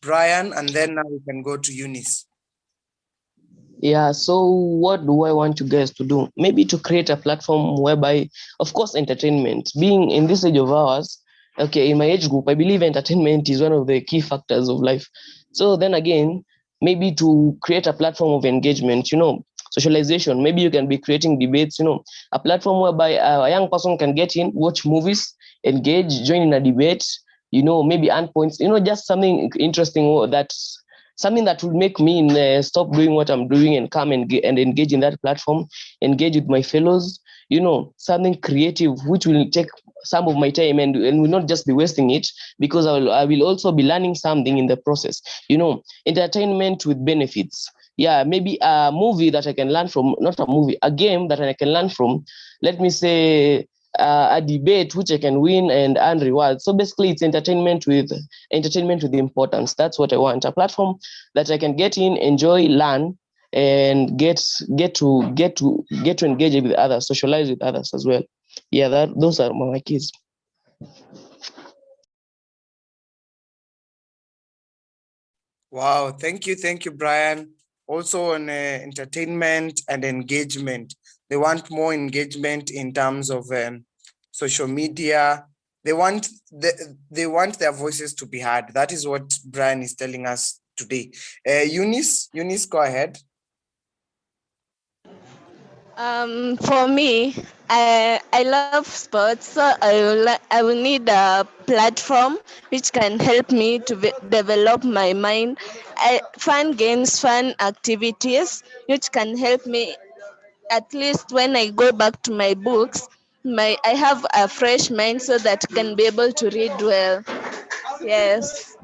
Speaker 1: Brian, and then now we can go to Eunice.
Speaker 8: Yeah, so what do I want you guys to do? Maybe to create a platform whereby, of course, entertainment, being in this age of ours, okay, in my age group, I believe entertainment is one of the key factors of life. So then again, maybe to create a platform of engagement, socialization, maybe you can be creating debates, a platform whereby a young person can get in, watch movies, engage, join in a debate, maybe earn points, just something interesting that's something that would make me stop doing what I'm doing and come and engage in that platform, engage with my fellows, something creative, which will take some of my time and will not just be wasting it, because I will also be learning something in the process, entertainment with benefits. Yeah, maybe a movie that I can learn from, not a movie, a game that I can learn from, let me say, a debate which I can win and earn rewards. So basically it's entertainment with importance. That's what I want. A platform that I can get in, enjoy, learn, and get to engage with others, socialize with others as well. Yeah, those are my keys.
Speaker 1: Wow, thank you, Brian. Also on entertainment and engagement. They want more engagement in terms of social media. They want their voices to be heard. That is what Brian is telling us today. Eunice, go ahead.
Speaker 14: For me, I love sports, so I will need a platform which can help me to develop my mind. Fun games, fun activities, which can help me. At least when I go back to my books, I have a fresh mind so that I can be able to read well. Yes.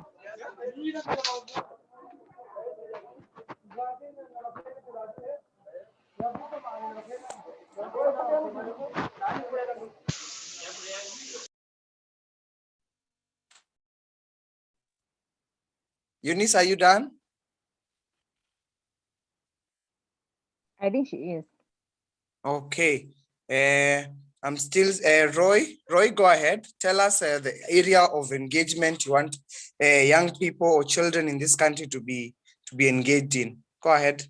Speaker 1: Eunice, are you done?
Speaker 2: I think she is.
Speaker 1: Okay. I'm still Roy. Roy, go ahead. Tell us the area of engagement you want young people or children in this country to be engaged in. Go ahead.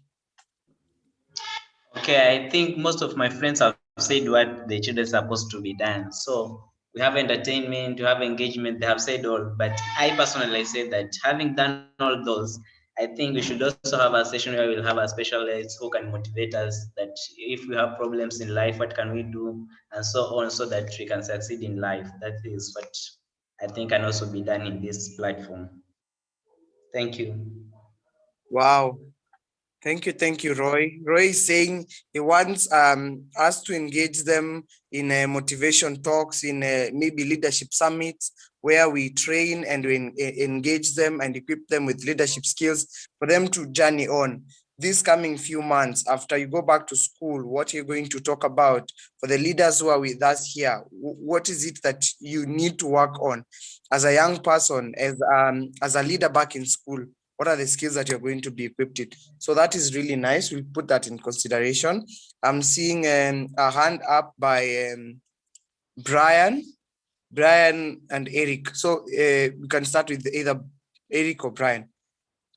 Speaker 11: Okay, I think most of my friends have said what the children are supposed to be done. So we have entertainment, we have engagement, they have said all. But I personally say that having done all those, I think we should also have a session where we'll have a specialist who can motivate us that if we have problems in life, what can we do? And so on, so that we can succeed in life. That is what I think can also be done in this platform. Thank you.
Speaker 1: Wow. Thank you, Roy. Roy is saying he wants us to engage them in motivation talks, in maybe leadership summits, where we train and we engage them and equip them with leadership skills for them to journey on. This coming few months, after you go back to school, what you're going to talk about for the leaders who are with us here? What is it that you need to work on as a young person, as a leader back in school? What are the skills that you're going to be equipped with? So that is really nice. We'll put that in consideration. I'm seeing a hand up by Brian and Eric. So we can start with either Eric or Brian.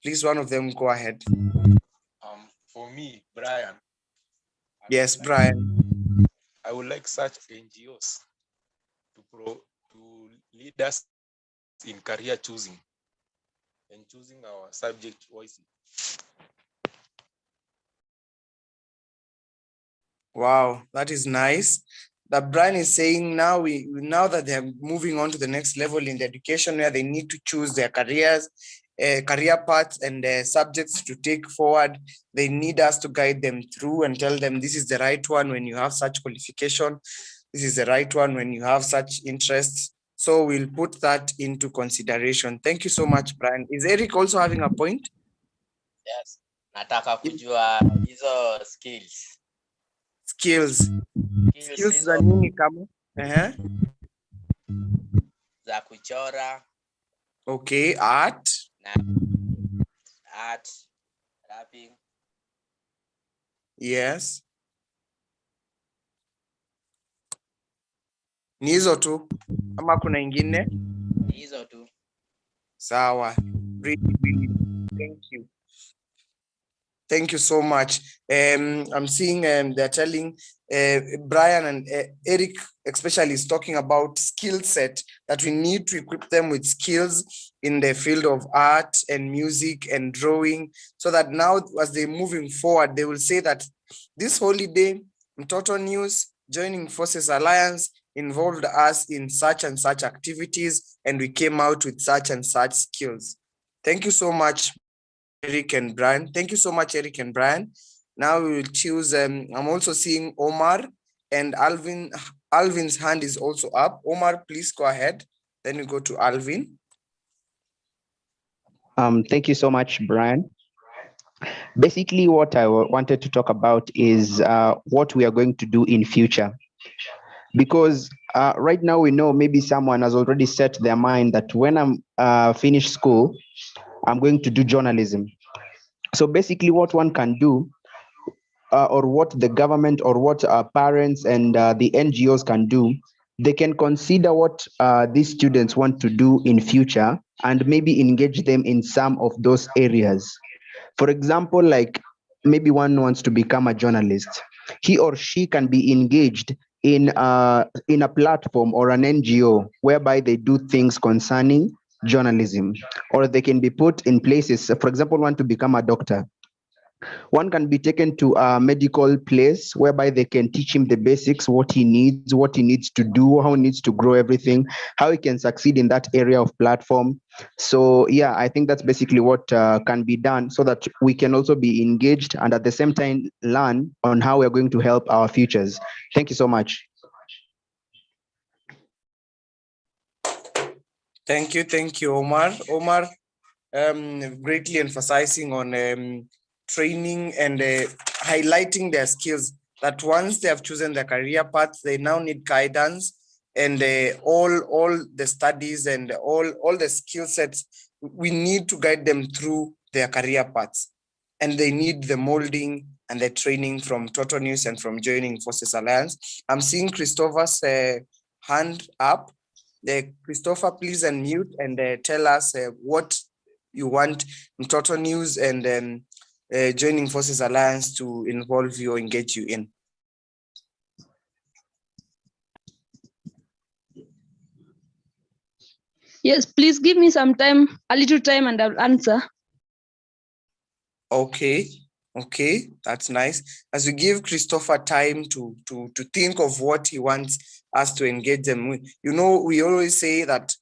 Speaker 1: Please, one of them go ahead.
Speaker 10: For me, Brian.
Speaker 1: Yes, Brian.
Speaker 10: I would like such NGOs to lead us in career choosing and choosing our subject wisely.
Speaker 1: Wow, that is nice. That Brian is saying now that they're moving on to the next level in the education where they need to choose their careers, career paths and subjects to take forward. They need us to guide them through and tell them this is the right one when you have such qualification. This is the right one when you have such interests. So we'll put that into consideration. Thank you so much, Brian. Is Eric also having a point?
Speaker 9: Yes. Nataka kujua hizo skills.
Speaker 1: Skills za
Speaker 9: hizo
Speaker 1: nini kama?
Speaker 9: za kuchora.
Speaker 1: Okay, art.
Speaker 9: Art, rapping.
Speaker 1: Yes. Ni hizo tu ama kuna ingine?
Speaker 9: Hizo tu.
Speaker 1: Sawa. Really, thank you. Thank you so much. I'm seeing they're telling Brian and Eric especially is talking about skill set, that we need to equip them with skills in the field of art and music and drawing, so that now as they're moving forward, they will say that this holiday, Mtoto News Joining Forces Alliance involved us in such and such activities, and we came out with such and such skills. Thank you so much, Eric and Brian. Thank you so much, Eric and Brian. Now we will choose, I'm also seeing Omar and Alvin. Alvin's hand is also up. Omar, please go ahead. Then we go to Alvin.
Speaker 15: Thank you so much, Brian. Basically, what I wanted to talk about is what we are going to do in future. Because right now we know maybe someone has already set their mind that when I'm finished school, I'm going to do journalism. So basically what one can do, or what the government or what parents and the NGOs can do, they can consider what these students want to do in future and maybe engage them in some of those areas. For example, like maybe one wants to become a journalist. He or she can be engaged in a platform or an NGO whereby they do things concerning journalism, or they can be put in places. For example, want to become a doctor. One can be taken to a medical place whereby they can teach him the basics, what he needs to do, how he needs to grow everything, how he can succeed in that area of platform. So yeah, I think that's basically what can be done, so that we can also be engaged and at the same time learn on how we're going to help our futures. Thank you so much.
Speaker 1: Thank you, Omar. Omar, greatly emphasizing on training and highlighting their skills, that once they have chosen their career path, they now need guidance, and all the studies and all the skill sets, we need to guide them through their career paths, and they need the molding and the training from Total News and from Joining Forces Alliance. I'm seeing Christopher's hand up. Christopher, please unmute and tell us what you want Total News and Joining Forces Alliance to involve you or engage you in.
Speaker 13: Yes, please give me some time, a little time, and I'll answer.
Speaker 1: Okay, that's nice. As we give Christopher time to think of what he wants us to engage them with. You know, we always say that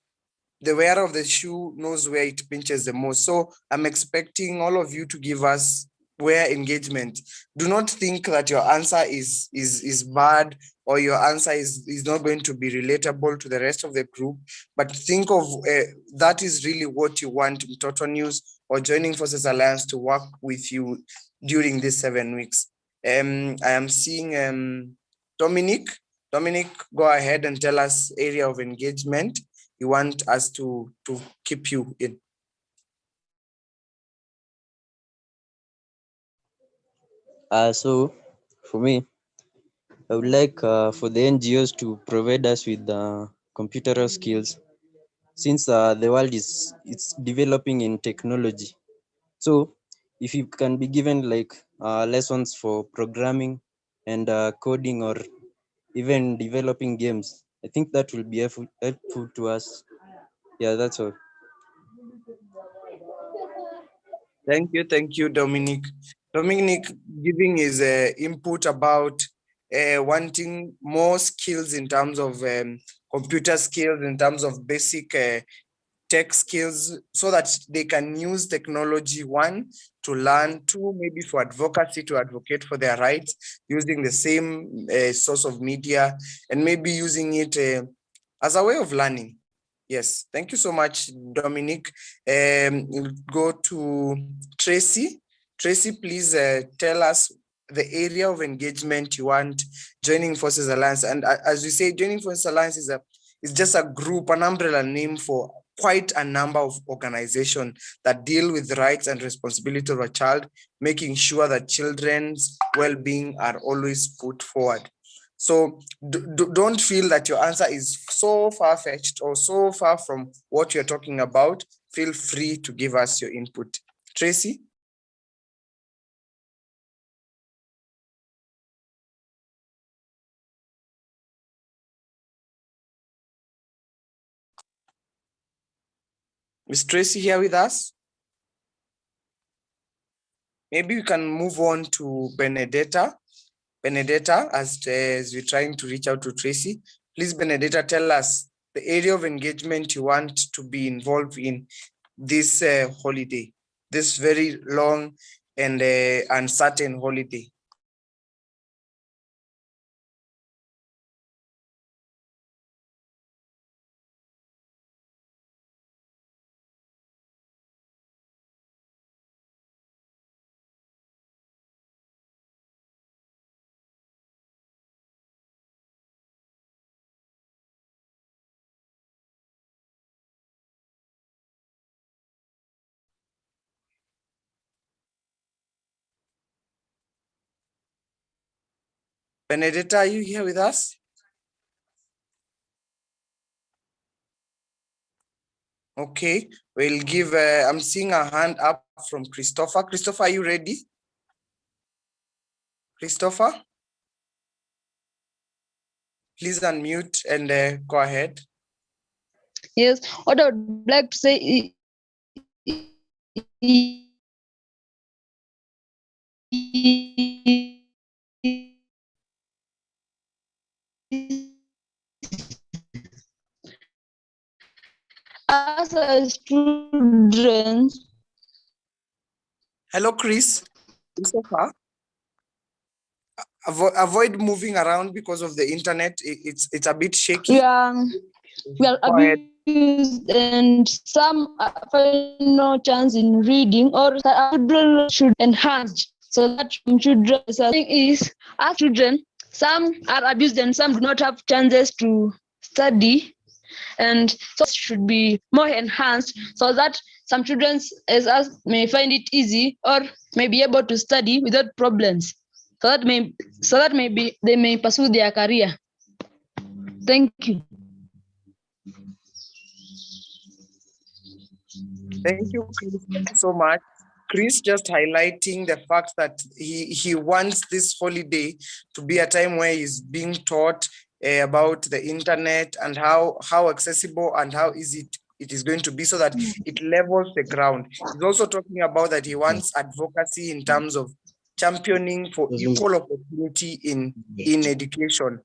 Speaker 1: the wearer of the shoe knows where it pinches the most. So I'm expecting all of you to give us where engagement. Do not think that your answer is bad, or your answer is not going to be relatable to the rest of the group, but think of that is really what you want Total News or Joining Forces Alliance to work with you during these 7 weeks. I am seeing Dominic. Dominic, go ahead and tell us area of engagement you want us to keep you in.
Speaker 16: So for me, I would like for the NGOs to provide us with computer skills, since the world it's developing in technology. So if you can be given like lessons for programming and coding, or even developing games, I think that will be helpful to us. Yeah, that's all.
Speaker 1: Thank you, Dominic. Dominic giving his input about wanting more skills in terms of computer skills, in terms of basic tech skills, so that they can use technology, one, to learn, two, maybe for advocacy, to advocate for their rights, using the same source of media, and maybe using it as a way of learning. Yes, thank you so much, Dominic. We'll go to Tracy. Tracy, please tell us the area of engagement you want Joining Forces Alliance. And as we say, Joining Forces Alliance is just a group, an umbrella name for quite a number of organizations that deal with the rights and responsibility of a child, making sure that children's well-being are always put forward. So don't feel that your answer is so far-fetched or so far from what you're talking about. Feel free to give us your input. Tracy? Is Tracy here with us? Maybe we can move on to Benedetta. Benedetta, as we're trying to reach out to Tracy, please, Benedetta, tell us the area of engagement you want to be involved in this holiday, this very long and uncertain holiday. Benedetta, are you here with us? Okay, we'll give, I'm seeing a hand up from Christopher. Christopher, are you ready? Christopher? Please unmute and go ahead.
Speaker 13: Yes, what I would like to say as a student.
Speaker 1: Hello, Chris. Christopher? Avoid moving around because of the internet. It's a bit shaky.
Speaker 13: Yeah, well, abused and some find no chance in reading, or children should enhance so that children. The thing is, as children, some are abused and some do not have chances to study, and so should be more enhanced so that some children as us may find it easy or may be able to study without problems. So that maybe they may pursue their career. Thank you.
Speaker 1: Thank you, Chris. Thank you so much. Chris just highlighting the fact that he wants this holiday to be a time where he's being taught about the internet and how accessible and how easy it is going to be so that it levels the ground. He's also talking about that he wants advocacy in terms of championing for equal opportunity in education,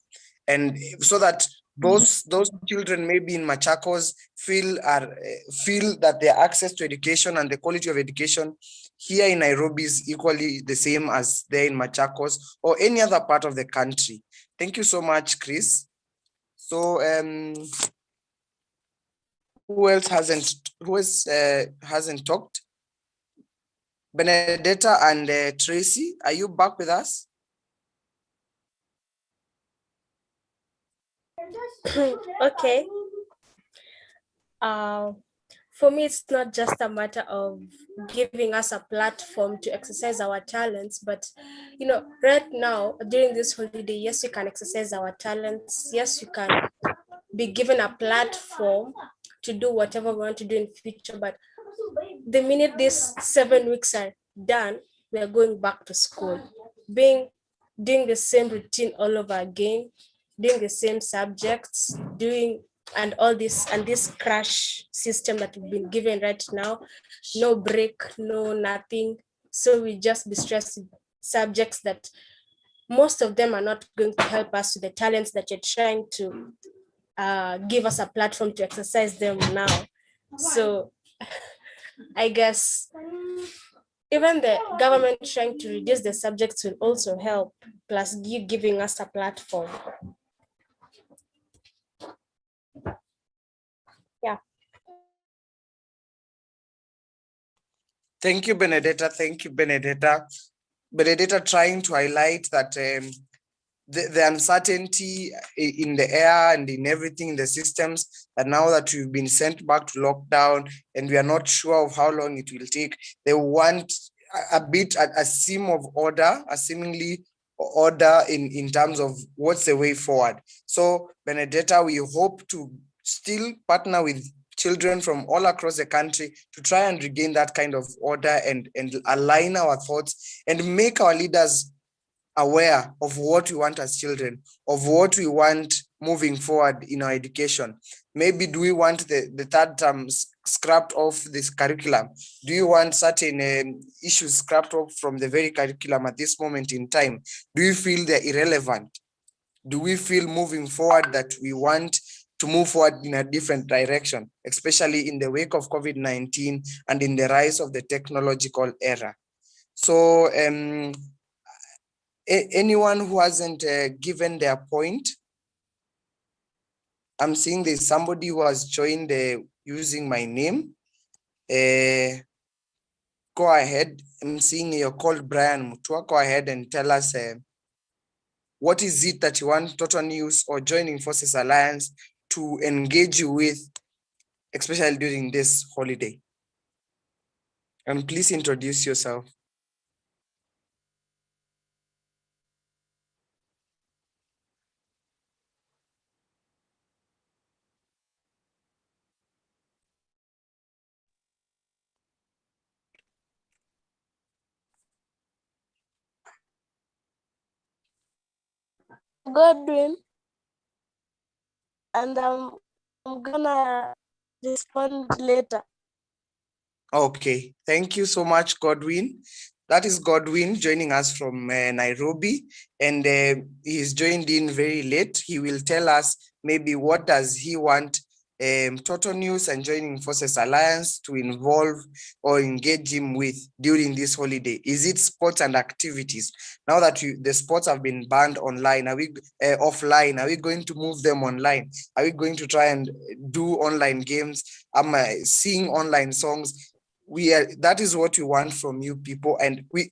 Speaker 1: and so that those children maybe in Machakos feel that their access to education and the quality of education here in Nairobi is equally the same as there in Machakos or any other part of the country. Thank you so much, Chris. So who else hasn't talked? Benedetta and Tracy, are you back with us?
Speaker 6: Okay. For me, it's not just a matter of giving us a platform to exercise our talents, but right now during this holiday, yes, you can exercise our talents. Yes, you can be given a platform to do whatever we want to do in future. But the minute these 7 weeks are done, we are going back to school, doing the same routine all over again, doing the same subjects, and all this, and this crash system that we've been given right now, no break, no nothing. So we just be stressed with subjects that most of them are not going to help us with the talents that you're trying to give us a platform to exercise them now. So I guess even the government trying to reduce the subjects will also help, plus you giving us a platform. Yeah.
Speaker 1: Thank you, Benedetta. Thank you, Benedetta. Benedetta trying to highlight that the uncertainty in the air and in everything in the systems, that now that we've been sent back to lockdown and we are not sure of how long it will take, they want a seam of order, a seemingly order in terms of what's the way forward. So Benedetta, we hope to still partner with children from all across the country to try and regain that kind of order and align our thoughts and make our leaders aware of what we want as children, of what we want moving forward in our education. Maybe do we want the third term scrapped off this curriculum? Do you want certain issues scrapped off from the very curriculum at this moment in time? Do you feel they're irrelevant? Do we feel moving forward that we want to move forward in a different direction, especially in the wake of COVID-19 and in the rise of the technological era? So anyone who hasn't given their point, I'm seeing there's somebody who has joined using my name. Go ahead. I'm seeing you're called Brian Mutua. Go ahead and tell us what is it that you want Total News or Joining Forces Alliance to engage you with, especially during this holiday. And please introduce yourself.
Speaker 6: Godwin, and I'm gonna respond later.
Speaker 1: Okay, thank you so much, Godwin. That is Godwin joining us from Nairobi, and he's joined in very late. He will tell us maybe what does he want Total News and Joining Forces Alliance to involve or engage him with during this holiday. Is it sports and activities? Now that the sports have been banned online, are we offline? Are we going to move them online? Are we going to try and do online games? Am I sing online songs? That is what we want from you people, and we,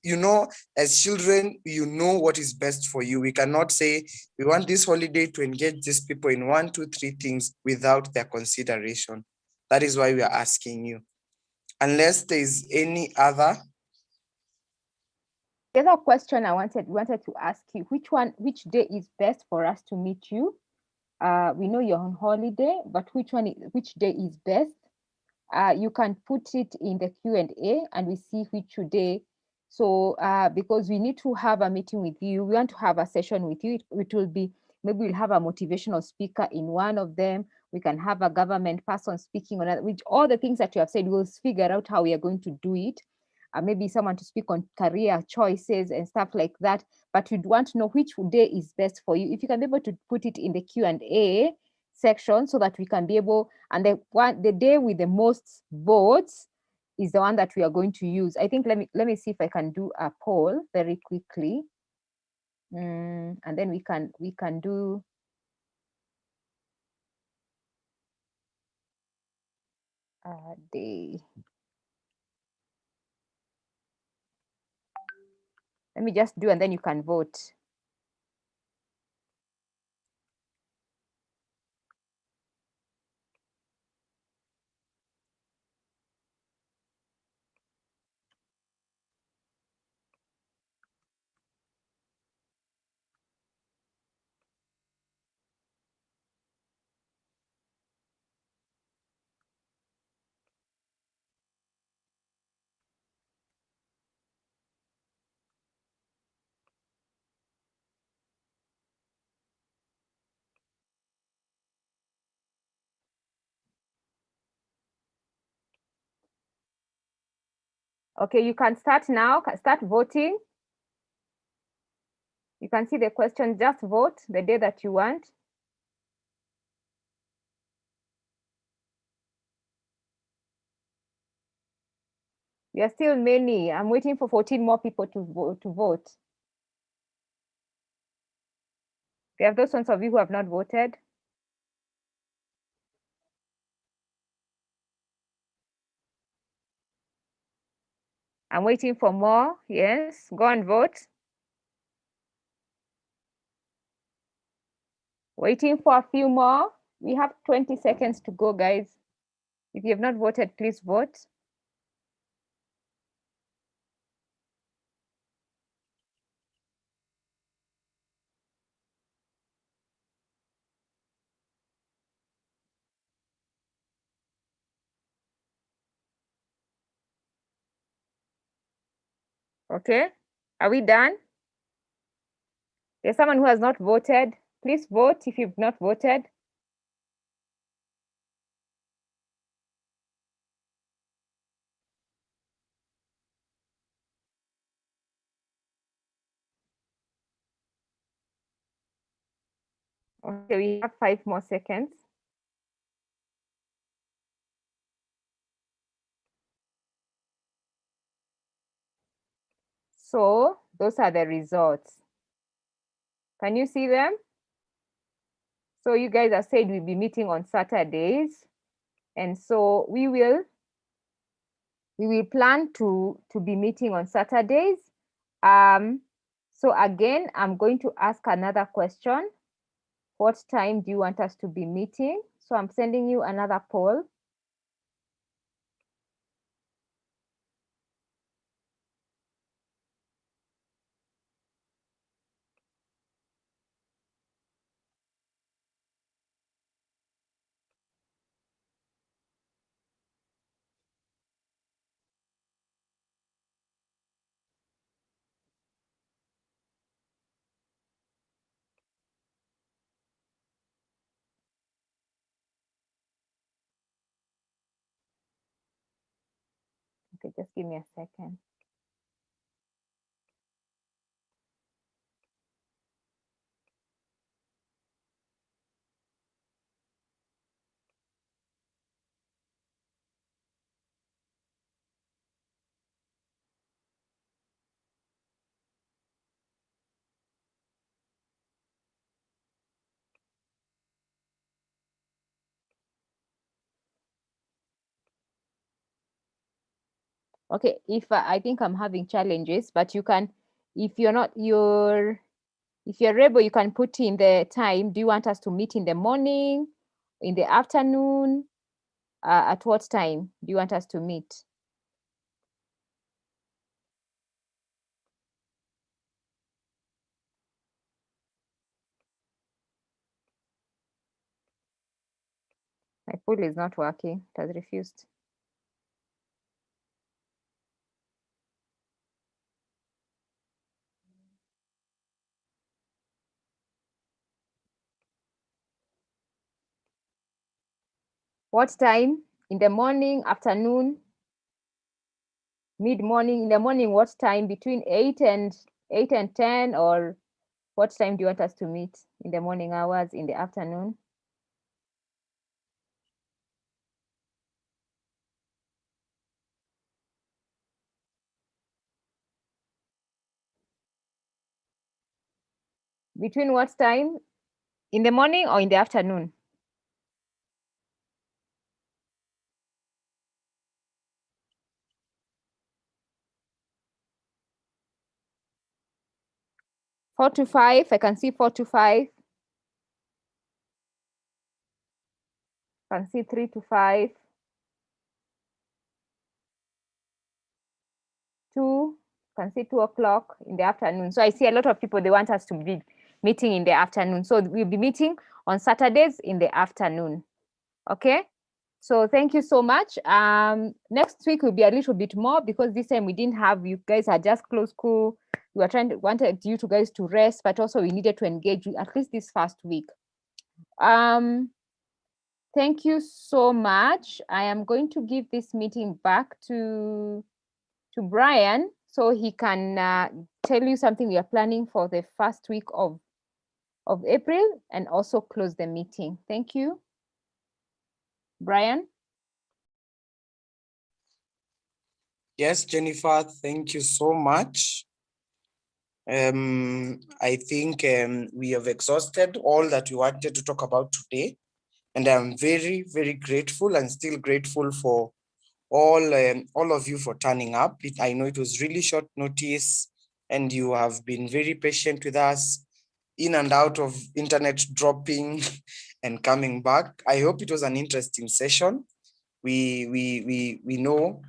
Speaker 1: as children, what is best for you. We cannot say we want this holiday to engage these people in 1, 2, 3 things without their consideration. That is why we are asking you, unless there is any other.
Speaker 2: The other question I wanted to ask you, which day is best for us to meet you? We know you're on holiday, but which day is best? You can put it in the Q&A and we see which day. So because we need to have a meeting with you, we want to have a session with you. It will be, maybe we'll have a motivational speaker in one of them. We can have a government person speaking on it, which all the things that you have said, we'll figure out how we are going to do it. Maybe someone to speak on career choices and stuff like that. But we'd want to know which day is best for you. If you can be able to put it in the Q&A section so that we can be able, and the day with the most votes is the one that we are going to use. I think let me see if I can do a poll very quickly, and then we can do a day. Let me just do, and then you can vote. Okay, you can start now. Start voting. You can see the question, just vote the day that you want. There are still many. I'm waiting for 14 more people to vote. We have those ones of you who have not voted. I'm waiting for more. Yes, go and vote. Waiting for a few more. We have 20 seconds to go, guys. If you have not voted, please vote. Okay, are we done? There's someone who has not voted. Please vote if you've not voted. Okay, we have 5 more seconds. So those are the results. Can you see them? So you guys have said we'll be meeting on Saturdays. And so we will plan to be meeting on Saturdays. So again, I'm going to ask another question. What time do you want us to be meeting? So I'm sending you another poll. Okay, just give me a second. Okay, if I think I'm having challenges, but you can, if you're able, you can put in the time. Do you want us to meet in the morning, in the afternoon? At what time do you want us to meet? My poll is not working. It has refused. What time? In the morning, afternoon, mid-morning? In the morning, what time? Between 8 and 10, or what time do you want us to meet? In the morning hours, in the afternoon? Between what time? In the morning or in the afternoon? Four to 5. I can see 4 to 5. I can see 3 to 5. 2. Can see 2 o'clock in the afternoon. So I see a lot of people, they want us to be meeting in the afternoon. So we'll be meeting on Saturdays in the afternoon. Okay. So thank you so much. Next week will be a little bit more because this time we didn't have, you guys had just closed school. We were wanted you to guys to rest, but also we needed to engage you at least this first week. Thank you so much. I am going to give this meeting back to Brian so he can tell you something we are planning for the first week of April and also close the meeting. Thank you. Brian?
Speaker 1: Yes, Jennifer, thank you so much. I think we have exhausted all that we wanted to talk about today. And I'm very, very grateful and still grateful for all of you for turning up. I know it was really short notice and you have been very patient with us, in and out of internet dropping and coming back. I hope it was an interesting session. We know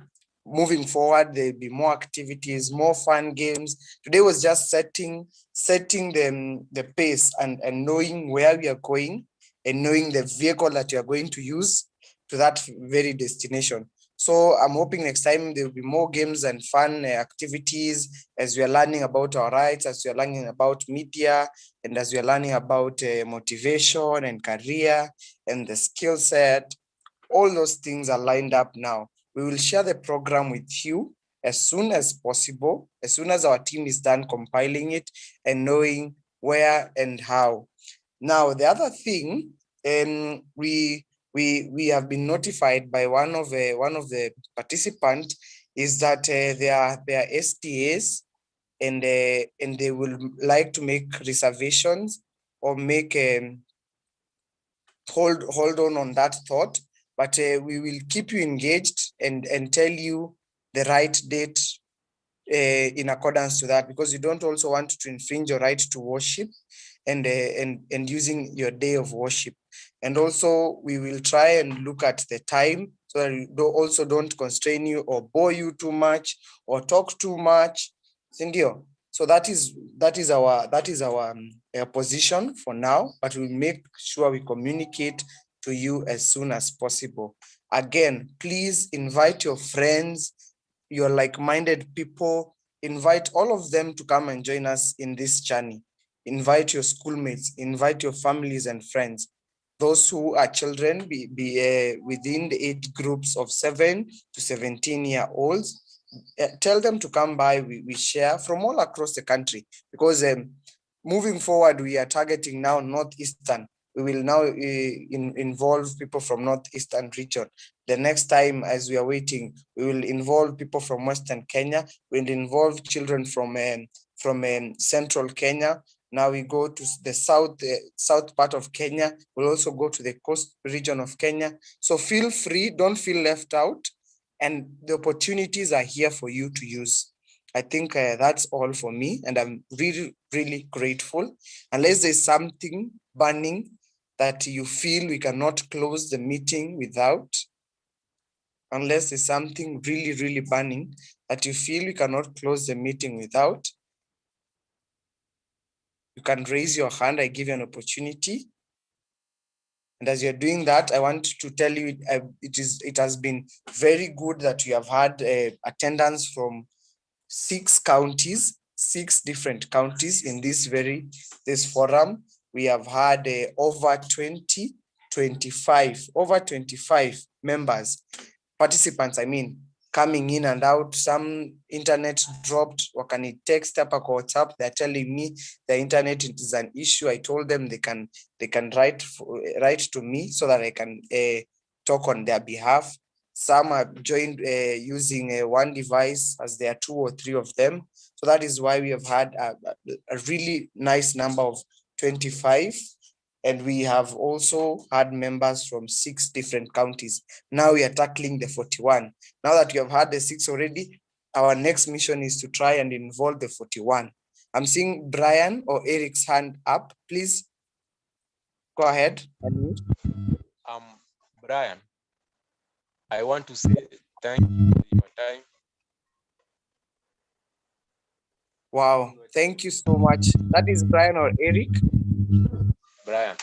Speaker 1: moving forward, there'll be more activities, more fun games. Today was just setting the pace and knowing where we are going and knowing the vehicle that you are going to use to that very destination. So I'm hoping next time there will be more games and fun activities as we are learning about our rights, as we are learning about media, and as we are learning about motivation and career and the skill set. All those things are lined up now. We will share the program with you as soon as possible, as soon as our team is done compiling it and knowing where and how. Now, the other thing, we have been notified by one of the participants is that they are STAs and they will like to make reservations or make hold on that thought, but we will keep you engaged and tell you the right date in accordance to that, because you don't also want to infringe your right to worship and using your day of worship. And also we will try and look at the time so that we also don't constrain you or bore you too much or talk too much. Sindio? So that is our position for now, but we'll make sure we communicate to you as soon as possible. Again, please invite your friends, your like-minded people, invite all of them to come and join us in this journey. Invite your schoolmates, invite your families and friends. Those who are children, be within the age groups of 7 to 17-year-olds, tell them to come by. We share from all across the country, because moving forward, we are targeting now Northeastern. We will now involve people from Northeastern region. The next time, as we are waiting, we will involve people from Western Kenya. We'll involve children from Central Kenya. Now we go to the south part of Kenya. We'll also go to the coast region of Kenya. So feel free, don't feel left out. And the opportunities are here for you to use. I think that's all for me. And I'm really, really grateful. Unless there's something burning that you feel we cannot close the meeting without, unless there's something really, really burning that you feel we cannot close the meeting without, you can raise your hand. I give you an opportunity. And as you're doing that, I want to tell you, it has been very good that you have had attendance from 6 counties, 6 different counties in this forum. We have had over 25 members, participants, I mean, coming in and out. Some internet dropped, wakani text hapa kwa WhatsApp, they're telling me the internet is an issue. I told them they can write to me so that I can talk on their behalf. Some have joined using one device, as there are 2 or 3 of them. So that is why we have had a really nice number of 25. And we have also had members from 6 different counties. Now we are tackling the 41. Now that you have had the 6 already, our next mission is to try and involve the 41. I'm seeing Brian or Eric's hand up. Please go ahead.
Speaker 10: Brian, I want to say thank you for your time.
Speaker 1: Wow, thank you so much. That is Brian or Eric?
Speaker 10: Brian.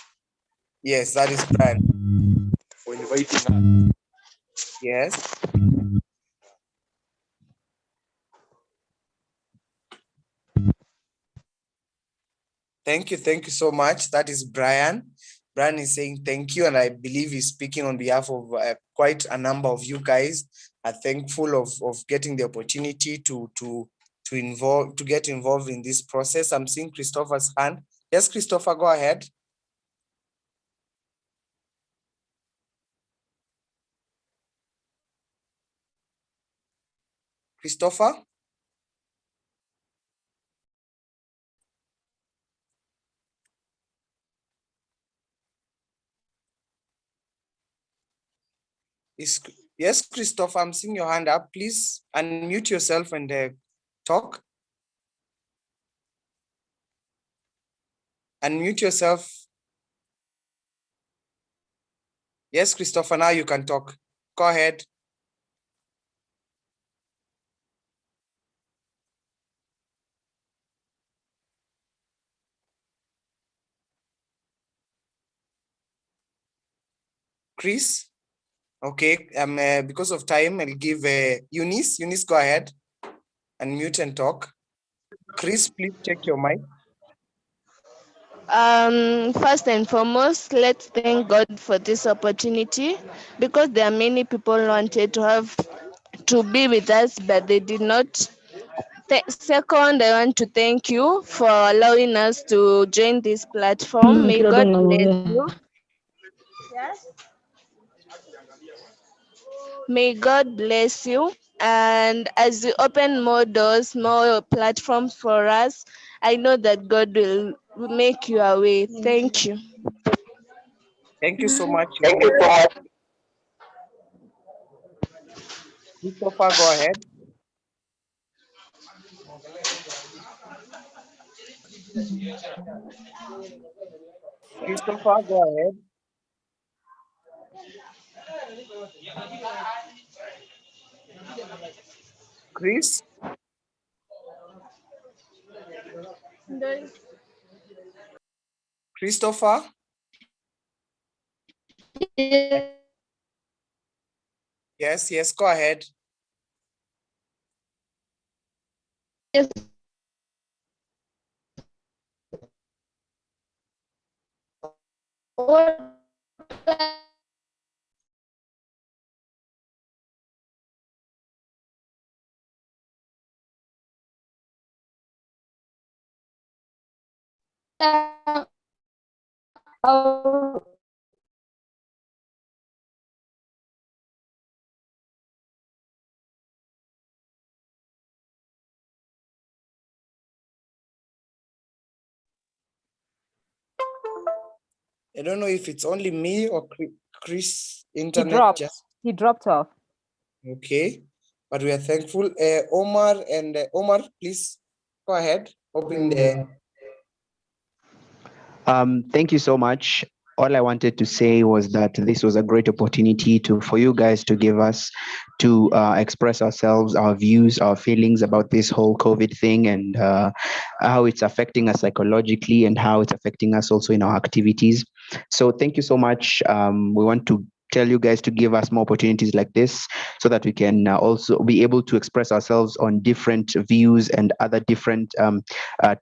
Speaker 1: Yes, that is Brian.
Speaker 10: For inviting us.
Speaker 1: Yes. Thank you so much. That is Brian. Brian is saying thank you, and I believe he's speaking on behalf of quite a number of you guys. Are thankful of getting the opportunity to get involved in this process. I'm seeing Christopher's hand. Yes, Christopher, go ahead. Christopher? Yes, Christopher, I'm seeing your hand up. Please unmute yourself and talk. Unmute yourself. Yes, Christopher, now you can talk. Go ahead. Chris? Okay, because of time, I'll give Eunice. Eunice, go ahead. Unmute and talk. Chris, please check your mic.
Speaker 14: First and foremost, let's thank God for this opportunity, because there are many people who wanted to be with us, but they did not. Second, I want to thank you for allowing us to join this platform. May God bless you. Yes. May God bless you. And as you open more doors, more platforms for us, I know that God will make you a way. Thank you.
Speaker 1: Thank you so much.
Speaker 14: Thank you so much.
Speaker 1: Christopher, go ahead. Christopher, go ahead. Chris? Christopher? Yes, go ahead.
Speaker 13: Yes.
Speaker 1: I don't know if it's only me or Chris'
Speaker 2: He
Speaker 1: internet
Speaker 2: dropped off.
Speaker 1: Okay, but we are thankful. Omar, please go ahead. Open the.
Speaker 15: Thank you so much. All I wanted to say was that this was a great opportunity for you guys to give us to express ourselves, our views, our feelings about this whole COVID thing, and how it's affecting us psychologically and how it's affecting us also in our activities. So thank you so much. We want to tell you guys to give us more opportunities like this so that we can also be able to express ourselves on different views and other different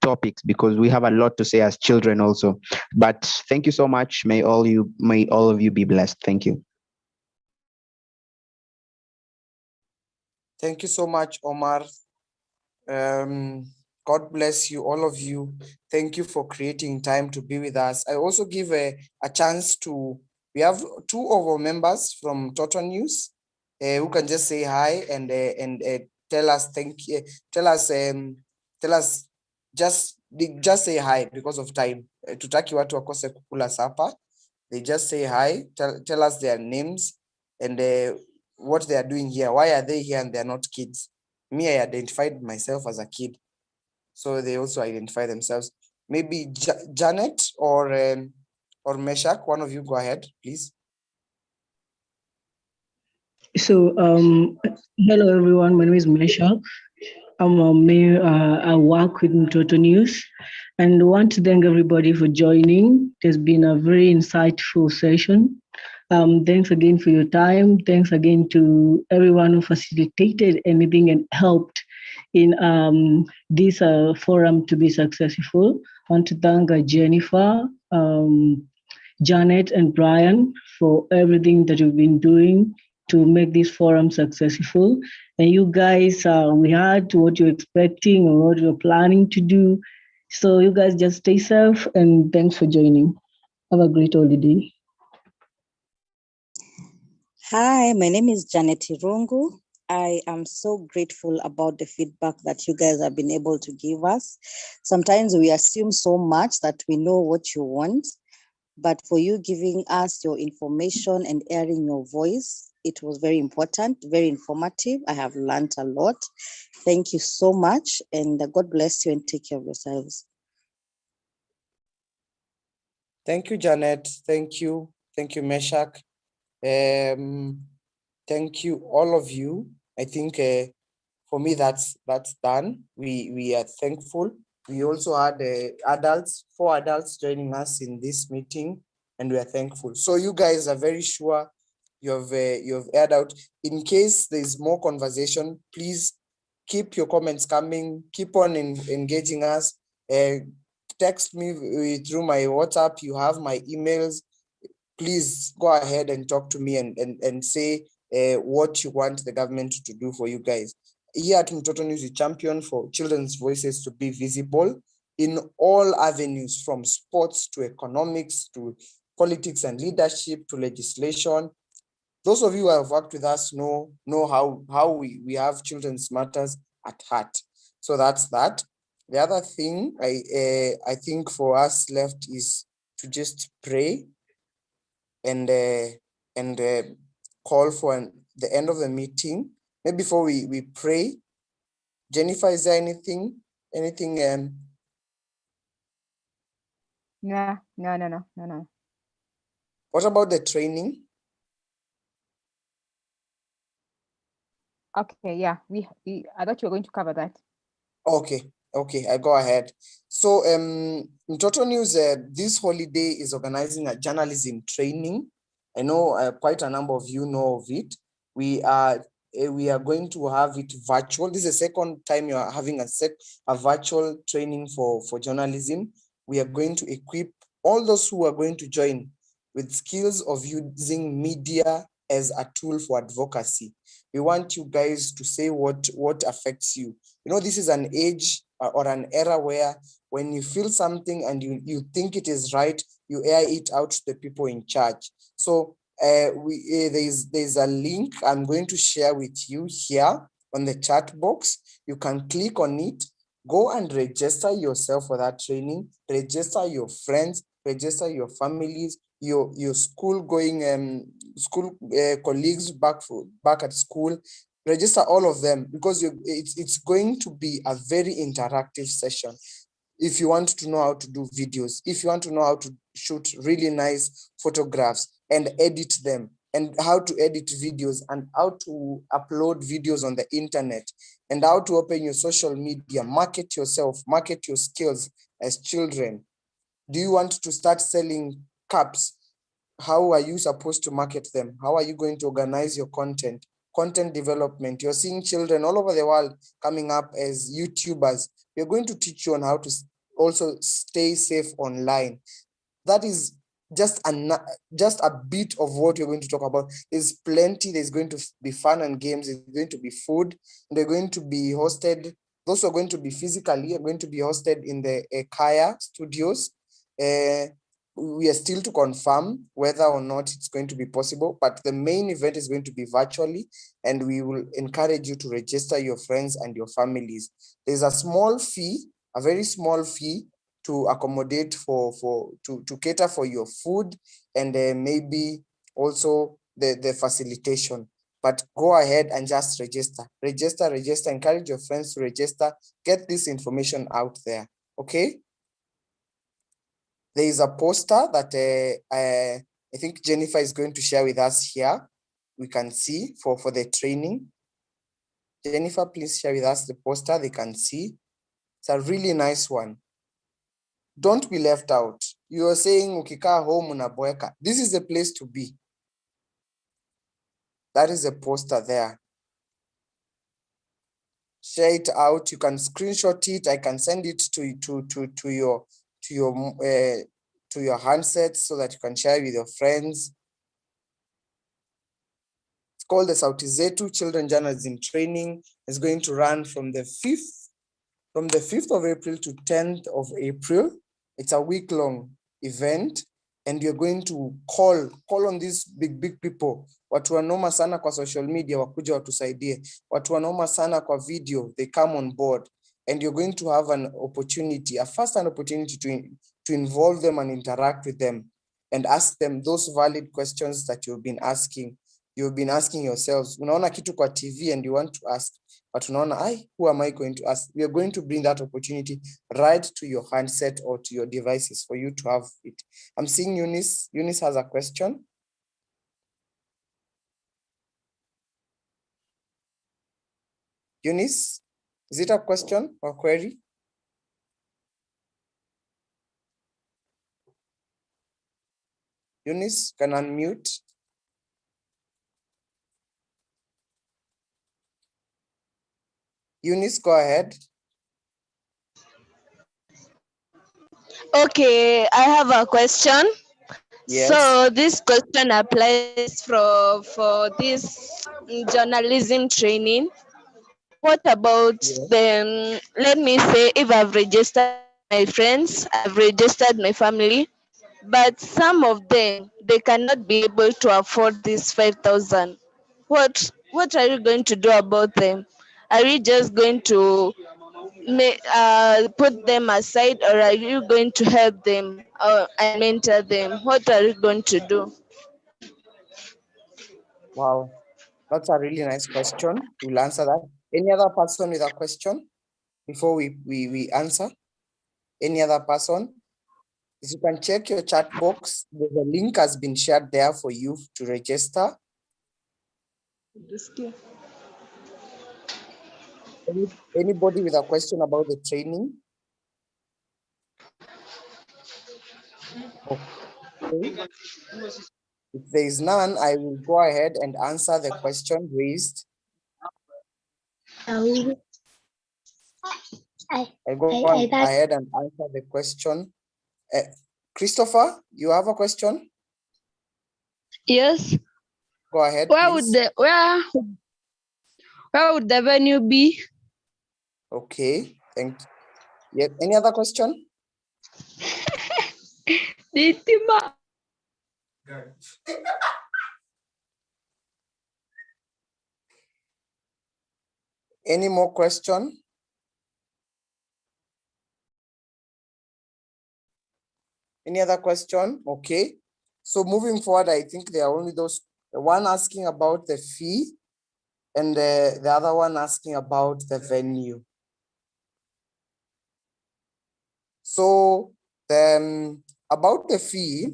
Speaker 15: topics, because we have a lot to say as children also. But thank you so much. May all of you be blessed. Thank you.
Speaker 1: Thank you so much, Omar. God bless you, all of you. Thank you for creating time to be with us. I also give a chance to, we have two of our members from Total News who can just say hi and tell us just say hi because of time. Tutaki watu wakose kukula sapa. They just say hi, tell us their names and what they are doing here. Why are they here and they're not kids? Me, I identified myself as a kid. So they also identify themselves. Maybe Janet or Meshach, one of you go ahead, please.
Speaker 18: So, hello everyone, my name is Meshach. I work with Mtoto News and want to thank everybody for joining. It has been a very insightful session. Thanks again for your time. Thanks again to everyone who facilitated anything and helped in this forum to be successful. I want to thank Jennifer, Janet, and Brian for everything that you've been doing to make this forum successful. And you guys, we heard what you're expecting or what you're planning to do. So you guys just stay safe and thanks for joining. Have a great holiday.
Speaker 19: Hi, my name is Janet Irungu. I am so grateful about the feedback that you guys have been able to give us. Sometimes we assume so much that we know what you want, but for you giving us your information and airing your voice, It was very important, very informative. I have learned a lot. Thank you so much, and God bless you and take care of yourselves.
Speaker 1: Thank you, Janet. Thank you. Thank you, Meshach. Thank you, all of you. I think for me, that's done. We are thankful. We also had adults, 4 adults joining us in this meeting, and we are thankful. So you guys are very sure you have aired out. In case there's more conversation, please keep your comments coming. Keep on engaging us. Text me through my WhatsApp. You have my emails. Please go ahead and talk to me and say what you want the government to do for you guys. Here at Mtoto News, we champion for children's voices to be visible in all avenues, from sports to economics to politics and leadership to legislation. Those of you who have worked with us know how we have children's matters at heart. So that's that. The other thing I think for us left is to just pray and call for the end of the meeting. Maybe before we pray, Jennifer, is there anything?
Speaker 2: No.
Speaker 1: What about the training?
Speaker 2: Okay, yeah, I thought you were going to cover that.
Speaker 1: Okay, I go ahead. So Mtoto News, this holiday is organizing a journalism training. I know quite a number of you know of it. We are going to have it virtual. This is the second time you are having a virtual training for journalism. We are going to equip all those who are going to join with skills of using media as a tool for advocacy. We want you guys to say what affects you. You know, this is an age or an era where when you feel something and you think it is right, you air it out to the people in charge. So there's a link I'm going to share with you here on the chat box. You can click on it, go and register yourself for that training, register your friends, register your families, your school colleagues back at school. Register all of them, because it's going to be a very interactive session. If you want to know how to do videos, if you want to know how to shoot really nice photographs and edit them, and how to edit videos, and how to upload videos on the internet, and how to open your social media, market yourself, market your skills as children. Do you want to start selling cups? How are you supposed to market them? How are you going to organize your content development? You're seeing children all over the world coming up as YouTubers. We're going to teach you on how to also stay safe online. That is just a bit of what we're going to talk about. There's plenty. There's going to be fun and games. There's going to be food. They're going to be hosted. Those are going to be physically are going to be hosted in the Kaya studios. We are still to confirm whether or not it's going to be possible, but the main event is going to be virtually, and we will encourage you to register your friends and your families. There's a small fee, a very small fee, to accommodate to cater for your food and maybe also the facilitation. But go ahead and just register. Encourage your friends to register. Get this information out there, okay? There is a poster that I think Jennifer is going to share with us here. We can see for the training. Jennifer, please share with us the poster. They can see. It's a really nice one. Don't be left out. You are saying ukikaa home unaboeka. This is the place to be. That is a poster there. Share it out. You can screenshot it. I can send it to your handsets so that you can share with your friends. It's called the Sauti Zetu Children Journalism Training. It's going to run from the 5th of April to 10th of April. It's a week-long event, and you're going to call on these big people. Watu wanoma sana kwa social media wakuja watusaidie. Watu wanoma sana kwa video, they come on board, and you're going to have an opportunity, a first-hand opportunity to involve them and interact with them and ask them those valid questions that you've been asking you've been asking yourselves, unaona kitu kwa TV and you want to ask, but unaona, who am I going to ask? We are going to bring that opportunity right to your handset or to your devices for you to have it. I'm seeing Eunice. Eunice has a question. Eunice, is it a question or query? Eunice, can unmute. Eunice, go ahead.
Speaker 14: Okay, I have a question.
Speaker 1: Yes.
Speaker 14: So this question applies for this journalism training. What about them? Let me say, if I've registered my friends, I've registered my family, but some of them, they cannot be able to afford this 5,000. What are you going to do about them? Are you just going to put them aside, or are you going to help them and mentor them? What are you going to do?
Speaker 1: Wow, that's a really nice question. We'll answer that. Any other person with a question before we answer? Any other person? If you can check your chat box, the link has been shared there for you to register. Anybody with a question about the training? Okay. If there is none, I will go ahead and answer the question raised. I go ahead and answer the question. Christopher, you have a question?
Speaker 13: Yes.
Speaker 1: Go ahead,
Speaker 13: Where
Speaker 1: please.
Speaker 13: where would the venue be?
Speaker 1: Okay, thank you. Yep. Any other question? Any more question? Any other question? Okay. So moving forward, I think there are only those, the one asking about the fee and the other one asking about the venue. So about the fee,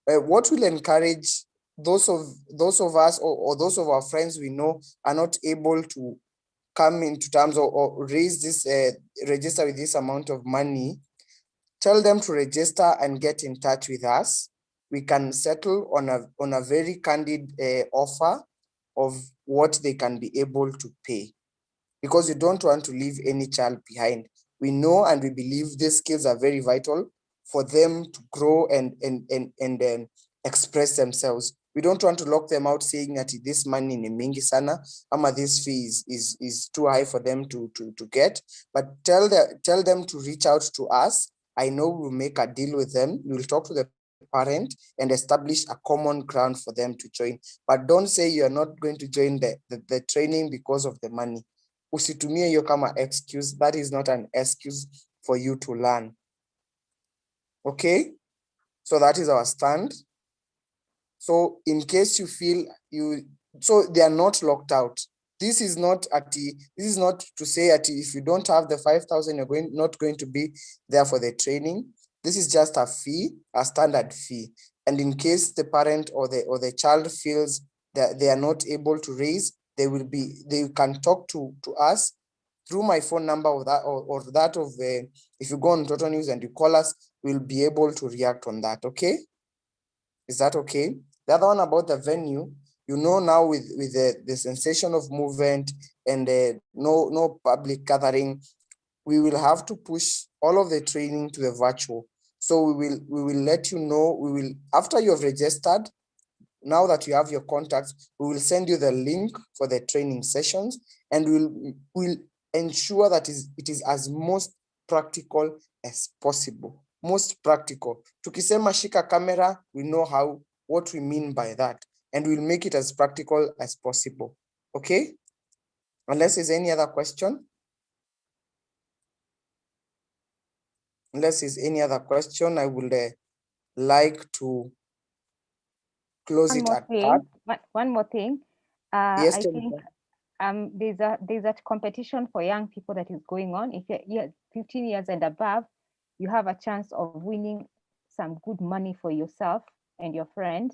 Speaker 1: what will encourage those of us or those of our friends we know are not able to come into terms or raise this, register with this amount of money, tell them to register and get in touch with us. We can settle on a very candid offer of what they can be able to pay, because you don't want to leave any child behind. We know and we believe these skills are very vital for them to grow and express themselves. We don't want to lock them out saying that this money ni mingi sana, ama this fee is too high for them to get, but tell them to reach out to us. I know we'll make a deal with them. We'll talk to the parent and establish a common ground for them to join. But don't say you're not going to join the training because of the money. Usitumie hiyo kama excuse. That is not an excuse for you to learn. Okay, so that is our stand. So in case you feel so they are not locked out. This is not to say that if you don't have the 5,000, you're not going to be there for the training. This is just a fee, a standard fee. And in case the parent or the child feels that they are not able to raise, they can talk to us through my phone number or that of if you go on Total News and you call us, we'll be able to react on that. Okay, is that okay? The other one about the venue, you know, now with the sensation of movement and no public gathering, we will have to push all of the training to the virtual. So we will let you know. After you have registered, now that you have your contacts, we will send you the link for the training sessions, and we'll ensure that it is as most practical as possible. Most practical. Tukisema shika camera, we know what we mean by that, and we'll make it as practical as possible. Okay? Unless there's any other question. Unless there's any other question, I would like to close it at that.
Speaker 2: one more thing.
Speaker 1: Yes,
Speaker 2: I think there's a competition for young people that is going on. If you're 15 years and above, you have a chance of winning some good money for yourself and your friend.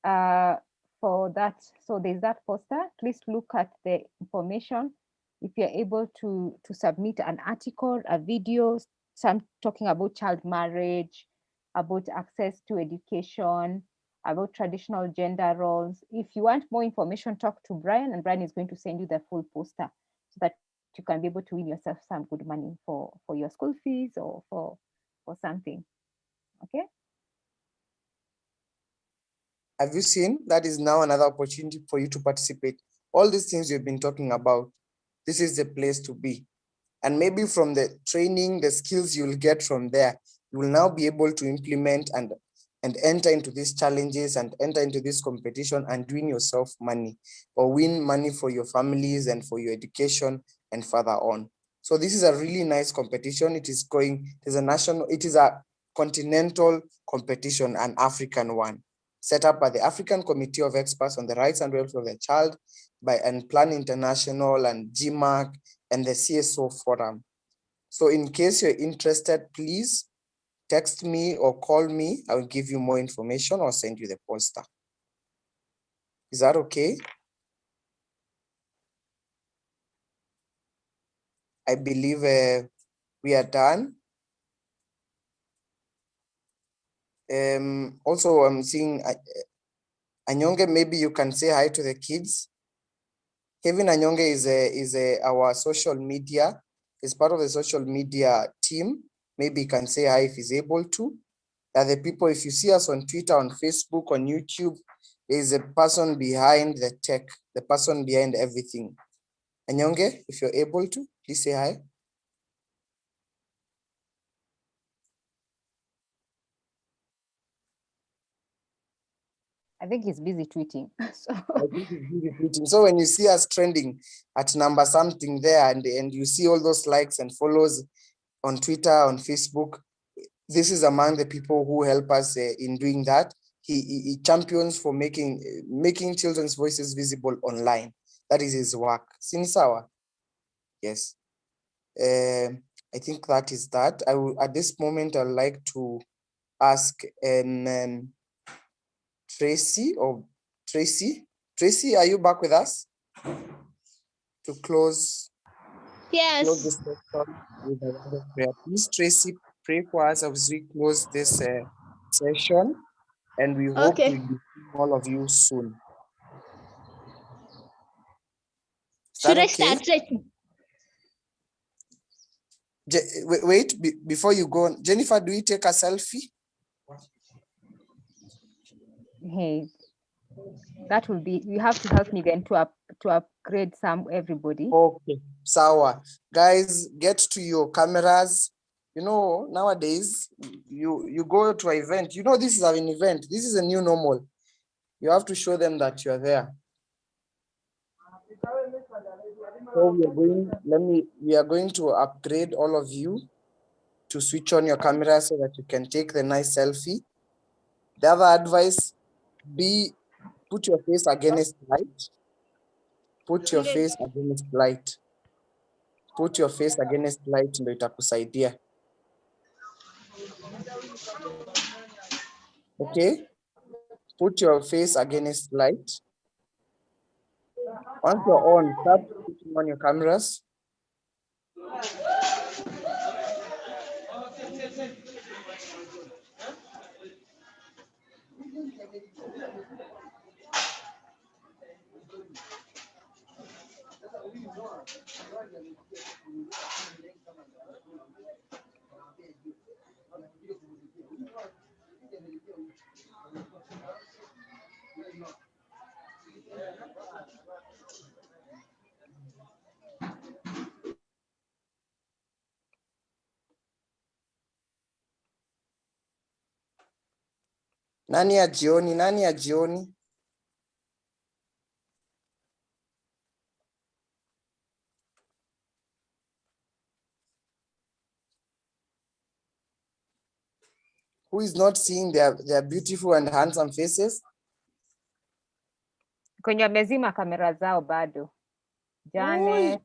Speaker 2: For that, so there's that poster. Please look at the information. If you're able to submit an article, a video, some talking about child marriage, about access to education, about traditional gender roles. If you want more information, talk to Brian, and Brian is going to send you the full poster so that you can be able to win yourself some good money for your school fees or for something. Okay.
Speaker 1: Have you seen? That is now another opportunity for you to participate. All these things you've been talking about, this is the place to be. And maybe from the training, the skills you'll get from there, you will now be able to implement and enter into these challenges and enter into this competition and win yourself money or win money for your families and for your education and further on. So this is a really nice competition. It is a continental competition, an African one, set up by the African Committee of Experts on the Rights and Welfare of the Child and Plan International and GMAC and the CSO Forum. So in case you're interested, please text me or call me. I will give you more information or send you the poster. Is that okay? I believe we are done. Also, I'm seeing Anyonge, maybe you can say hi to the kids. Kevin Anyonge is our social media, is part of the social media team. Maybe he can say hi if he's able to. The people, if you see us on Twitter, on Facebook, on YouTube, there is a person behind the tech, the person behind everything. Anyonge, if you're able to, please say hi.
Speaker 2: I think he's busy tweeting.
Speaker 1: So when you see us trending at number something there and you see all those likes and follows on Twitter, on Facebook, this is among the people who help us in doing that. He champions for making children's voices visible online. That is his work. Sinisawa. Yes. I think that is that. I will, at this moment, I'd like to ask Tracy, are you back with us to close?
Speaker 14: Yes.
Speaker 1: Close this session with a word of prayer. Please, Tracy, pray for us as we close this session, and we hope we'll be seeing all of you soon.
Speaker 14: Should I start?
Speaker 1: Wait, before you go on, Jennifer, do you take a selfie?
Speaker 2: Hey, that will be, you have to help me then to upgrade everybody.
Speaker 1: Okay, sawa. Guys, get to your cameras. You know, nowadays, you go to an event. You know, this is an event. This is a new normal. You have to show them that you're there. So we are going to upgrade all of you to switch on your camera so that you can take the nice selfie. The other advice, put your face against light. Put your face against light. Put your face against light ndio itakusaidia. Okay? Put your face against light. Once you're on, start putting on your cameras. Nani ya jioni? Who is not seeing their beautiful and handsome faces?
Speaker 2: Kwenye wamezima kamera zao bado. Janet.